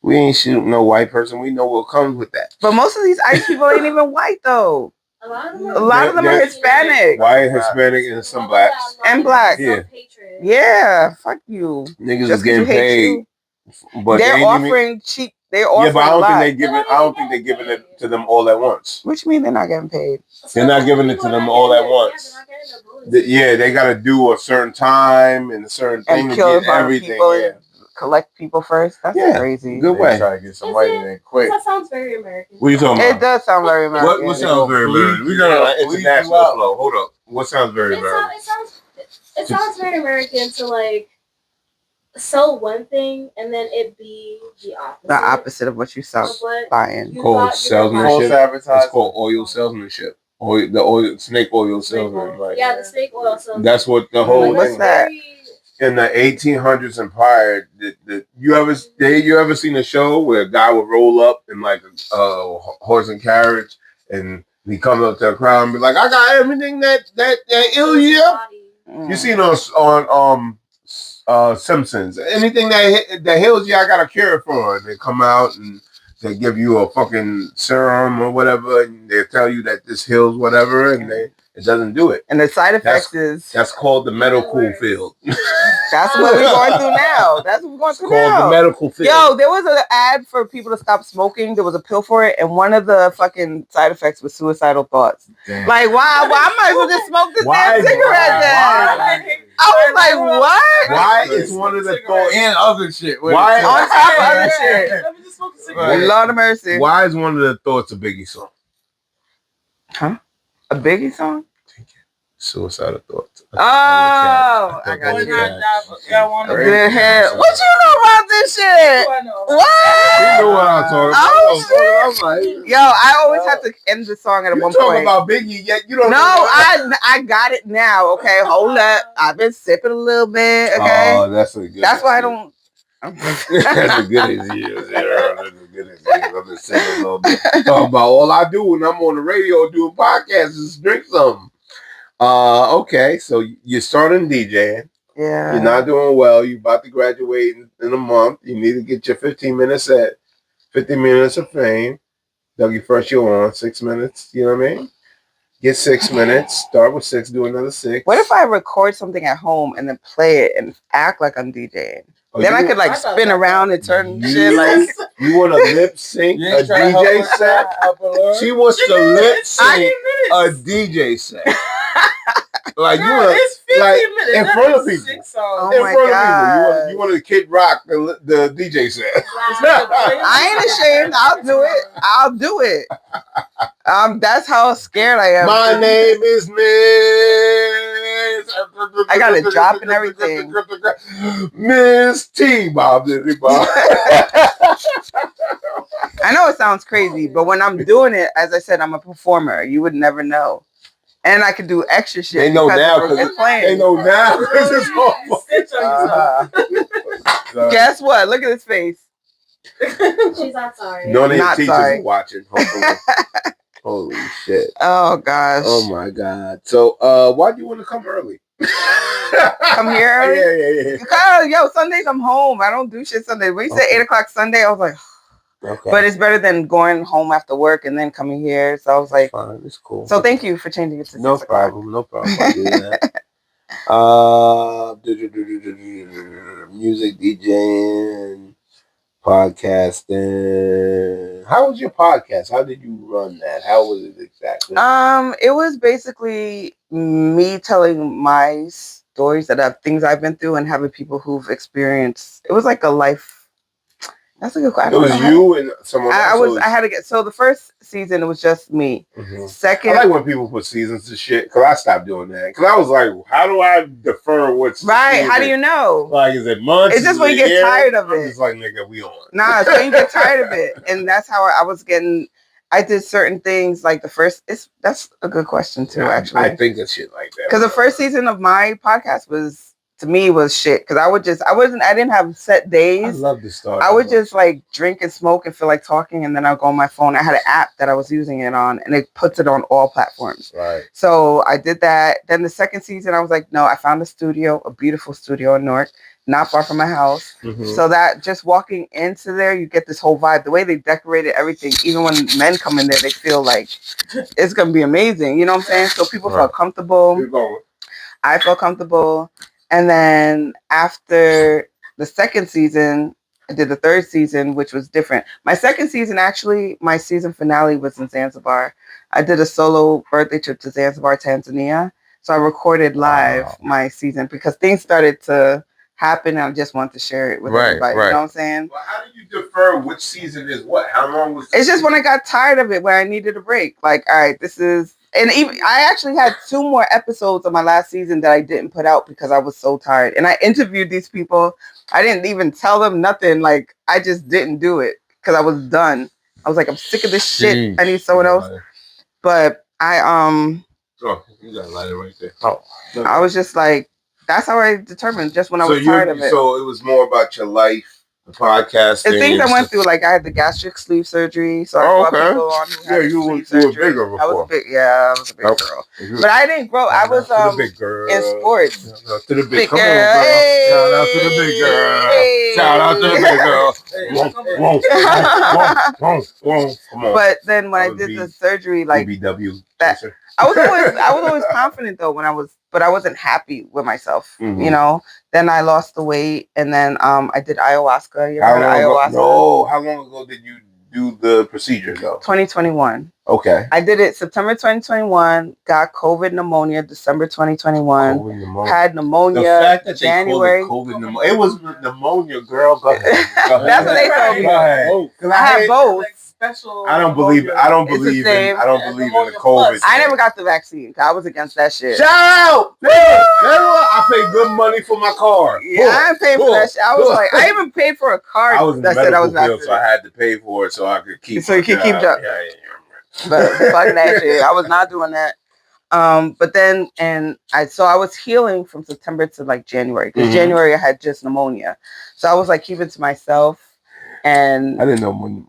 we ain't shooting no white person. We know what comes with that. But most of these ice people ain't even white, though. A lot of them are Hispanic. White, Hispanic, and some blacks. And black. Yeah. Yeah, fuck you. Niggas Just is getting 'cause you hate paid. But they're they offering cheap. They're offering but I don't a lot. think they're giving it to them all at once. What you mean they're not getting paid? They're not giving it to them all at once. Yeah, they got to do a certain time and a certain thing And to kill get everything. people. Yeah. collect people first. That's crazy. Good way. Try to get somebody in quick. That sounds very American. What are you talking about? It does sound very American. What sounds very American? We got an international flow. Hold up. What sounds very American? It sounds very American to like sell one thing and then it be the opposite. The opposite of what you sell buying. Called salesmanship. Advertising. It's called oil salesmanship. Snake oil salesman. Right. Yeah, the snake oil salesman. That's what the whole What's thing. that? In the 1800s and prior, you ever seen a show where a guy would roll up in like a horse and carriage, and he comes up to a crowd and be like, "I got everything that ill you." You seen on Simpsons, anything that heals you, I got a cure for. And they come out and they give you a fucking serum or whatever, and they tell you that this heals whatever, and it doesn't do it. And the side effects that's called the medical field. That's what we're going through now. That's what we're going through now. Called the medical field. Yo, there was an ad for people to stop smoking. There was a pill for it, and one of the fucking side effects was suicidal thoughts. Damn. Like, why? Well, I might as well just smoke this damn cigarette then. I was like, what? Why is one of the thoughts and other shit? Why on top of other shit? Let me just smoke a cigarette. Lord of mercy. Why is one of the thoughts a Biggie song? Huh? A Biggie song? Suicidal thoughts. Oh, I got you. Good head. What you know about this shit? What? You know what I'm talking about. Oh, shit. Yo, I always have to end the song at one point. Talking about Biggie, yet you don't. No, I got it now. Okay, hold up. I've been sipping a little bit. Okay. Oh, that's a good. That's why I don't. That's a good excuse. That's a good excuse. I'm just saying a little bit. Talking about all I do when I'm on the radio doing podcasts is drink something. Okay, so you're starting DJing. Yeah. You're not doing well. You're about to graduate in a month. You need to get your 15-minute set, 50 minutes of fame. Dougie, first you're on 6 minutes. You know what I mean? Get 6 minutes. Start with 6. Do another 6. What if I record something at home and then play it and act like I'm DJing? Then I could like spin around and turn shit like. You want to lip sync a DJ set? She wants to lip sync a DJ set. Like you want to, like in front of people. Oh in my front God. of people. You want to Kid Rock the DJ set. I ain't ashamed. I'll do it. That's how scared I am. My name is Miss. I got a drop and everything. Miss T. Bob. I know it sounds crazy, but when I'm doing it, as I said, I'm a performer. You would never know. And I can do extra shit. They know now because it's playing. They know now because it's all. Guess what? Look at his face. She's not sorry. None of your Not teachers sorry. are watching. Hopefully. Holy shit. Oh gosh. Oh my God. So why do you want to come early? Come here early? Yeah. Because, yo, Sundays I'm home. I don't do shit Sundays. When you said 8 o'clock Sunday, I was like, okay. But it's better than going home after work and then coming here. So I was like, fine, it's cool. So thank you for changing it to 6 o'clock. No problem. I do that. Music DJing, podcasting. How was your podcast? How did you run that? How was it exactly? It was basically me telling my stories things I've been through and having people who've experienced. It was like a life. That's a good question. It was you and someone else. I had to get. So the first season it was just me. Mm-hmm. Second, I like when people put seasons to shit because I stopped doing that because I was like, how do I defer what's right? How do you know? Like, is it months? It's just when you get tired of it. I'm just like, nigga, we on. Nah, it's when you get tired of it, and that's how I was getting. I did certain things like the first. That's a good question too. Actually, I think of shit like that because the first season of my podcast was. To me was shit because I didn't have set days. I love this story. I would just like drink and smoke and feel like talking, and then I'd go on my phone. I had an app that I was using it on, and it puts it on all platforms. Right. So I did that. Then the second season, I was like, no, I found a beautiful studio in Newark, not far from my house. Mm-hmm. So that just walking into there, you get this whole vibe. The way they decorated everything, even when men come in there, they feel like it's gonna be amazing. You know what I'm saying? So people felt comfortable. I felt comfortable. And then after the second season, I did the third season, which was different. My second season, actually, my season finale was in Zanzibar. I did a solo birthday trip to Zanzibar, Tanzania. So I recorded live my season because things started to happened, and I just want to share it with everybody. You know what I'm saying? Well, how do you defer which season is what? How long was It's just when I got tired of it, when I needed a break. Like, all right, this is, and even I actually had 2 more episodes of my last season that I didn't put out because I was so tired. And I interviewed these people. I didn't even tell them nothing. Like, I just didn't do it because I was done. I was like, I'm sick of this shit. I need someone else. But oh, you got a lighter right there. Oh, I was just like, that's how I determined just when I was tired of it. So it was more about your life, the podcast. The things I went through, like I had the gastric sleeve surgery, so I brought people on who had you sleeve were surgery. bigger before. I was a big girl. But I didn't grow. I was big girl. in sports. To the big girl. Hey. Shout out to the big girl. Hey. Shout out to the big girl. Come on. But then when I did the surgery, like BBW. that, I was always confident though but I wasn't happy with myself. You know. Then I lost the weight, and then I did ayahuasca. You ever heard of ayahuasca? No. How long ago did you do the procedure though? 2021. Okay. I did it September 2021. Got COVID pneumonia December 2021. Had pneumonia. The fact that January. They called it COVID pneumonia. It was pneumonia, girl. Go ahead. That's what they told me. I had both. I don't believe in the COVID. I never got the vaccine. I was against that shit. Shout out! I paid good money for my car. Yeah, I ain't paying for that shit. I was like, I even paid for a card that said I was vaccinated. So I had to pay for it so I could keep. So you could keep job. Yeah. But fuck that shit. I was not doing that. But then I was healing from September to like January because January I had just pneumonia, so I was like keeping to myself. And I didn't know when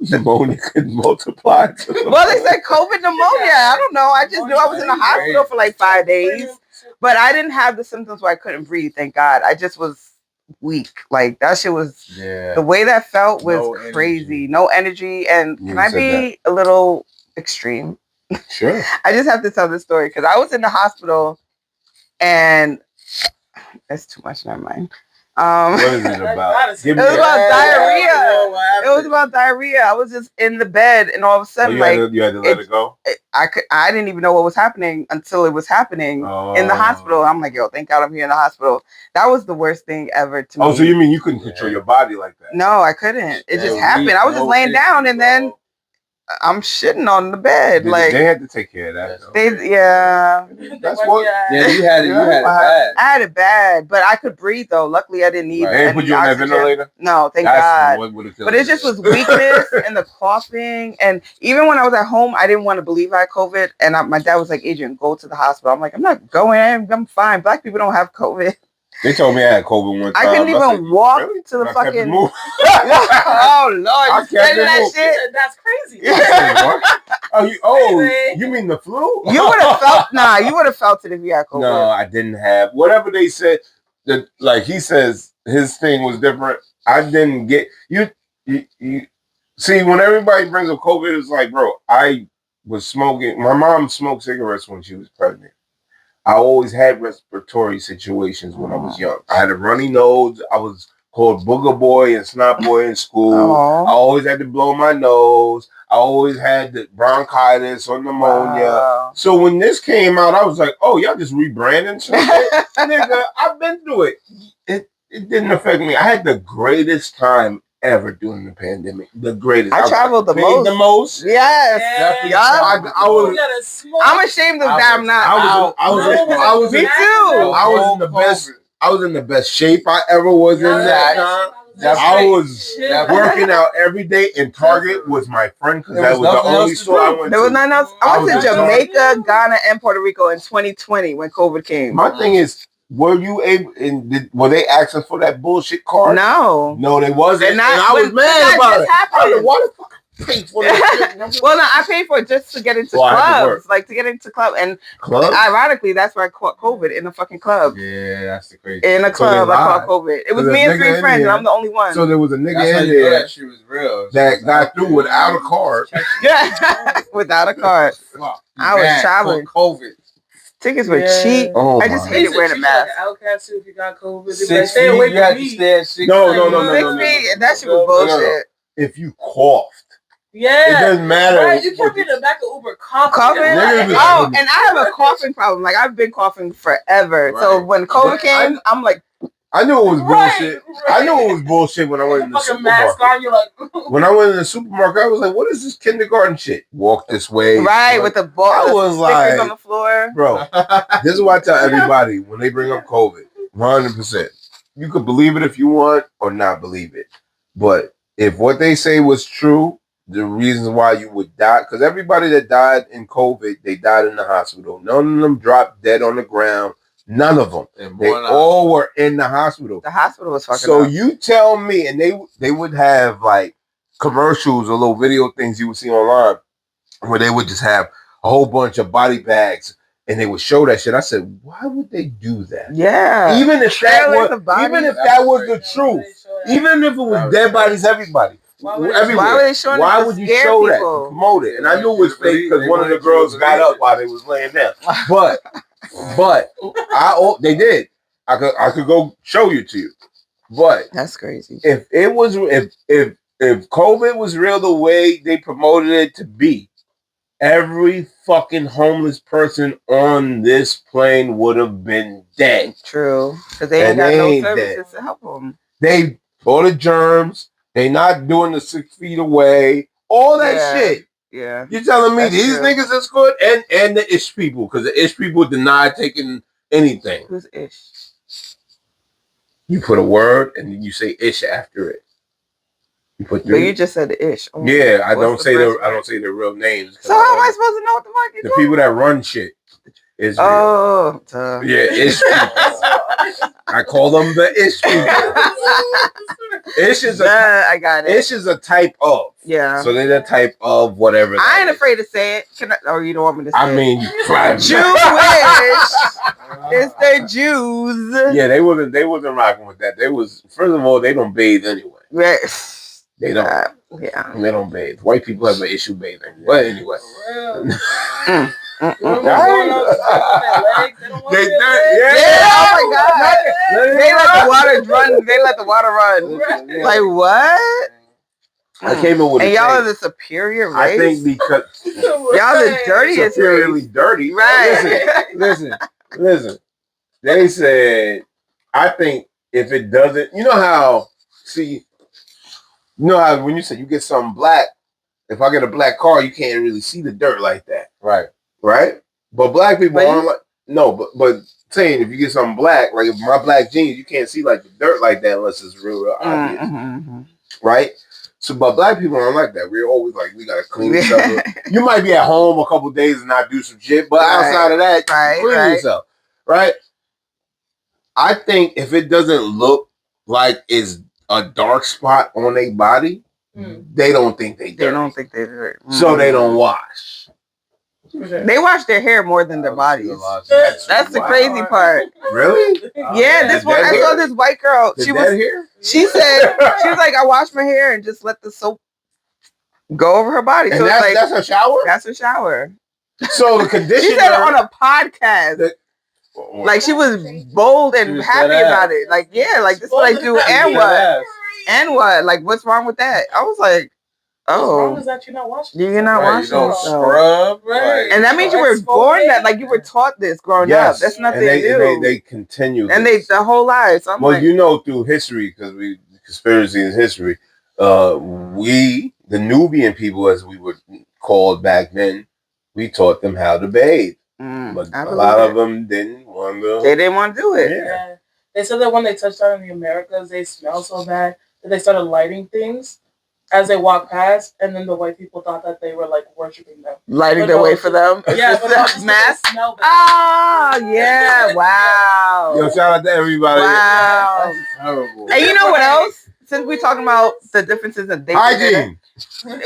pneumonia could multiply. Well, they said COVID pneumonia. I don't know. I just knew I was in the hospital for like 5 days, but I didn't have the symptoms where I couldn't breathe. Thank God. I just was weak. Like that shit was. The way that felt was crazy. No energy. And can I be a little extreme? Sure. I just have to tell this story because I was in the hospital, and that's too much. Never mind. What is it about? It was about diarrhea. It was about diarrhea. I was just in the bed, and all of a sudden, you had to let it go. I didn't even know what was happening until it was happening in the hospital. I'm like, yo, thank God I'm here in the hospital. That was the worst thing ever to me. Oh, so you mean you couldn't control your body like that? No, I couldn't. It just happened. I was just laying down, and then I'm shitting on the bed. Like they had to take care of that. That's what. Yeah, you had it bad. I had it bad, but I could breathe though. Luckily, I didn't need. They didn't put you on that ventilator. No, thank God. But it just was weakness and the coughing, and even when I was at home, I didn't want to believe I had COVID. And my dad was like, "Adrian, go to the hospital." I'm like, "I'm not going. I'm fine. Black people don't have COVID." They told me I had COVID one time. I couldn't even walk to the fucking. Oh Lord, you said that shit. That's crazy. You mean the flu? You would have felt. Nah, you would have felt it if you had COVID. No, I didn't have whatever they said. That like he says his thing was different. I didn't get you. See, when everybody brings up COVID, it's like, bro, I was smoking. My mom smoked cigarettes when she was pregnant. I always had respiratory situations when I was young. I had a runny nose. I was called booger boy and snot boy in school. I always had to blow my nose. I always had the bronchitis or pneumonia. So when this came out, I was like, oh, y'all just rebranding some shit? Nigga, I've been through it. It didn't affect me. I had the greatest time ever during the pandemic. The greatest. I traveled the most. Yes. I'm ashamed of that. I'm not. Me too. I was in the best. I was in the best shape I ever was in that time. I was working out every day, and Target was my friend because that was the only store I went to. There was nothing else. I went to Jamaica, Ghana, and Puerto Rico in 2020 when COVID came. My thing is, were you able? Were they asking for that bullshit card? No, they wasn't. And I was mad about it. Why the fuck I paid for that shit? Well, no, I paid for it just to get into clubs, like to get into club. And ironically, that's where I caught COVID in a fucking club. Yeah, that's the crazy. In a club, I caught COVID. It was me and 3 friends, and I'm the only one. So there was a nigga in there that shit was real. That got through without a card. Yeah, without a card. I was traveling. COVID. Tickets were cheap. I just hated wearing a mask. Like Outcast too, if you got COVID, 6 feet. You had to stay at 6 feet. No. 6 feet. That shit was bullshit. If you coughed. Yeah, it doesn't matter. Right, you kept in the back of Uber coughing. And I have a coughing problem. Like I've been coughing forever. Right. So when COVID came, I'm like, I knew it was bullshit. Right. I knew it was bullshit when I went in the Fucking mask supermarket. on, you're like. When I went in the supermarket, I was like, "What is this kindergarten shit?" Walk this way, Right, with the ball, I the was stickers like, on the floor. bro. This is what I tell everybody when they bring up COVID. 100%. You could believe it if you want or not believe it, but if what they say was true, the reasons why you would die, because everybody that died in COVID, they died in the hospital. None of them dropped dead on the ground. None of them. They all were in the hospital. The hospital was fucking So up. you tell me, and they would have like commercials or little video things you would see online where they would just have a whole bunch of body bags and they would show that shit. I said, why would they do that? Yeah. Even if that was the Why truth, would they show that? even if it was dead bodies, everybody. Why would they Everywhere. Why were they showing Why it to would you scare show that people? to promote it? And I knew it was fake because one of the girls got up while they was laying down. But they did. I could go show you to you. But That's crazy. if it was if COVID was real the way they promoted it to be, every fucking homeless person on this plane would have been dead. True, because they ain't got no services to help them. They all the germs. They not doing the 6 feet away. All that shit. Yeah. You telling me these true. niggas is good and the ish people, because the ish people deny taking anything. Who's ish? You put a word and then you say ish after it. You put But you just said the ish. Oh, yeah, I don't the say first I don't say their real names. So how am I supposed to know what the fuck you're the people that run shit is real. Oh, yeah, ish people. I call them the ish people. Ish is I got it. Ish is a type of. Yeah. So they're the type of whatever. I ain't afraid to say it. Or you don't want me to say it? I mean, Jewish. It's the Jews. Yeah, they wasn't rocking with that. They was, first of all, they don't bathe anyway. Yes. They don't. Yeah. They don't bathe. White people have an issue bathing. But anyway. They don't want oh my God. They let the water run. They let the water run. Like what? I came up with and y'all are the superior race. I think because y'all the dirtiest superiorly race. dirty. Right. Listen. They said, I think if it doesn't, you know how when you say you get something black, if I get a black car, you can't really see the dirt like that. Right? But black people aren't like, no, but saying if you get something black, like if my black jeans, you can't see like the dirt like that unless it's real obvious. Mm-hmm. Right? So, but black people aren't like that. We're always like, we gotta clean yourself up. You might be at home a couple days and not do some shit, but outside of that, clean yourself. Right? I think if it doesn't look like it's a dark spot on their body, they don't think they dirty. They don't think they're dirty. So they don't wash. They wash their hair more than their bodies. That's the crazy part. Really? Yeah, this one I saw this white girl. She said she was like, I wash my hair and just let the soap go over her body. And so that's her shower? That's her shower. So the conditioner. She said it on a podcast. Like she was bold and happy about it. Like, yeah, like this is what I do and what? And what? Like what's wrong with that? I was like, what's wrong is that you're not washing. You're not washing yourself. Scrub, right? And that means you were born that, like you were taught this growing up. That's nothing new. They continue. And the whole life. So well, you know, through history, because conspiracy is history. We, the Nubian people, as we were called back then, we taught them how to bathe. But a lot of them didn't want to. They didn't want to do it. Yeah. They said that when they touched down in the Americas, they smelled so bad that they started lighting things as they walked past, and then the white people thought that they were like worshiping them, lighting their way for them. Yeah, but that's mask. Oh yeah! Wow. Yo, shout out to everybody. Wow. That's terrible. And you know what else? Since we're talking about the differences in hygiene.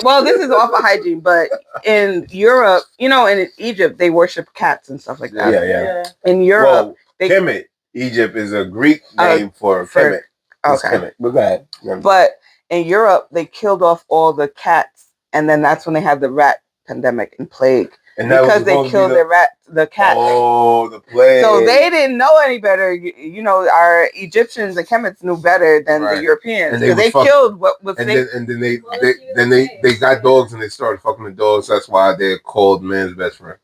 Well, this is off of hygiene, but in Europe, you know, and in Egypt, they worship cats and stuff like that. Yeah. In Europe, Kemet, Egypt is a Greek name for Kemet. Okay. Kemet. But go ahead. But in Europe, they killed off all the cats, and then that's when they had the rat pandemic and plague. And because they killed the cats. Oh, the plague. So they didn't know any better. You know, our Egyptians, the Kemets, knew better than the Europeans. Because they killed what was. And then they got dogs and they started fucking the dogs. That's why they're called man's best friend.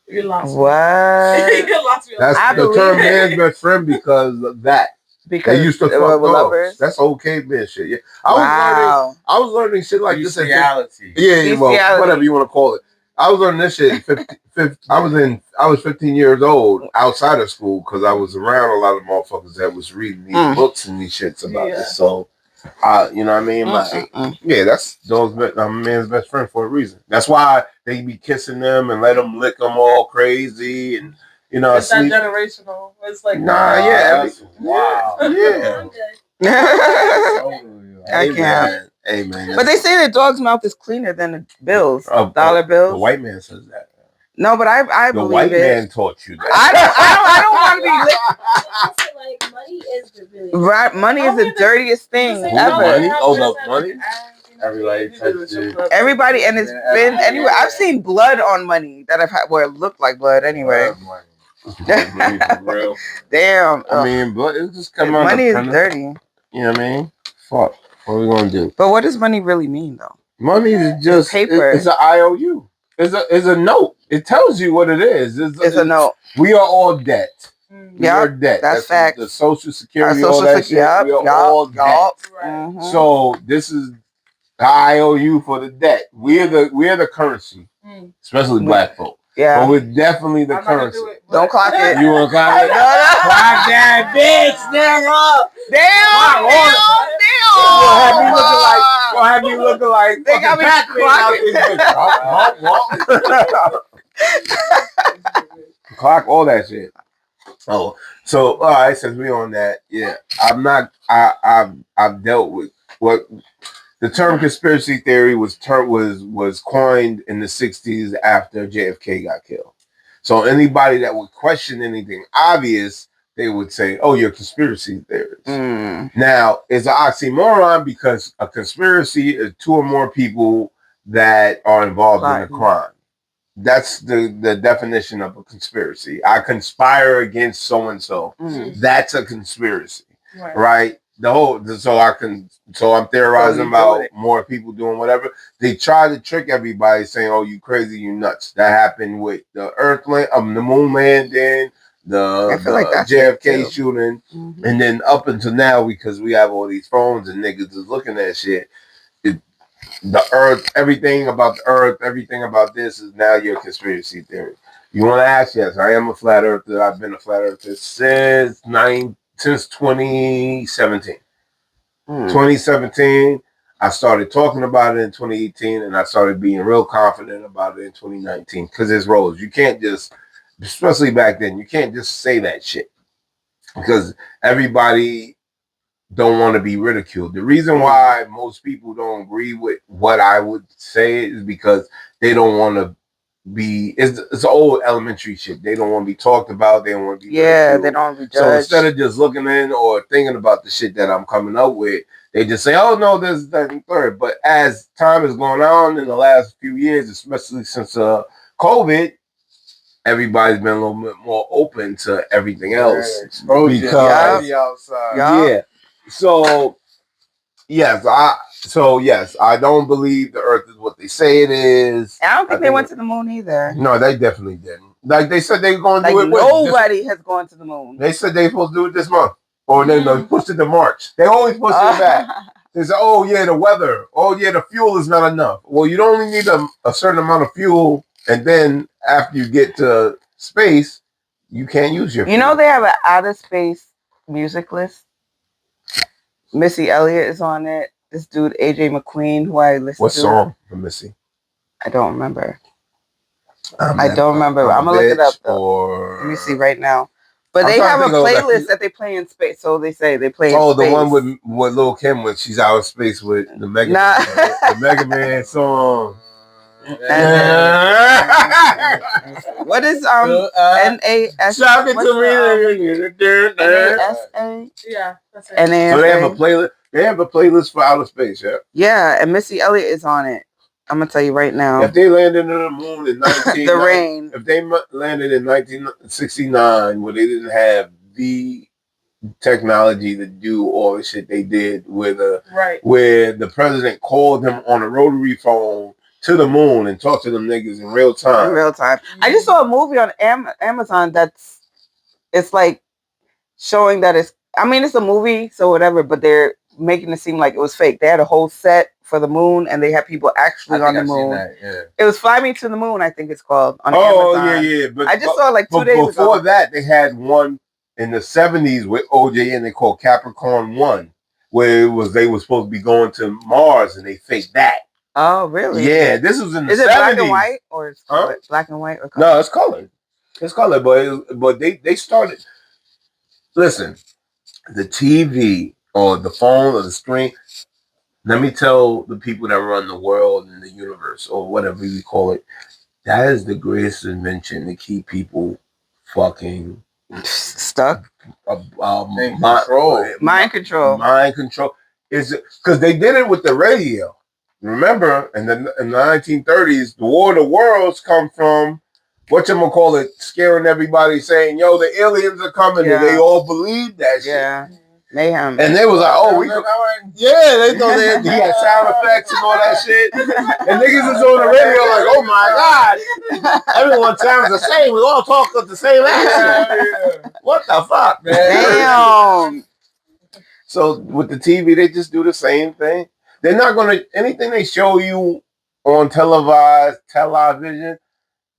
You lost me. What? You lost me. That's the term man's best friend because of that. Because they used to fuck dogs. Lovers. That's old caveman shit. Yeah, I was learning shit like this. Reality. Yeah, well, whatever you want to call it. I was learning this shit. I was 15 years old outside of school because I was around a lot of motherfuckers that was reading these books and these shits about this. So, you know what I mean? Like, yeah, that's a man's best friend for a reason. That's why they be kissing them and let them lick them all crazy and. You know, it's not generational. It's like wow, yeah. I can't. Amen. But they say that dog's mouth is cleaner than the bills, dollar bills. The white man says that. No, but I believe the white man taught you that. I don't want to be. Like money is the really right. Money is the dirtiest thing ever. Money? The money. Everybody, and it's been anyway. I've seen blood on money that I've had where it looked like blood anyway. Real. Damn. I mean, but it's just coming out. Money is dirty. You know what I mean? Fuck. What are we gonna do? But what does money really mean, though? Money is just paper. It's an IOU. It's a note. It tells you what it is. It's a note. We are all debt. We are debt. That's fact. The Social Security, all that shit. We are all debt. Mm-hmm. So this is the IOU for the debt. We are the currency, especially black folk. Yeah. But we're definitely the currency. Don't clock it. You want to clock it? Clock that bitch, nigga. Damn. Gonna have me looking like they got me clocking. Clock all that shit. Oh, so all right. Since we on that, yeah, I'm not. I've dealt with what. The term conspiracy theory was coined in the 60s after JFK got killed. So anybody that would question anything obvious, they would say, "Oh, you're a conspiracy theorist." Now, it's an oxymoron because a conspiracy is two or more people that are involved in a crime. That's the definition of a conspiracy. I conspire against so and so. That's a conspiracy, right? So I'm theorizing about more people doing whatever. They try to trick everybody saying, "Oh, you crazy, you nuts." That happened with the the moon landing, the JFK shooting, and then up until now, because we have all these phones and niggas is looking at shit. The earth, everything about the earth, everything about this is now your conspiracy theory. You want to ask? Yes, I am a flat earther. I've been a flat earther since 2017. 2017, I started talking about it in 2018, and I started being real confident about it in 2019 because there's roles. You can't just, especially back then, you can't just say that shit because everybody don't want to be ridiculed. The reason why most people don't agree with what I would say is because they don't want to be, it's old elementary shit. They don't want to be talked about. They don't want to be ridiculed. They don't want to be judged. So instead of just looking in or thinking about the shit that I'm coming up with, they just say, "Oh no, this, that, and third." But as time is going on in the last few years, especially since COVID, everybody's been a little bit more open to everything else. Because outside. So yes, I don't believe the Earth is what they say it is. I don't think they went to the moon either. No, they definitely didn't. Like they said they were going to do it. Nobody has gone to the moon. They said they were supposed to do it this month. Or they pushed it to March. They always push it back. They say, "Oh yeah, the weather. Oh yeah, the fuel is not enough." Well, you don't only need a certain amount of fuel, and then after you get to space, you can't use your fuel. You know they have an outer space music list. Missy Elliott is on it. This dude AJ McQueen, who I listen to. What song from Missy? I don't remember. I don't remember. I'm gonna look it up though. Let me see right now. But they have a playlist that they play in space. So they say they play in space. Oh, the one with Lil' Kim when she's out of space with the Mega Man. The Mega Man song. What is NAS? Shout it to me. NASA? Yeah, that's it. NASA. So they have a playlist. They have a playlist for outer space, yeah. Yeah, and Missy Elliott is on it. I'm gonna tell you right now. If they landed on the moon in the rain. If they landed in 1969, where they didn't have the technology to do all the shit they did, where the president called him on a rotary phone to the moon and talk to them niggas in real time. In real time. I just saw a movie on Amazon it's like showing that it's a movie, so whatever, but they're making it seem like it was fake. They had a whole set for the moon, and they had people actually on the moon. It was Fly Me to the Moon, I think it's called, on Amazon. Yeah. But I just saw it like 2 days ago. Before that, they had one in the 70s with OJ, and they called Capricorn 1, where they were supposed to be going to Mars, and they faked that. Oh, really? Yeah, this was in the 70s. Is it black and white, or is it black and white or color? No, it's colored. It's colored, but they started. Listen, the TV or the phone or the screen. Let me tell the people that run the world and the universe or whatever you call it. That is the greatest invention to keep people fucking stuck. Mind control. Is because they did it with the radio. Remember, in the 1930s, the War of the Worlds come from whatchamacallit, scaring everybody, saying, yo, the aliens are coming, and they all believed that shit. Yeah. Mayhem. And they was like, oh, they thought he had sound effects and all that shit. And niggas is on the radio like, oh my God, everyone sounds the same. We all talk with the same accent. What the fuck, man? Damn. So with the TV, they just do the same thing. They're not gonna anything they show you on television.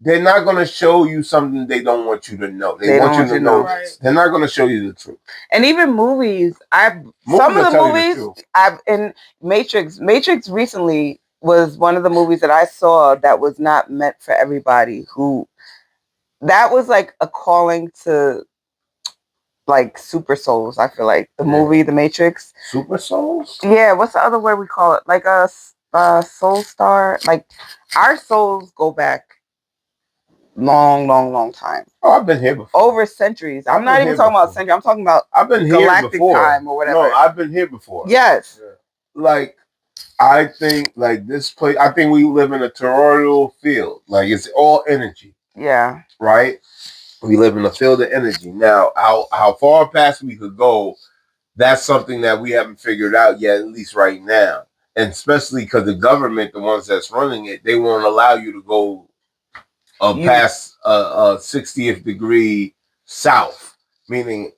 They're not gonna show you something they don't want you to know. They want you to know. Right. They're not gonna show you the truth. And even movies, some of the movies in Matrix recently was one of the movies that I saw that was not meant for everybody. That was like a calling to like super souls. I feel like the movie The Matrix. Super souls? Yeah. What's the other word we call it? Like a soul star. Like our souls go back long time. Oh, I've been here before. Over centuries. I'm not even talking about centuries. I'm talking about I've been galactic here before. Time or whatever. No, I've been here before. Yes. Yeah. Like, I think like this place. I think we live in a toroidal field. Like it's all energy. Yeah. Right. We live in a field of energy. Now, how far past we could go, that's something that we haven't figured out yet, at least right now. And especially because the government, the ones that's running it, they won't allow you to go past 60th degree south, meaning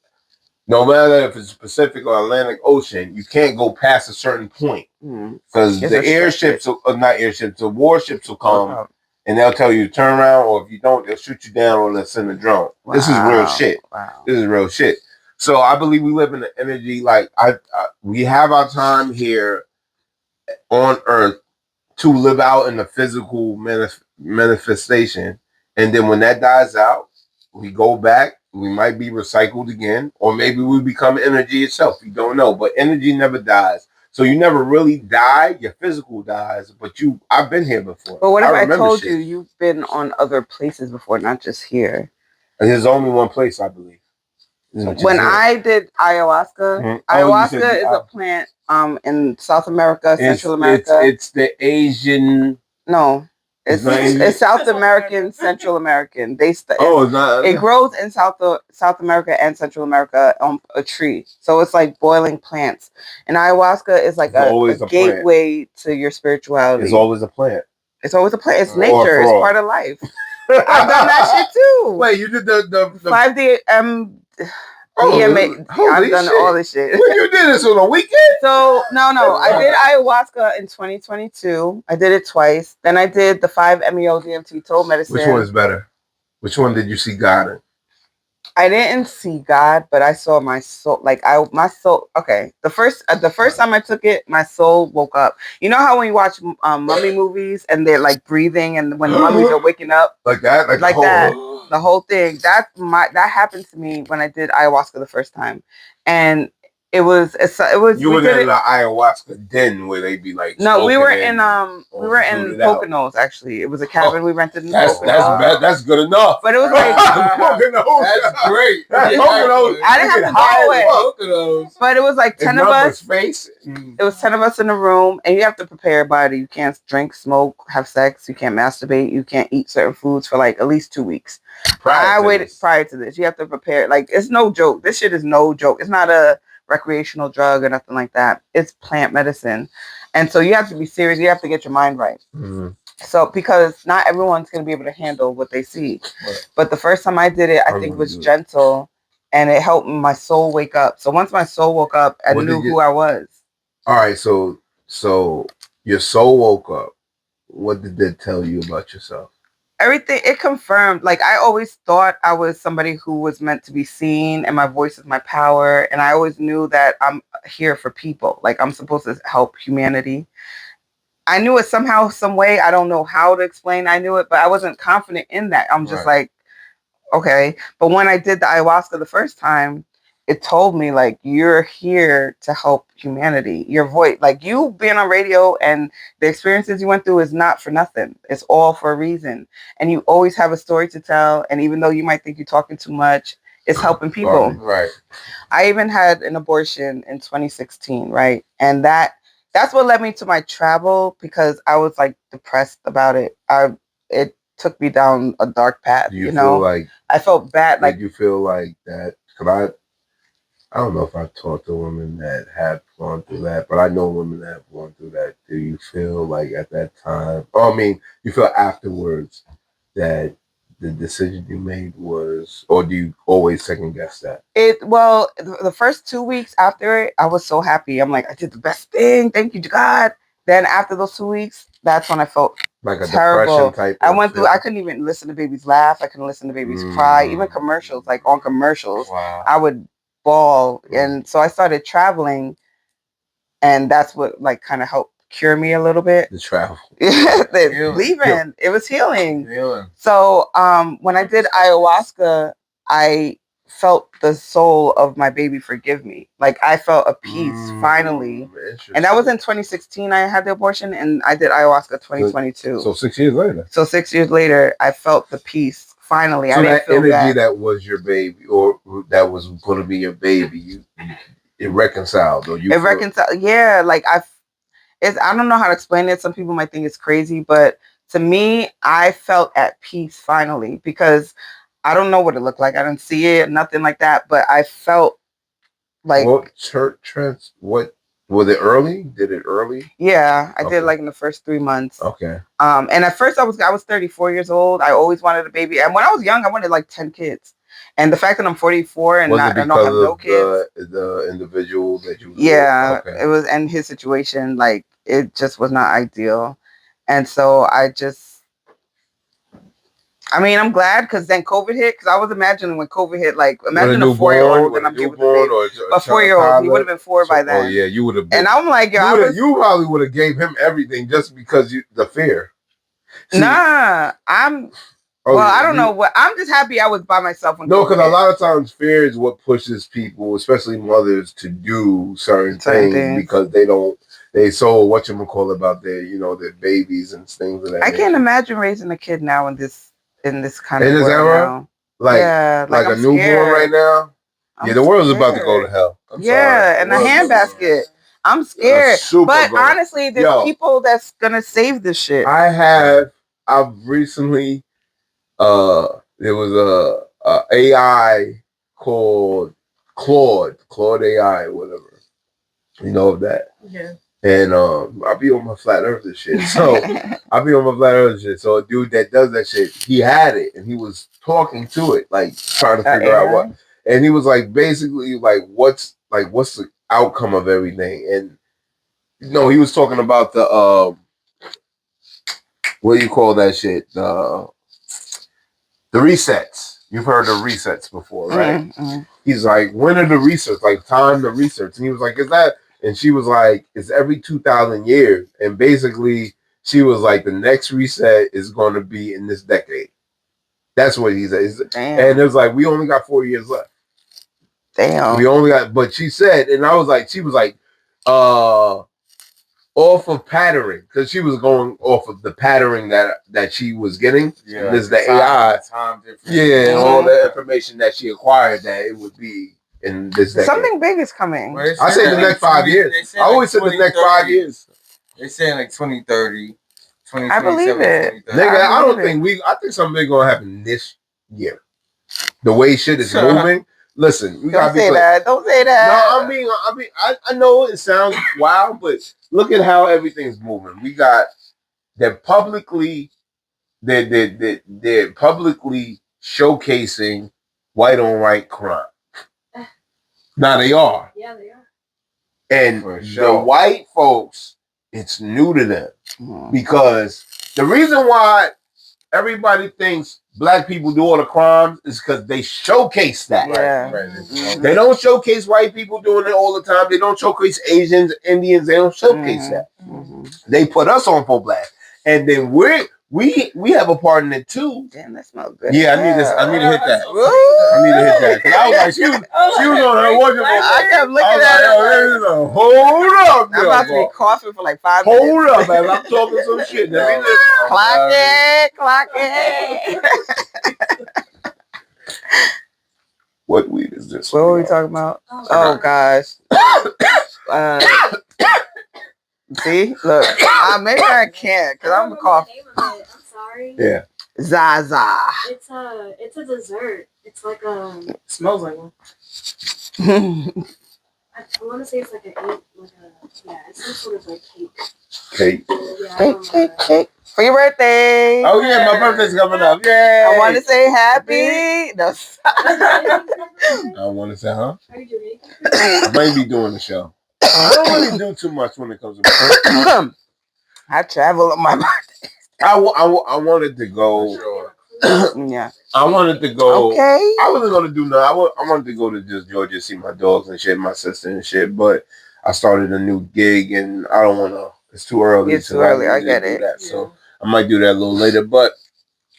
no matter if it's Pacific or Atlantic Ocean, you can't go past a certain point because the airships, the warships will come and they'll tell you to turn around, or if you don't, they'll shoot you down or they'll send a drone. Wow. This is real shit. Wow. This is real shit. So I believe we live in the energy. Like we have our time here on Earth to live out in the physical manifestation, and then when that dies out, we go back. We might be recycled again, or maybe we become energy itself. You don't know, but energy never dies. So you never really die. Your physical dies, but I've been here before. But what if I told you you've been on other places before, not just here? There's only one place, I believe. When I did ayahuasca, ayahuasca is a plant in South America, Central America. It's the Asian. No, it's South American, Central American. It grows in South America and Central America on a tree. So it's like boiling plants. And ayahuasca is like a gateway to your spirituality. It's always a plant. It's always a plant. It's nature. It's part of life. I've done that shit too. Wait, you did the 5D I've done all this shit. When you did this on a weekend? So no, I did ayahuasca in 2022. I did it twice. Then I did the 5-MeO DMT toll medicine. Which one is better? Which one did you see God in? I didn't see God, but I saw my soul. My soul. Okay, the first time I took it, my soul woke up. You know how when you watch mummy movies and they're like breathing, and when the mummies are waking up, like that, like that, the whole thing. That happened to me when I did ayahuasca the first time, and it was. You were in the ayahuasca den where they be like. No, we were in Poconos. Actually, it was a cabin we rented in Poconos. That's good enough. But it was like Poconos. That's great. Poconos. I didn't have to go away. But it was like 10 of us. Space. It was 10 of us in a room, and you have to prepare your body. You can't drink, smoke, have sex. You can't masturbate. You can't eat certain foods for like at least 2 weeks. Prior to this. You have to prepare. Like it's no joke. This shit is no joke. It's not a recreational drug or nothing like that. It's plant medicine. And so you have to be serious. You have to get your mind right. Mm-hmm. So because not everyone's gonna be able to handle what they see. Right. But the first time I did it, I think it was gentle, and it helped my soul wake up. So once my soul woke up, I knew who I was. All right, so your soul woke up. What did that tell you about yourself? Everything, it confirmed. Like, I always thought I was somebody who was meant to be seen, and my voice is my power. And I always knew that I'm here for people. Like, I'm supposed to help humanity. I knew it somehow, some way. I don't know how to explain. I knew it, but I wasn't confident in that. I'm just like, okay. But when I did the ayahuasca the first time, it told me, like, you're here to help humanity. Your voice, like, you being on radio and the experiences you went through is not for nothing. It's all for a reason. And you always have a story to tell. And even though you might think you're talking too much, it's helping people. Right. I even had an abortion in 2016, right? And that's what led me to my travel, because I was like depressed about it. It took me down a dark path. Do you feel like I felt bad? Like, you feel like that? Because I don't know if I've talked to women that have gone through that, but I know women that have gone through that. Do you feel like at that time? Oh, I mean, you feel afterwards that the decision you made was, or do you always second guess that? Well, the first 2 weeks after it, I was so happy. I'm like, I did the best thing. Thank you to God. Then after those 2 weeks, that's when I felt like a terrible. depression type. I went through. I couldn't even listen to babies laugh. I couldn't listen to babies cry. Even commercials, like on commercials, I would bawl. And so I started traveling, and that's what like kind of helped cure me a little bit. The travel. Leaving. It was healing. So when I did ayahuasca, I felt the soul of my baby forgive me. Like, I felt a peace finally. And that was in 2016. I had the abortion, and I did ayahuasca 2022. So 6 years later. So 6 years later, I felt the peace finally. So I didn't feel energy bad. that was your baby, or that was going to be your baby, it reconciled, or you. It reconciled. Yeah, like I don't know how to explain it. Some people might think it's crazy, but to me, I felt at peace finally, because I don't know what it looked like. I didn't see it, nothing like that, but I felt like. What what was it early? Did it early? Yeah, I did like in the first 3 months. Okay. And at first I was 34 years old. I always wanted a baby, and when I was young, I wanted like 10 kids. And the fact that I'm 44 and I don't have no kids, the individual that you. Yeah, it was, and his situation, like, it just was not ideal. And so I'm glad, because then COVID hit, because I was imagining when COVID hit, like, imagine a 4-year-old and I'm here with a 4-year-old. He would have been 4 by then. Oh yeah, you would have been. And I'm like, you probably would have gave him everything just because the fear. Nah, I don't know what. I'm just happy I was by myself. No, because a lot of times fear is what pushes people, especially mothers, to do certain things because they so whatchamacallit about their babies and things of that. I can't imagine raising a kid now in this kind of world era. Now. Like a newborn right now. The world's about to go to hell. I'm sorry. And a handbasket. I'm scared. But honestly, there's people that's gonna save this shit. I've recently. There was a AI called Claude AI, whatever. You know of that? Yeah. And I'll be on my flat earther shit. So So a dude that does that shit, he had it and he was talking to it, like trying to figure out what. And he was like, basically, like, what's the outcome of everything? And he was talking about the what do you call that shit? The resets. You've heard of resets before, right? Mm-hmm. He's like, when are the resets? Like, time the resets. And he was like, is that? And she was like, it's every 2,000 years. And basically, she was like, the next reset is going to be in this decade. That's what he said. And it was like, we only got 4 years left. Damn. We only got, but she said, and she was like, off of patterning, because she was going off of the patterning that she was getting. Yeah, this is the AI. And all the information that she acquired, that it would be in this decade. Something big is coming. I say the next 5 years. I always said the next 5 years. They're saying like 2030, I believe it. Nigga, I think something big gonna happen this year. The way shit is moving. Listen, we gotta be clear. Don't say that. No, I know it sounds wild, but look at how everything's moving. We got they're publicly they're publicly showcasing white on white crime. Now they are. Yeah, they are. And the white folks, it's new to them. Because the reason why everybody thinks black people do all the crimes is because they showcase that. Yeah. They don't showcase white people doing it all the time. They don't showcase Asians, Indians. They don't showcase that. They put us on full blast. And then we have a part in it too. Damn, that smells good. Yeah, I need to hit that. I need to hit that. Cause I was like, she was on her wardrobe. I kept looking at her. Hold up. I'm about to be coughing for like 5 minutes. minutes. Hold up, man. I'm talking some shit. Clock it. What weed is this? What were we talking about? Oh gosh. See, look, maybe I can't because I'm coughing. I'm sorry. Yeah. Zaza. It's a dessert. It's like it smells like one. I want to say it's like it's some sort of like cake. Cake. Yeah, Cake. For your birthday. Oh yeah, my birthday's coming up. Yay. I want to say happy. No. I want to say, huh? Are you Jamaican? I might be doing the show. I don't really do too much when it comes to birthday. I travel on my birthday. I wanted to go. Yeah. I wanted to go. Okay. I wasn't gonna do nothing. I wanted to go to just Georgia, see my dogs and shit, my sister and shit. But I started a new gig, and I don't want to. It's too early. It's too early. I get it. That, so I might do that a little later. But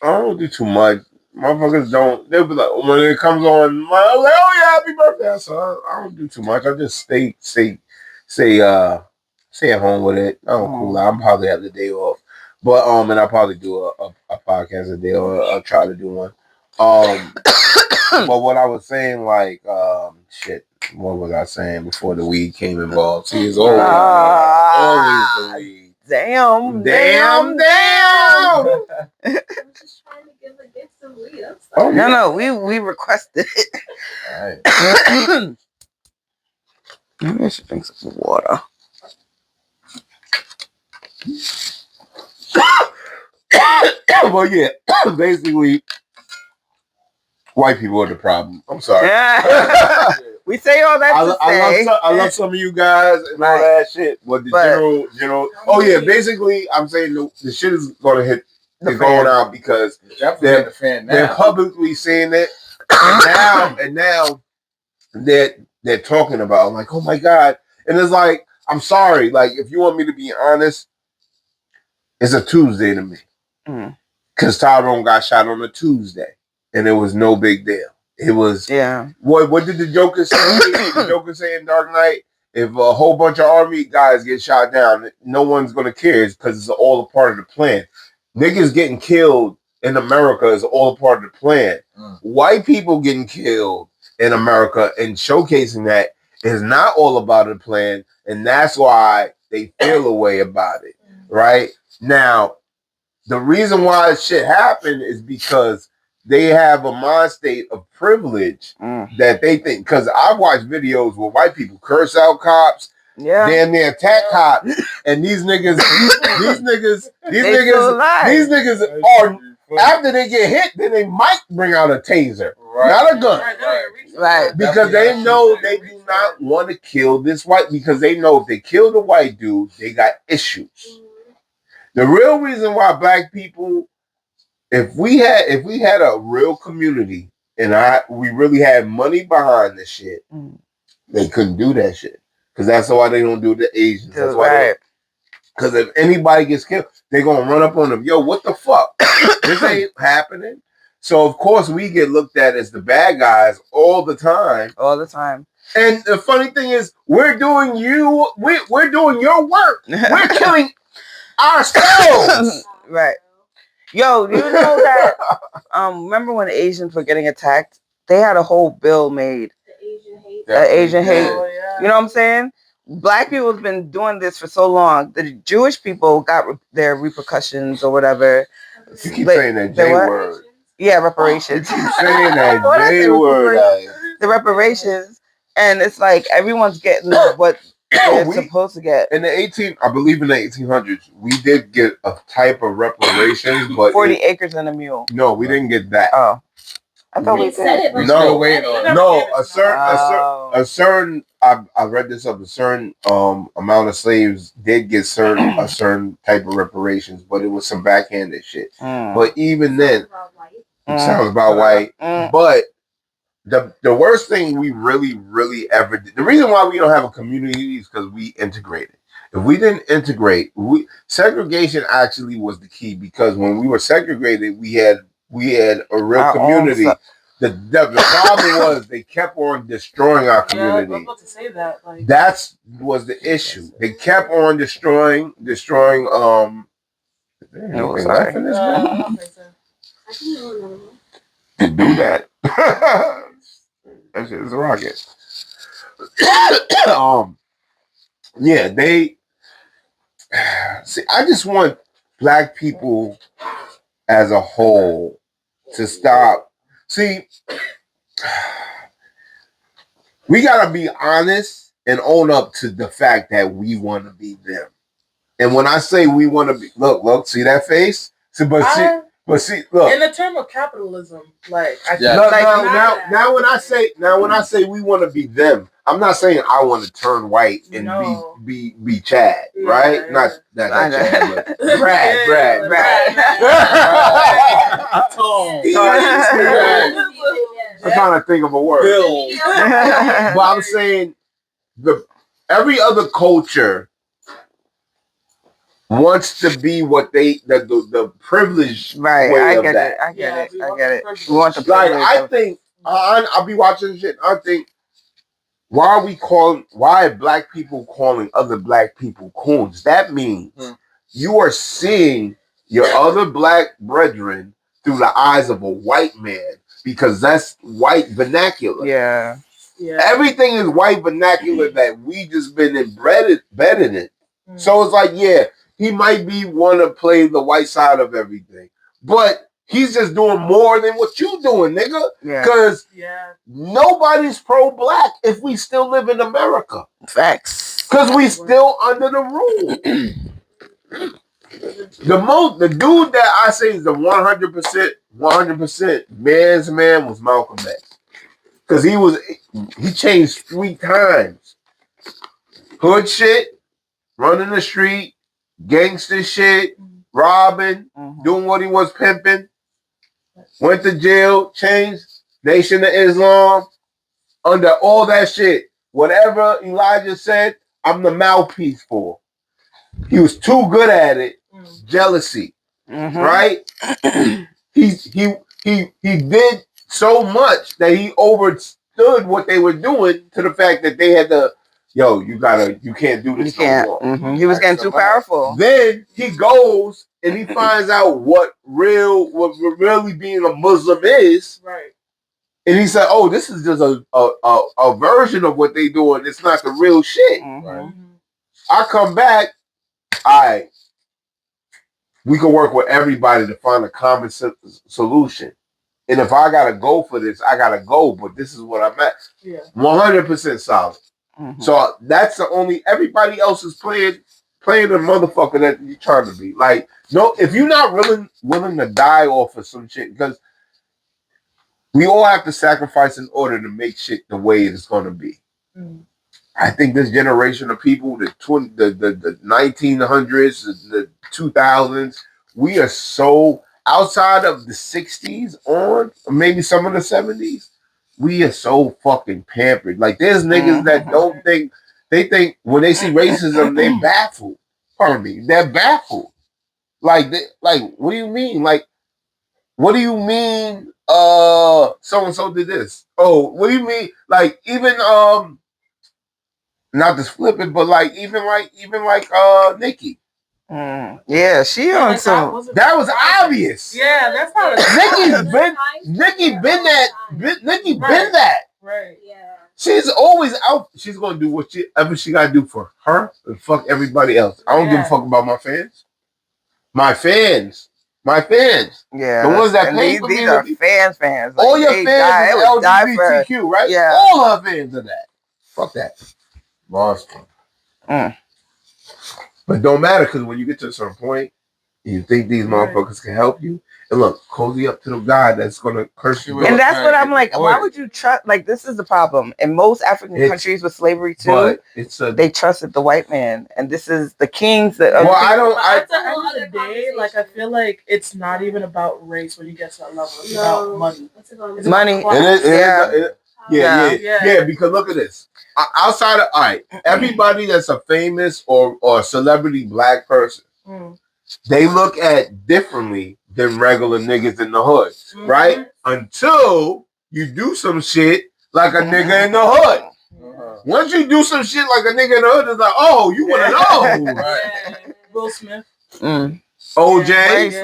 I don't do too much. Motherfuckers don't. They'll be like, when it comes on, I'm like, oh yeah, happy birthday. So I don't do too much. I just stay at home with it. I don't cool out. I'm probably have the day off. But and I'll probably do a podcast a day, or I'll try to do one. But what I was saying, like, shit, what was I saying before the weed came involved? See, it's always the weed. Damn. I'm just trying to give a gift of weed. No, we requested it. All right. Maybe I should drink some water. Well, yeah, basically, white people are the problem. I'm sorry. We say all that I love some of you guys and all that shit. But the general. Oh yeah, basically, I'm saying the shit is gonna hit. It's going out because they're publicly saying it, and now they're talking about. I'm like, oh my god, and it's like, I'm sorry. Like, if you want me to be honest, it's a Tuesday to me. Because Tyrone got shot on a Tuesday, and it was no big deal. It was What did the Joker say? The Joker say in Dark Knight, if a whole bunch of army guys get shot down, no one's gonna care because it's all a part of the plan. Niggas getting killed in America is all a part of the plan. White people getting killed in America and showcasing that is not all about the plan, and that's why they feel a way about it. Right now. The reason why shit happened is because they have a mind state of privilege that they think. Because I've watched videos where white people curse out cops, damn near attack cops, and these niggas are, after they get hit, then they might bring out a taser, not a gun, right? Because they know they do not want to kill this white. Because they know if they kill the white dude, they got issues. The real reason why black people, if we had a real community and we really had money behind this shit, they couldn't do that shit. Because that's why they don't do the Asians. That's why. Because if anybody gets killed, they're gonna run up on them. Yo, what the fuck? This ain't happening. So of course we get looked at as the bad guys all the time. All the time. And the funny thing is, we're doing your work. We're killing ourselves. Right. Yo, do you know that remember when Asians were getting attacked? They had a whole bill made. The Asian hate. Oh, yeah. You know what I'm saying? Black people have been doing this for so long. The Jewish people got their repercussions or whatever. You keep saying that J word. Yeah, reparations. You keep saying that J word. The reparations. And it's like everyone's getting what They're supposed to get in the I believe in the 1800s, we did get a type of reparations, but 40 acres and a mule. No, we didn't get that. Oh, I thought we did. No, a certain. I read this up. A certain amount of slaves did get a certain type of reparations, but it was some backhanded shit. But even then, it sounds about white. But the worst thing we really ever did. The reason why we don't have a community is because we integrated. If we didn't integrate, segregation actually was the key, because when we were segregated, we had a real community. The problem was they kept on destroying our community. Yeah, I was about to say that. That was the issue. They kept on destroying. No, Sorry. To do that. That shit is a rocket. Yeah, they. See, I just want Black people as a whole to stop. See, we gotta be honest and own up to the fact that we want to be them. And when I say we want to be, look, see that face? See, look. In the term of capitalism, like now when I say we want to be them, I'm not saying I want to turn white and be Chad, right? Not Chad, but Brad. I'm trying to think of a word. But I'm saying every other culture wants to be what the privileged way of that. I get it. We want the privilege. I think I'll be watching shit. I think why are Black people calling other Black people coons? That means you are seeing your other Black brethren through the eyes of a white man, because that's white vernacular. Yeah. Everything is white vernacular that we just been embedded in. So it's like, he might want to play the white side of everything, but he's just doing more than what you doing, nigga. Because nobody's pro-Black if we still live in America. Facts. Because we still under the rule. The dude that I say is the 100% man's man was Malcolm X. Because he changed 3 times. Hood shit, running the street, gangster shit, robbing, doing what he was pimping, went to jail, changed, Nation of Islam, under all that shit. Whatever Elijah said, I'm the mouthpiece for. He was too good at it. Jealousy, right? He did so much that he overstood what they were doing, to the fact that they had to, you can't do this. He was getting too powerful. Then he goes and he finds out what really being a Muslim is. Right. And he said, "Oh, this is just a version of what they doing. It's not the real shit." Right. I come back. We can work with everybody to find a common solution. And if I gotta go for this, I gotta go. But this is what I'm at. 100% solid. So that's the only. Everybody else is playing the motherfucker that you're trying to be. Like, no, if you're not willing to die off of some shit, because we all have to sacrifice in order to make shit the way it's going to be. I think this generation of people, the 1900s, the 2000s, we are so outside of the 60s on, or maybe some of the 70s. We are so fucking pampered. Like, there's niggas that don't think, they think when they see racism, they're baffled. Pardon me, they're baffled. Like, what do you mean? Like, what do you mean? So and so did this. Oh, what do you mean? Like, even not to flip it, but like even like Nikki. Yeah, she on some. That was obvious. Yeah, that's how Nikki been that. Right. Yeah. She's always out. She's gonna do whatever she gotta do for her and fuck everybody else. I don't give a fuck about my fans. My fans. Yeah. The ones that pay for these are fans. Like, all your fans is LGBTQ, right? Yeah. All her fans are that. Fuck that. Boston. But don't matter because when you get to a certain point, you think these motherfuckers can help you. And look, cozy up to the guy that's gonna curse you. And that's what I'm like. Why would you trust? Like, this is the problem in most African countries with slavery too. They trusted the white man, and this is the kings that. Well, I don't. At the end of the day, like I feel like it's not even about race when you get to that level. It's about money. It's money. Yeah. Because look at this. Outside of everybody that's a famous or celebrity black person, they look at differently than regular niggas in the hood, right? Until you do some shit like a nigga in the hood. Once you do some shit like a nigga in the hood, it's like, oh, you want to know? Will Smith, OJ.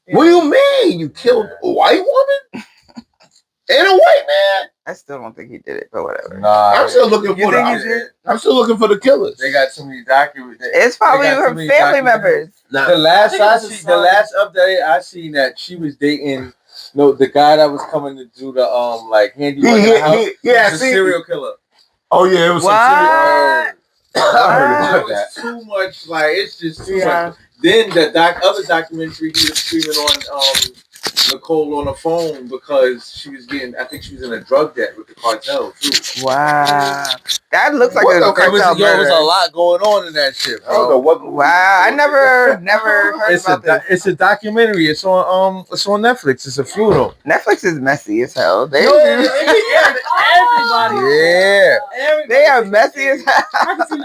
What do you mean? You killed a white woman and a white man? I still don't think he did it, but whatever. Nah, I'm still looking for I'm still looking for the killers. They got too many documents. It's probably her family members. Nah. The last update I seen that she was dating the guy that was coming to do the like handy work in the house. Yeah, a serial killer. Oh yeah, it was some serial. I heard about that. Too much, like it's just too much. Then the other documentary he was screaming on Nicole on the phone because she was I think she was in a drug debt with the cartel too. Wow. That looks like a cartel murder. There was a lot going on in that shit, bro. I don't know what. Wow, I never heard about this. It's a documentary. It's on Netflix. It's a funeral. Netflix is messy as hell. Everybody. Yeah. They are messy as hell.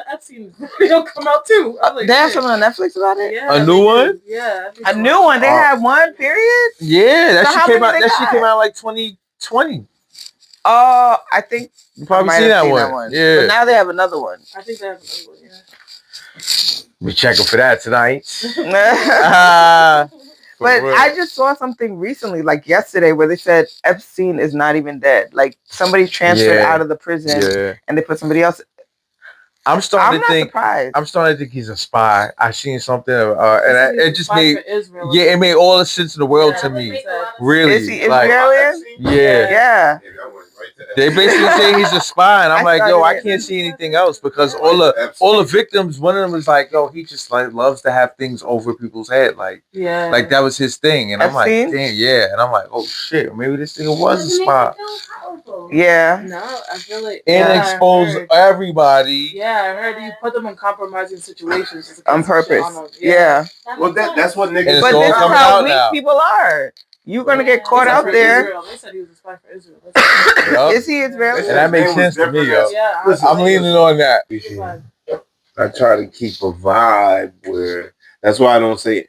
I've seen the video come out too. They have something on Netflix about it? Yeah, a new one? Yeah. A new one? They had one, period? Yeah, that shit came out like 2020. Oh, I think you probably seen that one. Yeah. But now they have another one. I think they have another one, yeah. We checking for that tonight. But I just saw something recently, like yesterday, where they said Epstein is not even dead. Like somebody transferred out of the prison and they put somebody else. I'm starting to think. Surprised. I'm starting to think he's a spy. I seen something, and it just made. It made all the sense in the world to me. Really, is he Israeli? Yeah. They basically say he's a spy, and I'm like, yo, I can't see anything else because all the victims. One of them was like, yo, he just like loves to have things over people's head, like that was his thing, and I'm like, damn, and I'm like, oh shit, maybe this thing was a spy. Yeah. No, I feel like and expose everybody. Yeah, I heard you put them in compromising situations on purpose. Yeah. Well, that's what niggas. But this is how weak people are. You're gonna get caught out there. They said he was a spy for Israel. Is he Israeli? And that makes sense to me, yo. Yeah, I'm leaning on that. I try to keep a vibe where that's why I don't say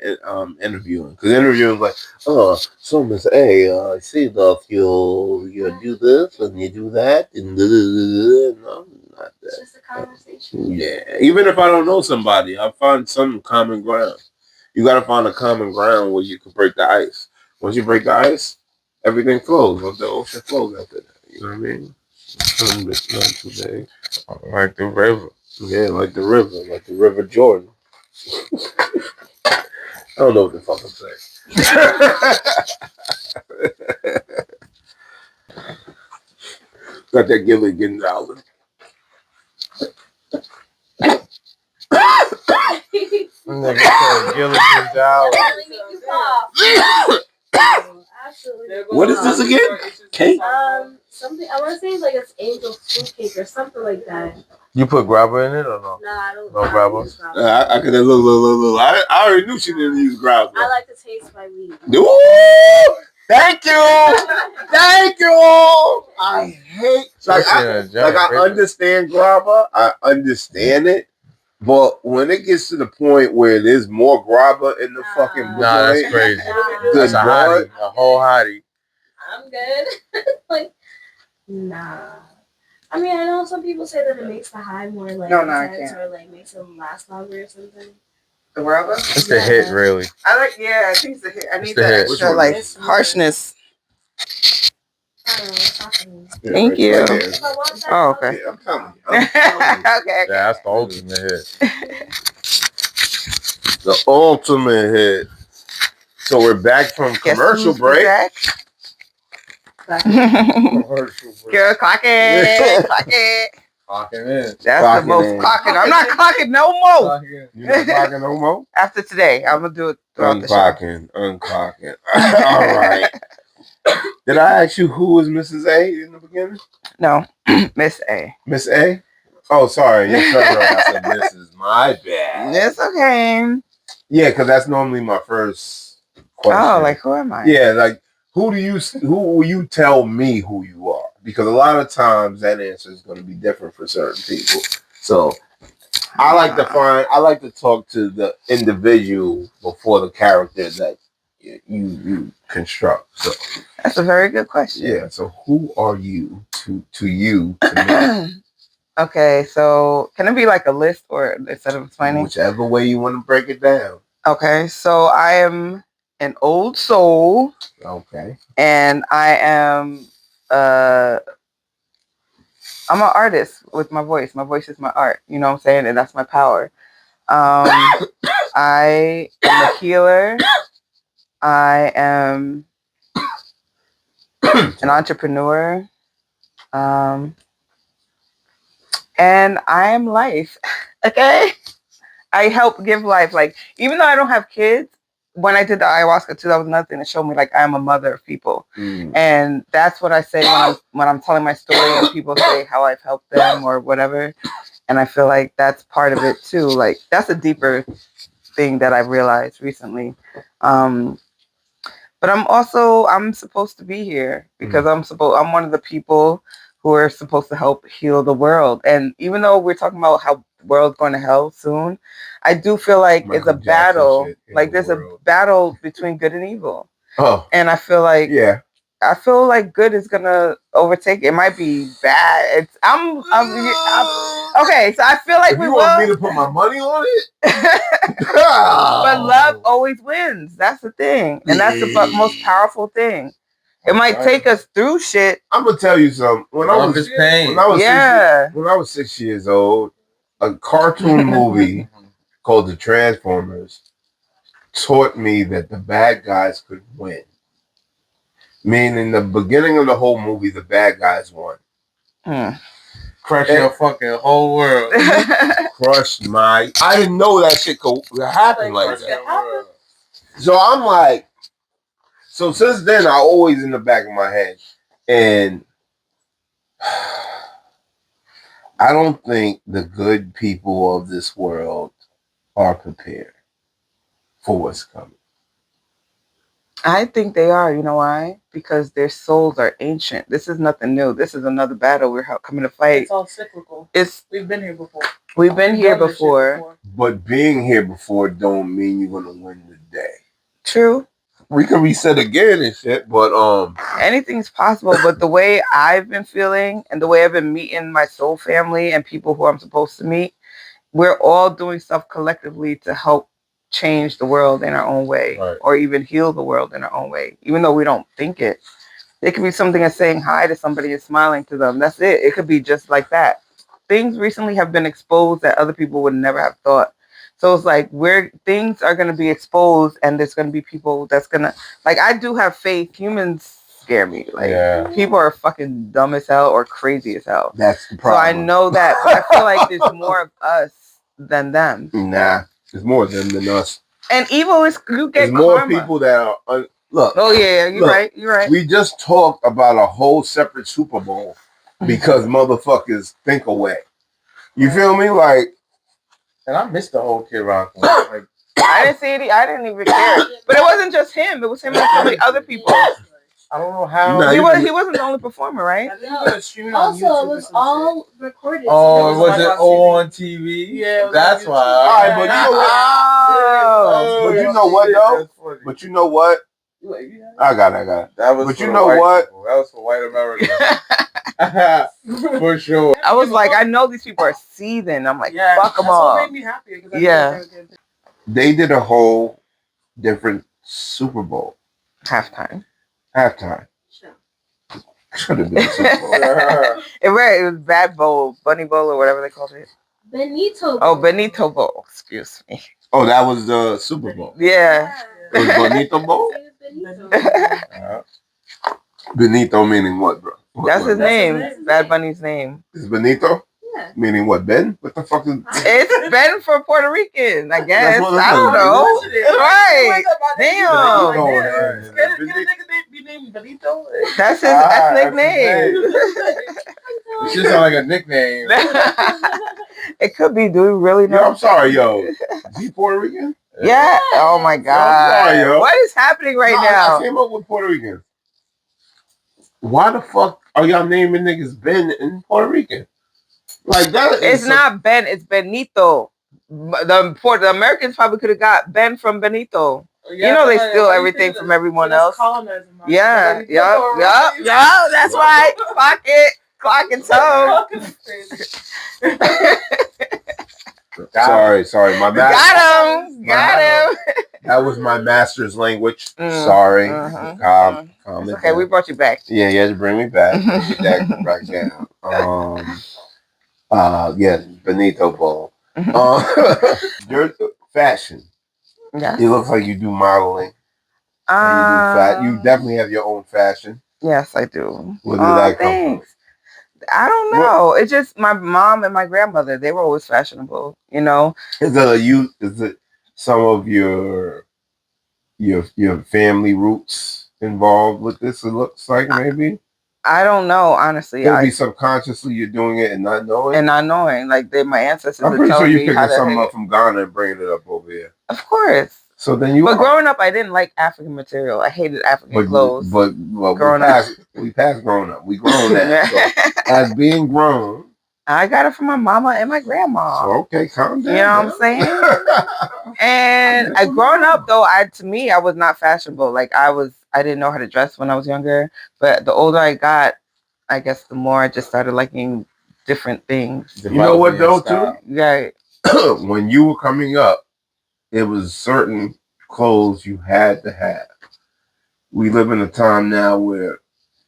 interviewing, because interviewing is like, oh, someone say, hey, I see that you do this and you do that and no, not that. It's just a conversation. Yeah, even if I don't know somebody, I find some common ground. You gotta find a common ground where you can break the ice. Once you break the ice, everything flows. Once the ocean flows after that. You know what I mean? It's not too big. Like the river. Yeah, like the river Jordan. I don't know what the fuck I'm saying. Got that Gilligan Island. Nigga said Gilligan's Island. What is this again? Cake? Something I want to say like it's angel fruit cake or something like that. You put grabber in it or no? Nah, I don't. No grabber. I could look. I already knew she didn't use grabber. I like to taste my weed. Ooh, thank you. I hate I understand grabber. I understand it. But when it gets to the point where there's more grabber in the fucking joint, that's crazy. That's a hottie, a whole hottie. I'm good. Like, nah. I mean, I know some people say that it makes the high more like intense or like makes them last longer or something. The grabber? It's the hit, really. I think it's the hit. I need that extra like harshness. Thank you. Oh, okay. Yeah, I'm telling you. Okay. Yeah, that's the ultimate hit. The ultimate hit. So we're back from commercial break. Girl, clock it. Clock it. Clocking in. That's the most clocking. I'm not clocking no more. You're not clocking no more? After today, I'm going to do it throughout the show. Unclocking. All right. Did I ask you who was Mrs. A in the beginning? No, Miss A. Miss A? Oh, sorry. Yes, sir. I said Mrs. My bad. It's okay. Yeah, because that's normally my first question. Oh, like who am I? Yeah, like who will you tell me who you are? Because a lot of times that answer is going to be different for certain people. So I like to talk to the individual before the character that you construct. So that's a very good question. Yeah. So who are you to me? Okay, so can it be like a list or instead of explaining? Whichever way you want to break it down. Okay, so I am an old soul. Okay. And I am I'm an artist with my voice. My voice is my art. You know what I'm saying? And that's my power. I am a healer. I am an entrepreneur. And I am life. Okay? I help give life. Like, even though I don't have kids, when I did the ayahuasca too, that was another thing that showed me like I'm a mother of people. And that's what I say when I'm telling my story and people say how I've helped them or whatever. And I feel like that's part of it too. Like, that's a deeper thing that I've realized recently. But I'm supposed to be here because I'm one of the people who are supposed to help heal the world. And even though we're talking about how the world's going to hell soon, I do feel like it's a battle. Like there's a battle between good and evil. Oh. And I feel like good is gonna overtake. It might be bad. Okay, so I feel like you want me to put my money on it. But love always wins. That's the thing, and that's the most powerful thing. It might take us through shit. I'm gonna tell you something. When I was 6 years old, a cartoon movie called The Transformers taught me that the bad guys could win. Meaning, the beginning of the whole movie, the bad guys won. Crush your fucking whole world. Crushed my. I didn't know that shit could happen like that. So I'm like, so since then, I always in the back of my head, and I don't think the good people of this world are prepared for what's coming. I think they are. You know why? Because their souls are ancient. This is nothing new. This is another battle we're coming to fight. It's all cyclical. We've been here before. We've been here before. But being here before don't mean you're gonna win the day. True. We can reset again and shit, but anything's possible. But the way I've been feeling and the way I've been meeting my soul family and people who I'm supposed to meet, we're all doing stuff collectively to help change the world in our own way, or even heal the world in our own way, even though we don't think it. It could be something as saying hi to somebody and smiling to them. That's it. It could be just like that. Things recently have been exposed that other people would never have thought. So it's like things are going to be exposed, and there's going to be people that's going to, like, I do have faith. Humans scare me. Like, people are fucking dumb as hell or crazy as hell. That's the problem. So I know that, but I feel like there's more of us than them. Nah, there's more of them than us. And evil is, you get there's more people that are, look. Oh yeah, you're right. You're right. We just talked about a whole separate Super Bowl because motherfuckers think away. You feel me? Like, and I missed the whole Kid Rock one. Like, I didn't see it. I didn't even care. But it wasn't just him. It was him and so many other people. I don't know how. He wasn't the only performer, right? Also, it was all recorded. Oh, so was it all on TV? Yeah, that's why. All right, but you know what? But you know what though? But you know what? I got it. That was. But you know what? People. That was for white America. For sure. I was like, I know these people are seething. I'm like, fuck them all. That made me happy. Yeah. They did a whole different Super Bowl. Halftime. Should have been a Super Bowl. It was Bad Bowl, Bunny Bowl, or whatever they called it. Benito Bowl. Oh, Benito Bowl. Excuse me. Oh, that was the Super Bowl. Yeah. It was Benito Bowl? Benito meaning what, bro? That's his name. Bad Bunny's name. Is Benito? Yeah. Meaning what, Ben? What the fuck is... It's Ben for Puerto Rican, I guess. That's what I don't know. Right. Damn. Can a nigga be named Benito? That's his ethnic that's his name. It should sound like a nickname. It could be. Do we really know? Yo, I'm sorry, yo. Is he Puerto Rican? Yeah. Oh my God. sorry, yo. What is happening right No, now? I came up with Puerto Rican. Why the fuck are y'all naming niggas Ben in Puerto Rican? Like that. It's not Ben. It's Benito. The Americans probably could have got Ben from Benito. Yeah, you know they steal everything from everyone else. Yeah. Yup. That's right. Clock and toe. Sorry. My got him. That was my master's language. Sorry. Calm it's okay. Down. We brought you back. Yeah, you had to bring me back. Get that back down. Yes, Benito Bowl. Your fashion. Yeah. It looks like you do modeling. You definitely have your own fashion. Yes, I do. Where did that come from? I don't know. It's just my mom and my grandmother. They were always fashionable. You know. Is it some of your family roots involved with this? It looks like maybe. I don't know, honestly. Could be subconsciously you're doing it and not knowing. Like my ancestors. I'm pretty sure you're picking something up from Ghana and bringing it up over here. Of course. So then But growing up, I didn't like African material. I hated African clothes. But we passed growing up. We grown now. So as being grown, I got it from my mama and my grandma. So okay, calm down. You know what I'm saying? And growing up though, I was not fashionable. Like I didn't know how to dress when I was younger. But the older I got, I guess the more I just started liking different things. You know what though, too? Yeah. When you were coming up, it was certain clothes you had to have. We live in a time now where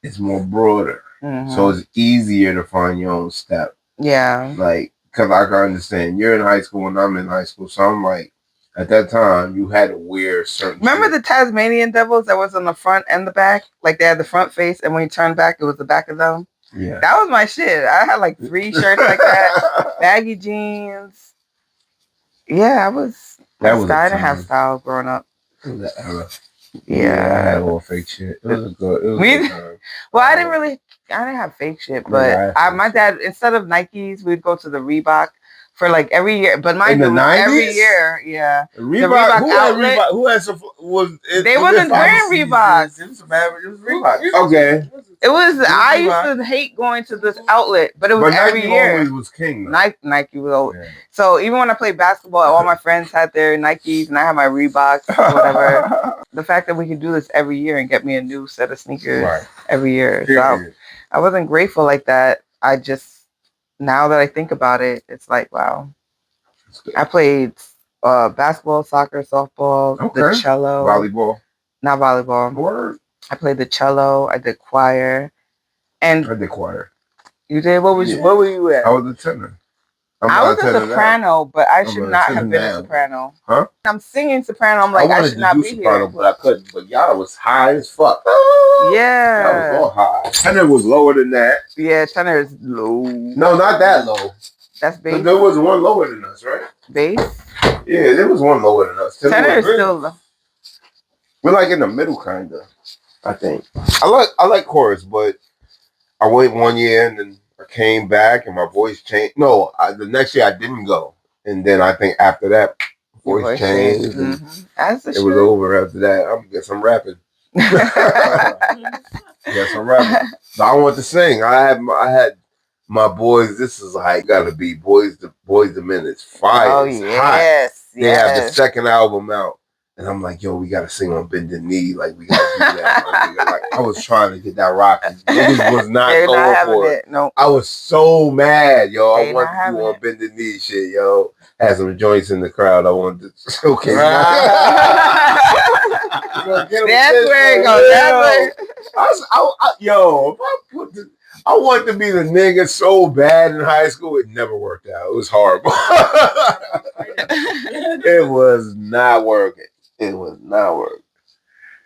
it's more broader. Mm-hmm. So it's easier to find your own step. Yeah. Like, because I can understand. You're in high school and I'm in high school. So I'm like, at that time, you had to wear certain Remember the Tasmanian devils that was on the front and the back? Like they had the front face and when you turned back, it was the back of them? Yeah. That was my shit. I had like 3 shirts like that. Baggy jeans. Yeah, I didn't have style growing up. It was that era. Yeah. I had all fake shit. It was a good time. Well, I didn't have fake shit, but my dad, instead of Nikes, we'd go to the Reebok for like every year. But mind you, every year, yeah. Reebok, who had some? They wasn't wearing Reeboks. It was Reebok. Okay. It was. I used to hate going to this outlet, but it was every year. Always was king. Though. Nike was always. Yeah. So even when I played basketball, all my friends had their Nikes, and I had my Reeboks or whatever. The fact that we could do this every year and get me a new set of sneakers every year. So I wasn't grateful like that. I just, now that I think about it, it's like, wow. I played basketball, soccer, softball, the cello. Volleyball. Not volleyball. Word. I played the cello. I did choir. And I did choir. You did? What were you at? I was a tenor. I was a soprano, but I should not have been a soprano. Huh? I'm singing soprano. I'm like, I should not be soprano, here. But I couldn't. But y'all was high as fuck. Yeah. Y'all was all high. Tenor was lower than that. Yeah, tenor is low. No, not that low. That's bass. There was one lower than us, right? Bass? Yeah, there was one lower than us. Tenor is still low. We're like in the middle, kind of. I think. I like chorus, but I went 1 year and then I came back and my voice changed. No, the next year I didn't go, and then I think after that, voice changed. Mm-hmm. It was over after that. I guess I'm rapping. Yes, I'm rapping. So I want to sing. I had my boys. This is like gotta be Boys the Men. It's fire. Oh it's yes, hot. They have the second album out. And I'm like, yo, we gotta sing on Bended Knee. Like, we gotta do that. Like, I was trying to get that rocking. Niggas was not going for it. No. I was so mad, yo. I wanted to do on Bended Knee shit, yo. Had some joints in the crowd. I wanted to. Okay. That's where it goes. That's where. I wanted to be the nigga so bad in high school. It never worked out. It was horrible. It was not working. It was not working.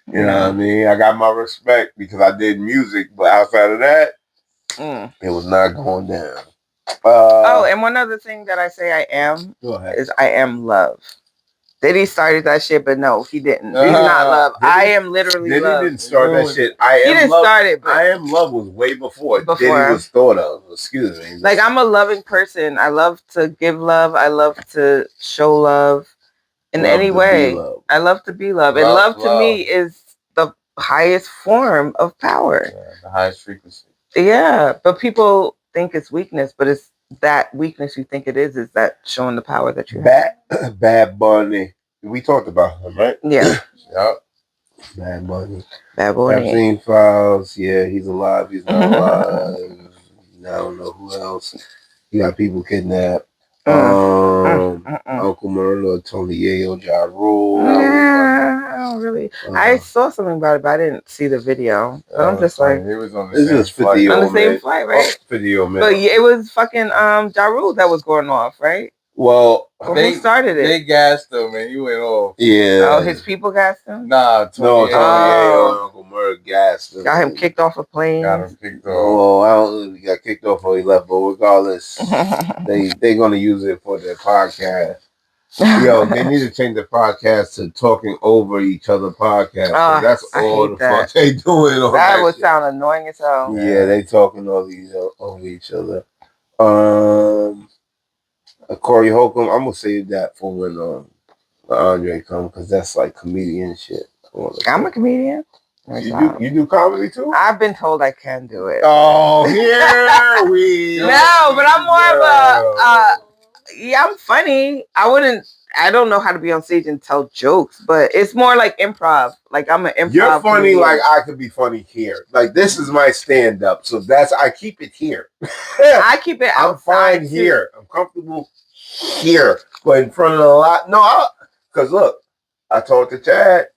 You know what I mean? I got my respect because I did music, but outside of that, it was not going down. And one other thing that I say I am Go ahead. is I am love. Diddy started that shit, but no, he didn't. He's not love. I am literally love. Diddy didn't start that shit. He didn't start it, but I am love was way before Diddy was thought of. Excuse me. Like, I'm a loving person. I love to give love. I love to show love in any way. I love to be love. And love to me is the highest form of power. Yeah, the highest frequency. Yeah, but people think it's weakness, but it's that weakness you think it is that showing the power that you have. Bad Bunny. We talked about him, right? Yeah. Yep. Bad Bunny. Epstein Epstein Files. Yeah, he's alive. He's not alive. I don't know who else. You got people kidnapped. Uncle Murder, Tony Yayo, Ja Rule. I don't really. I saw something about it, but I didn't see the video. But I'm just like, it was on the same flight. On the same flight, right? Video, man. But it was fucking Ja Rule that was going off, right? Well, who started it? They gassed him and he went off. Yeah. Oh, his people gassed him? Nah, Tony Yayo and Uncle Murder gassed him. Got him kicked off a plane. Got him kicked off. Oh, I don't know if he got kicked off or he left, but regardless, they gonna use it for their podcast. Yo, they need to change the podcast to talking over each other podcast. That's all the fuck they doing. That would sound annoying as hell. Yeah, they talking over each other. Corey Holcomb, I'm gonna save that for when Andre comes because that's like comedian shit. I'm a comedian. You do comedy too? I've been told I can do it. Oh, here we go. No, but I'm more of a yeah, I'm funny. I don't know how to be on stage and tell jokes, but it's more like improv. Like, I'm an improv. You're funny comedian. like I could be funny here. Like, this is my stand up. So I keep it here. I keep it outside. I'm fine here. I'm comfortable here. But in front of a lot. No, because look, I told to Chad,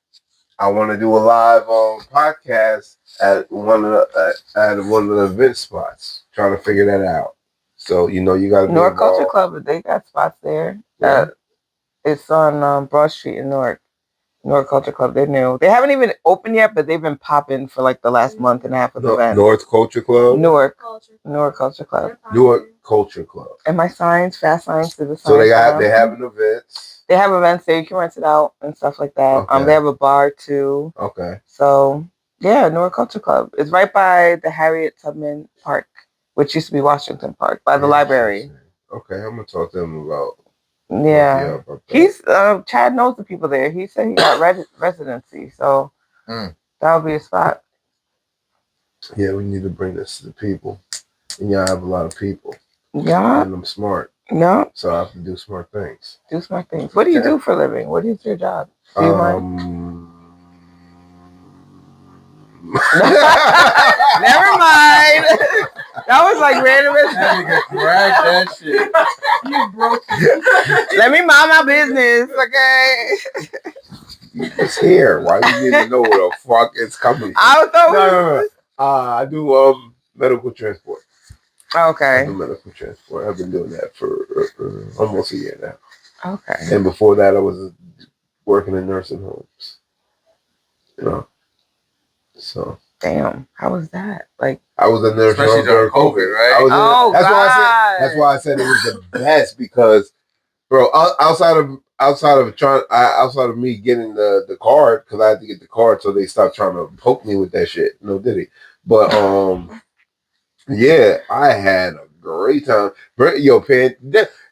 I want to do a live podcast at one of the event spots. Trying to figure that out. So, you got to be Newark involved. Culture Club, they got spots there. Yeah. It's on Broad Street in Newark. Newark Culture Club. They're new. They haven't even opened yet, but they've been popping for like the last month and a half of the event. North Culture Club? Newark Culture Club. Newark Culture Club. And my signs, fast signs to the signs. So they having events. They have events there. You can rent it out and stuff like that. Okay. They have a bar too. Okay. So yeah, Newark Culture Club. It's right by the Harriet Tubman Park, which used to be Washington Park, by the library. Okay, I'm gonna talk to them about. Yeah, he's Chad knows the people there. He said he got residency, so that would be a spot. Yeah, we need to bring this to the people, and y'all have a lot of people. Yeah, and I'm smart. No, so I have to do smart things. Do smart things. What do you do for a living? What is your job? Do you mind? Never mind. That was like random as that shit. You broke it. Let me mind my business, okay? It's here. Why you need to know where the fuck it's coming from? I thought no. I do medical transport. Okay. I do medical transport. I've been doing that for almost a year now. Okay. And before that, I was working in nursing homes. So. Damn, how was that? Like, I was in there especially during COVID, right? God. That's why I said it was the best because, bro, outside of me getting the card, because I had to get the card, so they stopped trying to poke me with that shit. No, did he? But yeah, I had a great time. Yo,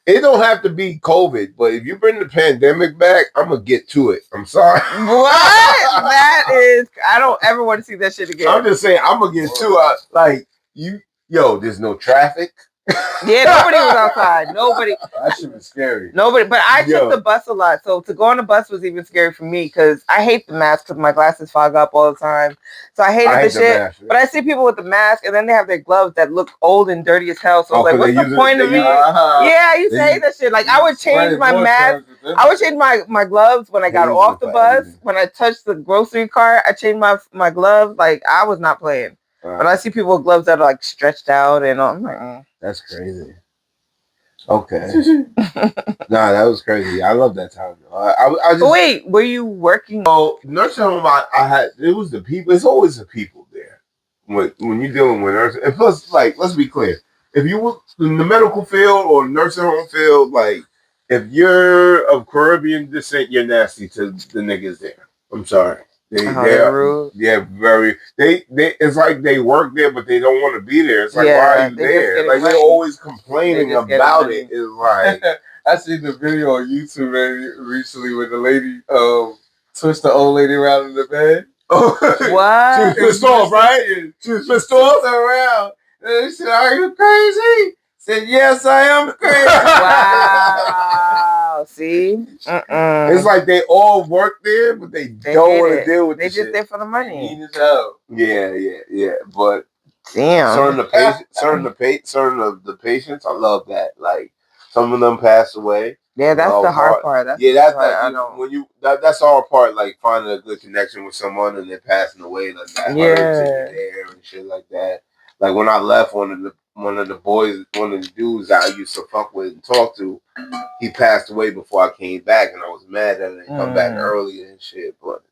it don't have to be COVID, but if you bring the pandemic back, I'm gonna get to it. I'm sorry. What? That is, I don't ever want to see that shit again. I'm just saying, I'm gonna get to it. There's no traffic. Yeah, nobody was outside. Nobody. That shit was scary. Nobody, but I took the bus a lot. So to go on the bus was even scary for me because I hate the mask because my glasses fog up all the time. So I hated the shit. Mask, but I see people with the mask and then they have their gloves that look old and dirty as hell. So I was like, what's the point of me? Yeah, I used to hate that shit. Like I would change my mask. I would change my gloves when I got off the bus. When I touched the grocery cart, I changed my gloves. Like I was not playing. But I see people with gloves that are like stretched out and I'm like, That's crazy. Okay. Nah, that was crazy. I love that time. I just, wait, were you working? Oh, nursing home. I had. It was the people. It's always the people there when you're dealing with nursing. And plus, like, let's be clear, if you were in the medical field or nursing home field, like if you're of Caribbean descent, you're nasty to the niggas there. I'm sorry. They're rude. Yeah, very. They. It's like they work there, but they don't want to be there. It's like, why are you there? Like they're always complaining about it. It's like I seen the video on YouTube recently with the lady twist the old lady around in the bed. What? She was pissed off, right? She was pissed off around. And she said, "Are you crazy?" Said, "Yes, I am crazy." Wow. See? It's like they all work there, but they don't want to deal with They the just shit. there for the money. Yeah. But damn, certain of the patients, I love that. Like some of them pass away. Yeah, that's the hard part. That's that's the hard part. Like finding a good connection with someone and they're passing away, like that hurts and you're there and shit like that. Like when I left, one of the dudes I used to fuck with and talk to, he passed away before I came back, and I was mad that I didn't come back earlier and shit. But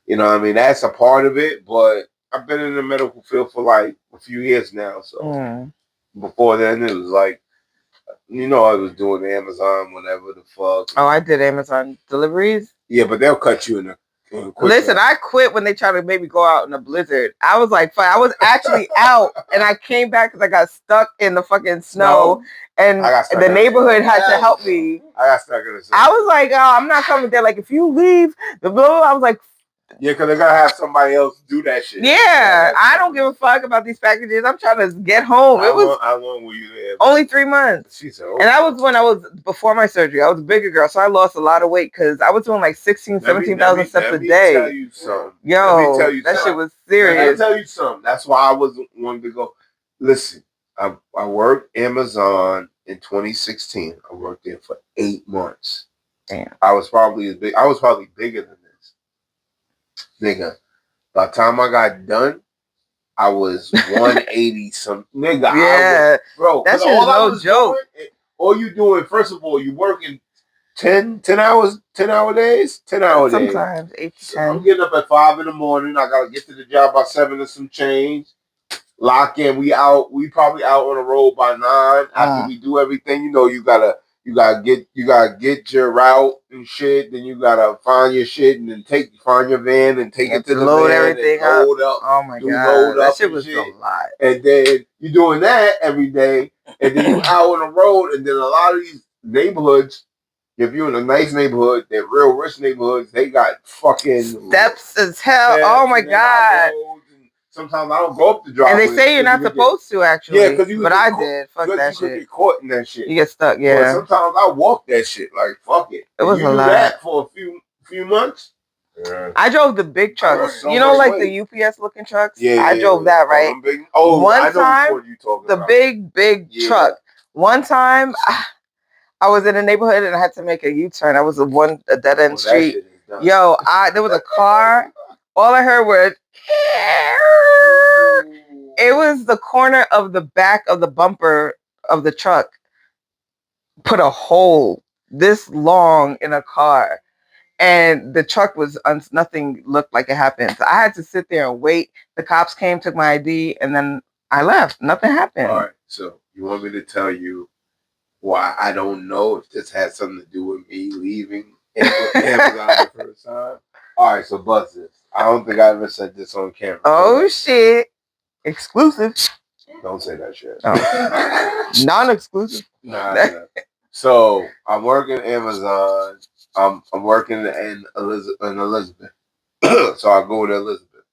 you know what I mean? That's a part of it. But I've been in the medical field for like a few years now. So before then, it was like, you know, I was doing Amazon, whatever the fuck. Oh, I did Amazon deliveries. Yeah, but they'll cut you in a Listen, I quit when they tried to make me go out in a blizzard. I was like, I was actually out, and I came back because I got stuck in the fucking snow, and the neighborhood had to help me. I got stuck in the snow. I was like, oh, I'm not coming there. Like, if you leave the blue, I was like, yeah, because they're gonna have somebody else do that shit. Yeah, I don't give a fuck about these packages. I'm trying to get home. How long were you there? Only 3 months. She said, and that was when I was before my surgery. I was a bigger girl, so I lost a lot of weight because I was doing like 17,000 steps a day. Let me tell you something. Yo, that shit was serious. Let me tell you something. That's why I wasn't wanting to go. Listen, I worked Amazon in 2016. I worked there for 8 months. Damn. I was probably bigger than this. Nigga, by the time I got done, I was 180 some. Nigga, yeah, bro, that's no joke. All you doing, first of all, you working 10 hours, 10-hour days, 10-hour days. Sometimes 8 to 10. I'm getting up at 5 in the morning. I gotta get to the job by 7 and some change. Lock in. We probably out on the road by 9. After we do everything, you know, you gotta get your route and shit. Then you gotta find your shit and then find your van and take it to the load van everything and load up. Oh my god, that shit was a lot. And then you doing that every day, and then you out on the road, and then a lot of these neighborhoods, if you're in a nice neighborhood, they're real rich neighborhoods, they got fucking steps as hell. Oh my god. Sometimes I don't go up the driveway. And they say you're not supposed to, actually. Yeah, because I did. Fuck that shit. You get caught in that shit. You get stuck, yeah. But sometimes I walk that shit. Like, fuck it. It was you a do lot. that for a few months. Yeah. I drove the big trucks. You know, like the UPS looking trucks? Yeah, I drove that, right? One time, the big truck. One time, I was in a neighborhood and I had to make a U-turn. I was a dead-end street. Yo, there was a car. All I heard was... It was the corner of the back of the bumper of the truck put a hole this long in a car, and the truck was nothing looked like it happened. So I had to sit there and wait. The cops came, took my ID, and then I left. Nothing happened. All right. So you want me to tell you why I don't know if this had something to do with me leaving Amazon the first time? All right. So buzz this. I don't think I ever said this on camera. Oh shit. Exclusive. Don't say that shit. Oh. Non-exclusive. Nah. So I'm working Amazon. I'm working in Elizabeth. So I go to Elizabeth.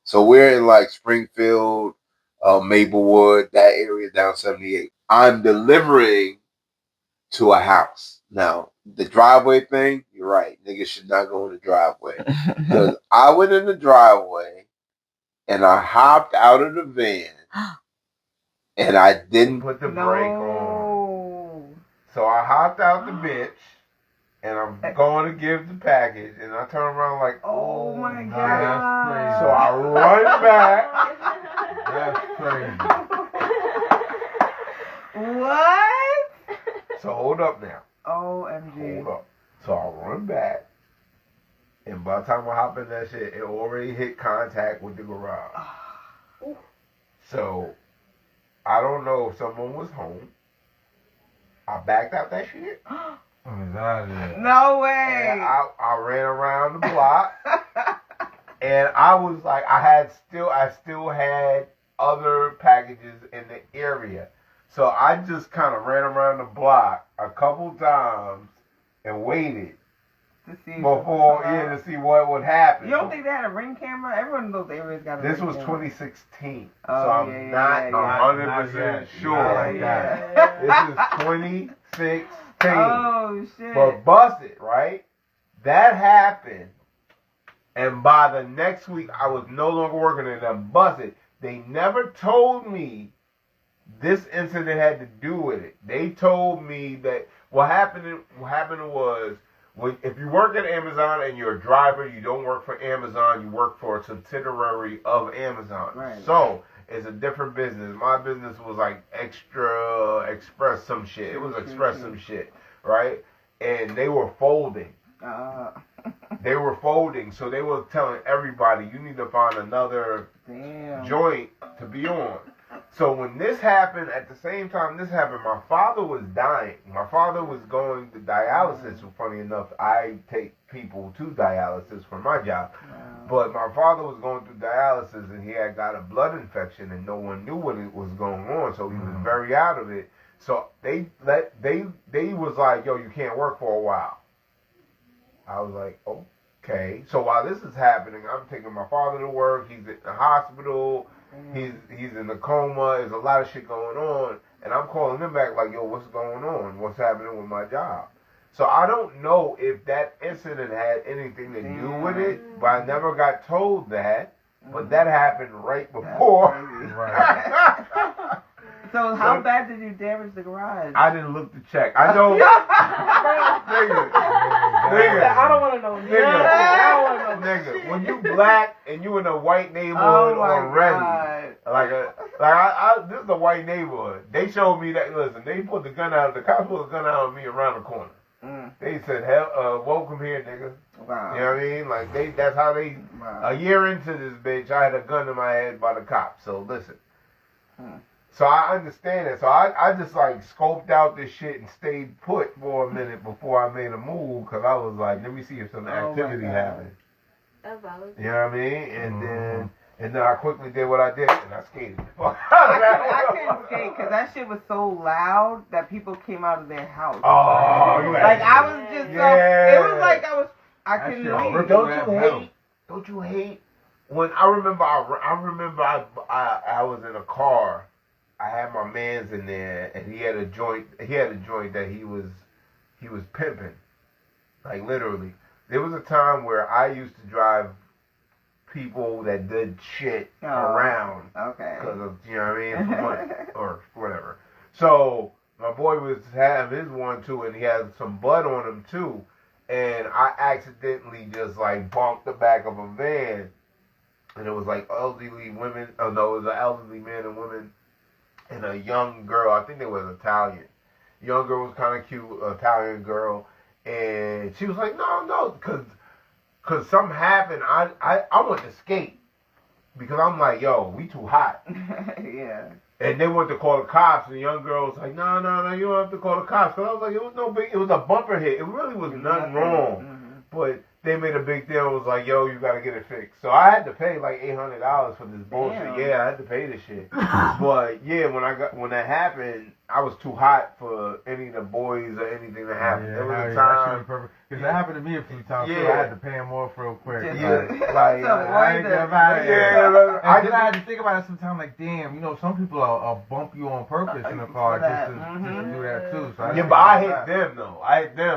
So we're in like Springfield, Maplewood, that area down 78. I'm delivering to a house. Now, the driveway thing, you're right. Niggas should not go in the driveway. Because I went in the driveway and I hopped out of the van and I didn't put the brake on. So I hopped out the bitch and I'm going to give the package and I turn around like, oh my God. So I run back. That's crazy. What? So hold up now. OMG. Hold up. So I run back. And by the time I hop in that shit, it already hit contact with the garage. So I don't know if someone was home. I backed out that shit. No way. And I ran around the block. And I was like, I still had other packages in the area. So I just kind of ran around the block a couple times and waited to see to see what would happen. You don't think they had a ring camera? Everyone in those areas got a ring camera. This was 2016, so Oh, I'm not 100% sure. This is 2016. Oh shit! But bust it, right? That happened, and by the next week, I was no longer working in them. Bust it. They never told me this incident had to do with it. They told me that what happened was, if you work at Amazon and you're a driver, you don't work for Amazon, you work for a subsidiary of Amazon. Right. So it's a different business. My business was like Express some shit. It was Express some shit, right? And they were folding. They were folding, so they were telling everybody, you need to find another joint to be on. So when this happened, at the same time this happened, my father was dying. My father was going to dialysis. Funny enough, I take people to dialysis for my job. But my father was going through dialysis, and he had got a blood infection, and no one knew what was going on, so he was very out of it. So they was like, yo, you can't work for a while. I was like, okay. So while this is happening, I'm taking my father to work. He's in the hospital. He's in a coma. There's a lot of shit going on. And I'm calling him back like, yo, what's going on? What's happening with my job? So I don't know if that incident had anything to do with it, but I never got told that. But that happened right before. So how bad did you damage the garage? I didn't look to check. I know. Nigga. I don't want to know. Nigga, when you black and you in a white neighborhood already, this is a white neighborhood. They showed me that. Listen, they put the gun out. The cops put the gun out on me around the corner. They said, welcome here, nigga. Wow. You know what I mean? Like that's how they. A year into this bitch, I had a gun in my head by the cops. So listen. So I understand it. So I just like scoped out this shit and stayed put for a minute before I made a move, because I was like, let me see if some activity happened. You know what I mean? And then I quickly did what I did, and I skated. I couldn't skate because that shit was so loud that people came out of their house. Oh, like I was just it was like I couldn't leave. Don't you hate when I remember I was in a car. I had my mans in there, and he had a joint that he was pimping, like literally. There was a time where I used to drive people that did shit around, because of, you know what I mean, for money or whatever. So my boy was having his one too, and he had some bud on him too, and I accidentally just like bumped the back of a van, and it was like elderly women. Oh no, it was an elderly man and women. And a young girl, I think they was Italian. Young girl was kind of cute, Italian girl, and she was like, no, cause something happened. I went to skate because I'm like, yo, we too hot. And they went to call the cops, and the young girl was like, no, you don't have to call the cops. Cause I was like, it was no big, it was a bumper hit. It really was nothing wrong, but they made a big deal. It was like, yo, you gotta get it fixed. So I had to pay like $800 for this bullshit. Damn. Yeah, I had to pay this shit. But yeah, when that happened, I was too hot for any of the boys or anything to happen. There was a time. Because that happened to me a few times too. I had to pay him more real quick. I had to think about it sometimes. Like, damn, you know, some people will bump you on purpose in a car just to do that too. So but I hit them though.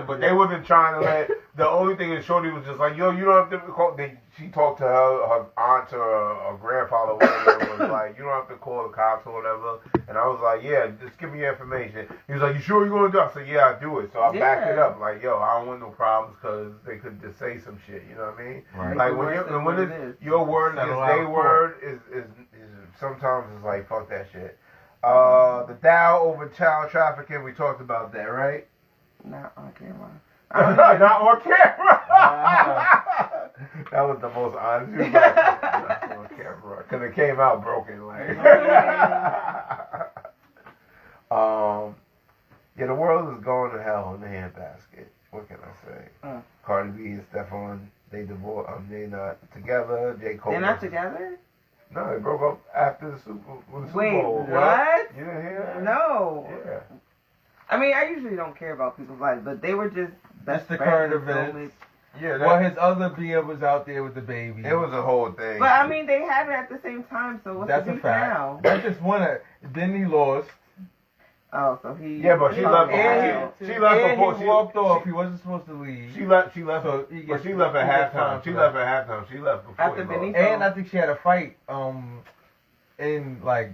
But they wasn't trying to let. The only thing is, Shorty was just like, yo, you don't have to call. She talked to her aunt or her grandfather, or whatever, was like, you don't have to call the cops or whatever. And I was like, yeah, just give me your information. He was like, you sure you're going to do it? I said, yeah, I do it. So I backed it up. Like, yo, I don't want no problems, because they could just say some shit. You know what I mean? Right. Like, when your word against their word is sometimes it's like, fuck that shit. The Dow over child trafficking, we talked about that, right? Not on camera. Not on camera. That was the most honest. Not on camera, because it came out broken. Like. Cardi B and Stephon, they divorced. They not together. J. Cole. They're not together? No, they broke up after the Super Bowl. Wait, Bowl. what? You didn't hear that? No. Yeah. I mean, I usually don't care about people's lives, but they were just That's the current event. Yeah. Well, his other BF was out there with the baby. It was a whole thing. But I mean, they had it at the same time, so what's That's the a beef fact. now? That's just one. Then he lost. Oh, so he. Yeah, but she left. And She left and before he walked off. He wasn't supposed to leave. She left. She left. So he But gets- she left he at gets halftime. fined She for left that. at halftime. She left before After he lost. Benito. And I think she had a fight. In like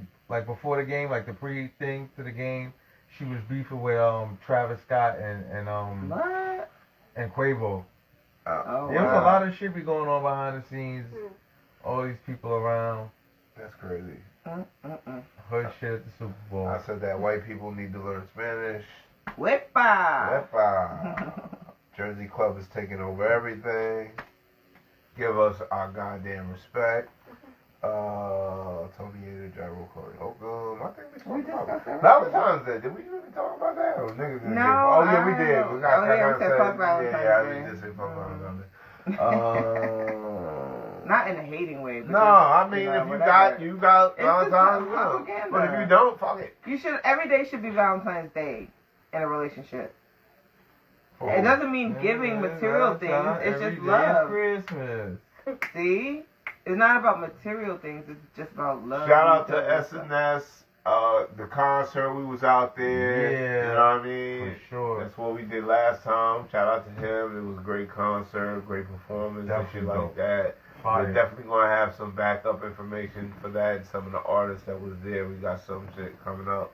before the game, like the pre thing to the game, she was beefing with Travis Scott and What? and Quavo. Oh, There was wow. a lot of shit be going on behind the scenes. All these people around. That's crazy. Heard shit at the Super Bowl. I said that white people need to learn Spanish. Whippa. Jersey Club is taking over everything. Give us our goddamn respect. Tony Ader, Gyro, Corey Holcomb. I think we talked about Valentine's Day. Did we really talk about that? Or niggas didn't No, Oh yeah, we did. We got we said fuck Valentine's Yeah, Day. we did say fuck Valentine's Day. Not in a hating way. But No, just, I mean know, if whatever. you got It's Valentine's, just well. propaganda. But if you don't, fuck it. You should. Every day should be Valentine's Day in a relationship. Oh. It doesn't mean giving material things. It's Every just day love. is Christmas. See, it's not about material things. It's just about love. Shout out to SNS, the concert we was out there. Yeah, You know what I mean? For sure. That's what we did last time. Shout out to him. It was a great concert, great performance, and shit Definitely like dope. that. Fire. We're definitely gonna have some backup information for that. Some of the artists that was there, we got some shit coming up.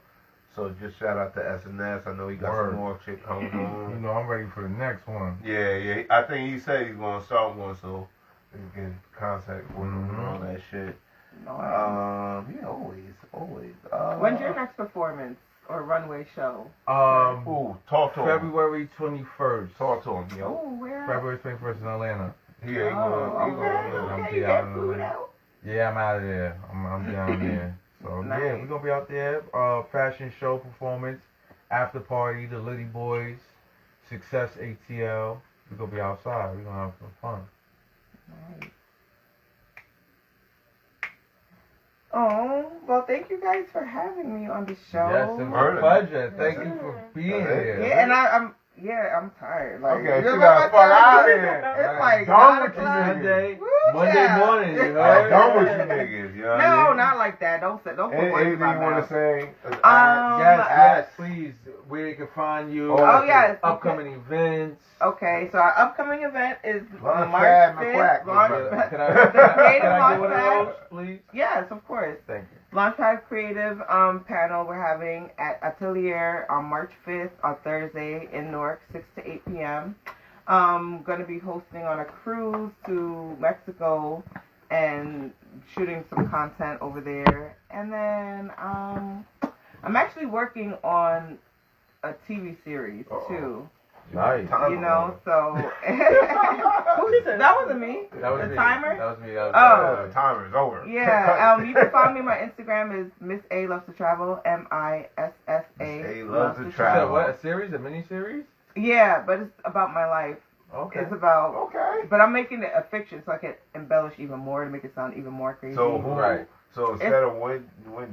So just shout out to SNS. I know he got Word. some more shit coming You on. know, I'm ready for the next one. Yeah. I think he said he's gonna start one, so we can contact with him and all that shit. Yeah, always. When's your next performance or runway show? Ooh, talk to him. February 21st. Talk to him, yo. Oh, where? February 21st in Atlanta. Yeah, he gonna. Okay, you got food out. Yeah, I'm out of there. I'm down there. So Nice. yeah, we're gonna be out there. Fashion show performance, after party, the Liddy Boys, Success ATL. We're gonna be outside. We're gonna have some fun. Nice. Oh, well, thank you guys for having me on the show. Yes, it was Murder. a pleasure. Thank you for being here. Yeah, and I'm tired. Like, Okay, you you know gotta what fuck I'm out of saying? here. It's like Done 9 with you o'clock. Monday, Woo, Monday child. morning, you I'm heard? done with you niggas, you know what I No, mean? not like that. Don't put words Anything in my you want mouth. to say? Yes, please. Where they can find you. Oh, yes. Upcoming events. Okay, so our upcoming event is Launch March pad, 5th. McQuack, Launch Can I, The can creative I get one Launchpad. of those, please? Yes, of course. Thank you. Launchpad Creative panel we're having at Atelier on March 5th on Thursday in Newark, 6 to 8 p.m. Going to be hosting on a cruise to Mexico and shooting some content over there. And then I'm actually working on a TV series too. Nice. You know, so that wasn't me. That was The me. timer? That was me. The timer's over. Yeah, you can find me. My Instagram is Miss A Loves to Travel. MISSA Miss A Loves to to You said travel. what? A series? A mini series? Yeah, but it's about my life. Okay. It's about, Okay. but I'm making it a fiction so I can embellish even more to make it sound even more crazy. So who? Right. So instead of Wendy,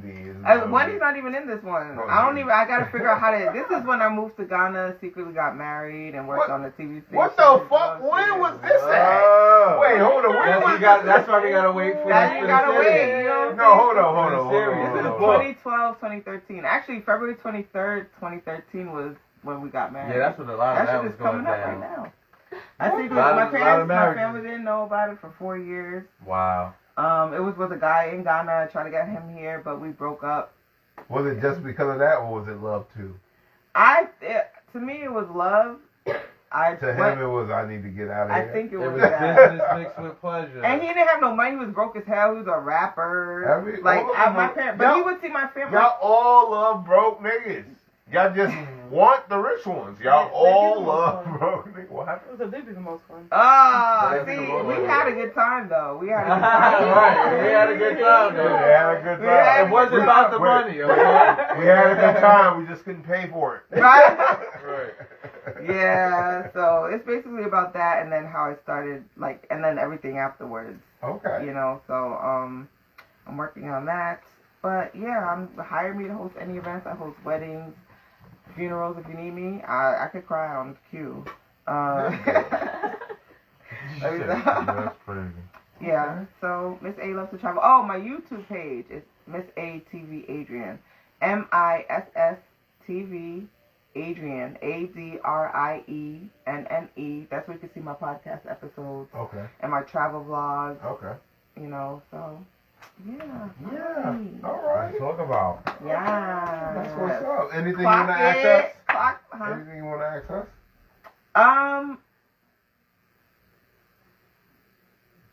is Wendy's not even in this one. Oh, I don't even. I gotta figure out how to. This is when I moved to Ghana, secretly got married, and worked What? on the TV series. What the fuck? When was this at? Wait, hold on. When was That's why we gotta wait for That this you for gotta the wait. series. You know what I'm No, hold on. This is Hold on. 2012, 2013. Actually, February 23rd, 2013 was when we got married. Yeah, that's what a lot of that that shit was is going coming up down. right now. I think Lot my of parents, my marriages. family didn't know about it for 4 years. Wow. It was with a guy in Ghana, trying to get him here, but we broke up. Was it just because of that, or was it love too? To me, it was love. To him, it was I need to get out of here. I think it It was was that. business mixed with pleasure. And he didn't have no money. He was broke as hell. He was a rapper. My parents, but he would see my family. Y'all all love broke niggas. Y'all just want the rich ones. Y'all all love broke niggas. What happened? They'd be the most fun. See, we had a good time though. We had a good time. Right, we had a good time, We though. had a good We had time. It wasn't about the money, okay? We had a good time. We just couldn't pay for it. Right? Right. Yeah, so it's basically about that, and then how I started, like, and then everything afterwards. Okay. You know, so I'm working on that. But yeah, hire me to host any events. I host weddings, funerals if you need me. I could cry on cue. That's crazy. Yeah, so Miss A loves to travel. Oh, my YouTube page is Miss A TV Adrian. MISS Adrian. ADRIENNE. That's where you can see my podcast episodes. Okay. And my travel vlogs. Okay. You know, so yeah. Yeah. All right. Talk about. Yeah. That's what's up. Anything Clock you want to ask us? Huh? Anything you want to ask us?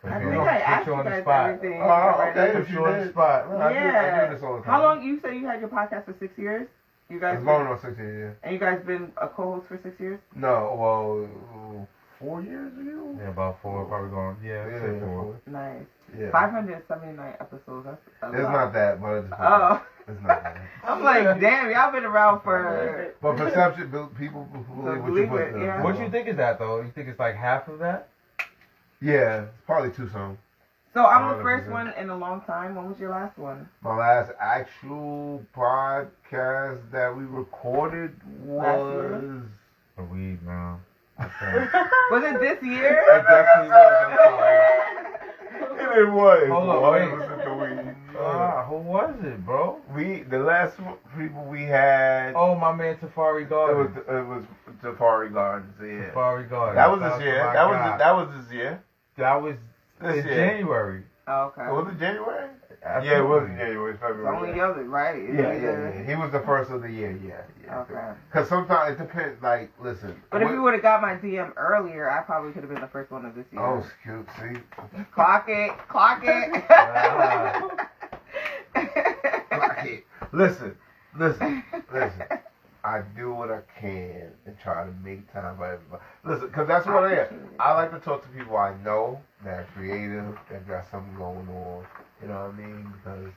I think I asked you guys everything. Oh, okay. If you on the spot. No, I do this all the time. How long? You said you had your podcast for 6 years? You guys it's going on 6 years, yeah. And you guys been a co-host for 6 years? No, well, 4 years ago? Yeah, about 4, probably going. Yeah, Yeah, 4. Nice. Yeah. 579 episodes. That's a It's lot. not that, but it's It's not that. I'm like, damn, y'all been around for. But perception, people believe what you put it, yeah. What you think is that though? You think it's like half of that? Yeah, probably 2 songs. So I'm the first one in a long time. When was your last one? My last actual podcast that we recorded was A weed now. Was it this year? It definitely was. It was. Hold on, Why wait. was it the weed? Who was it, bro? The last people we had. Oh, my man Tafari Gardens. It was Tafari Gardens. Yeah. Tafari Gardens. That was this year. That was this year. That was This in year. January. Oh, okay. Was it January? Absolutely. Yeah, it was in January, It's February. only the other, right? Yeah. He was the first of the year, yeah. Okay. Because sometimes it depends, like, listen. But if you would have got my DM earlier, I probably could have been the first one of this year. Oh, cute, see? Clock it. Clock it. Clock it. Listen. I do what I can and try to make time for everybody. Listen, because that's what I am. I like to talk to people I know that are creative, that got something going on. You know what I mean? Because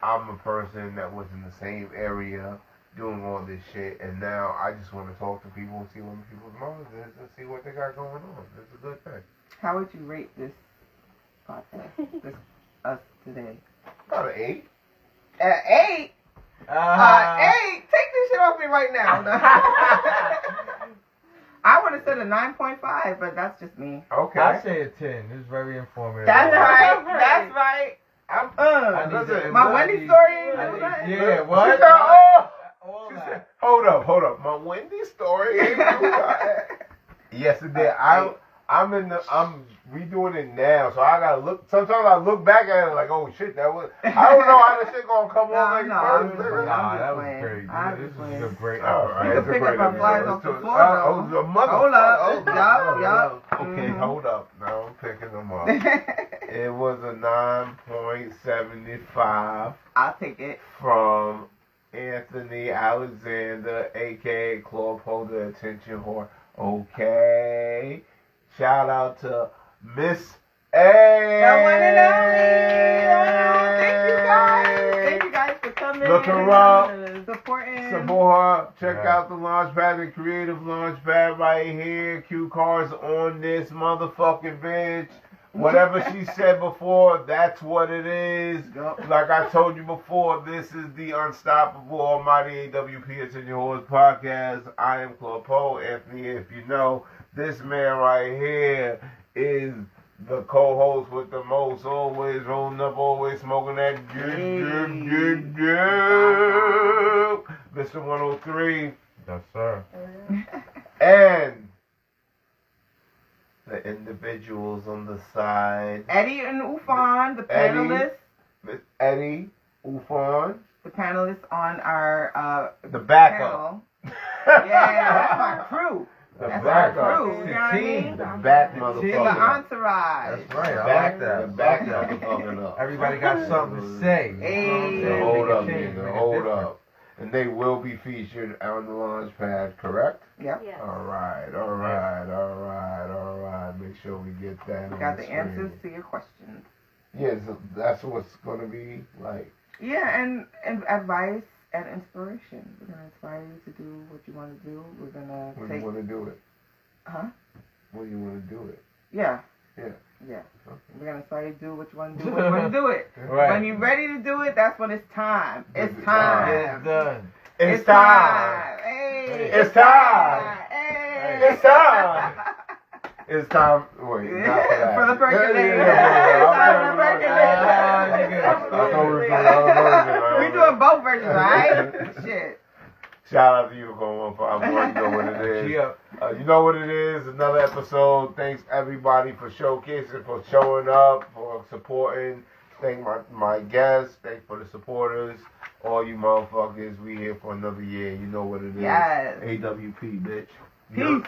I'm a person that was in the same area doing all this shit, and now I just want to talk to people and see what people's minds is and see what they got going on. It's a good thing. How would you rate this podcast? Us today? About an 8. 8? 8? Take this shit off me right now. I would have said a 9.5, but that's just me. Okay. I say a 10. It's very informative. That's right. That's right. My Wendy story. Yeah, what? Hold up. My Wendy story. Yes, it did. I'm redoing it now, so I gotta look. Sometimes I look back at it like, oh shit, that was. I don't know how this shit gonna come on. That was great. This is a great episode. You can pick up my flyers off the floor. Hold up. Yup. Okay, hold up. Now I'm picking them up. It was a 9.75. I'll take it. From Anthony Alexander, aka Club Holder Attention Whore. Okay. Shout out to Miss A. The one and only. Thank you guys for coming. Look her up. Supporting. Support her. Check out the Launchpad, the Creative Launchpad right here. Cue cards on this motherfucking bitch. Whatever she said before, that's what it is. Like I told you before, this is the Unstoppable Almighty AWP Attention Whores podcast. I am Club Poe, Anthony, if you know. This man right here is the co-host with the most, always rolling up, always smoking that good. Mr. 103. Yes, sir. And the individuals on the side. Eddie and Ufan, the panelists. Miss Eddie, Ufan. The panelists on our the backup. Yeah, that's my crew. The that's backup. our crew. You know what I mean? The back motherfucker. The entourage. That's right. I like that. The back motherfucker. Everybody got something to say. Hey. Hold up, nigga. Hold up. And they will be featured on the Launchpad, correct? Yep. Yes. All right. Make sure we get that. We got the answers to your questions. Yeah, so that's what's going to be like. Yeah, and advice at inspiration. We're gonna inspire you to do what you want to do. We're gonna When you want to do it. Huh? When you want to do it. Yeah. Yeah. Yeah. Okay. We're gonna inspire you to do what you want to do. When you want to do it. Right. When you're ready to do it, that's when it's time. It's time. It's done. It's time. Hey. It's time. Hey. It's time. It's time. Wait, not for that. For the percolator. We doing both versions, right? Shit. Shout out to you for 151. You know what it is. You know what it is. Another episode. Thanks everybody for showcasing, for showing up, for supporting. Thank my guests. Thanks for the supporters. All you motherfuckers. We here for another year. You know what it is. Yes. AWP, bitch. Peace.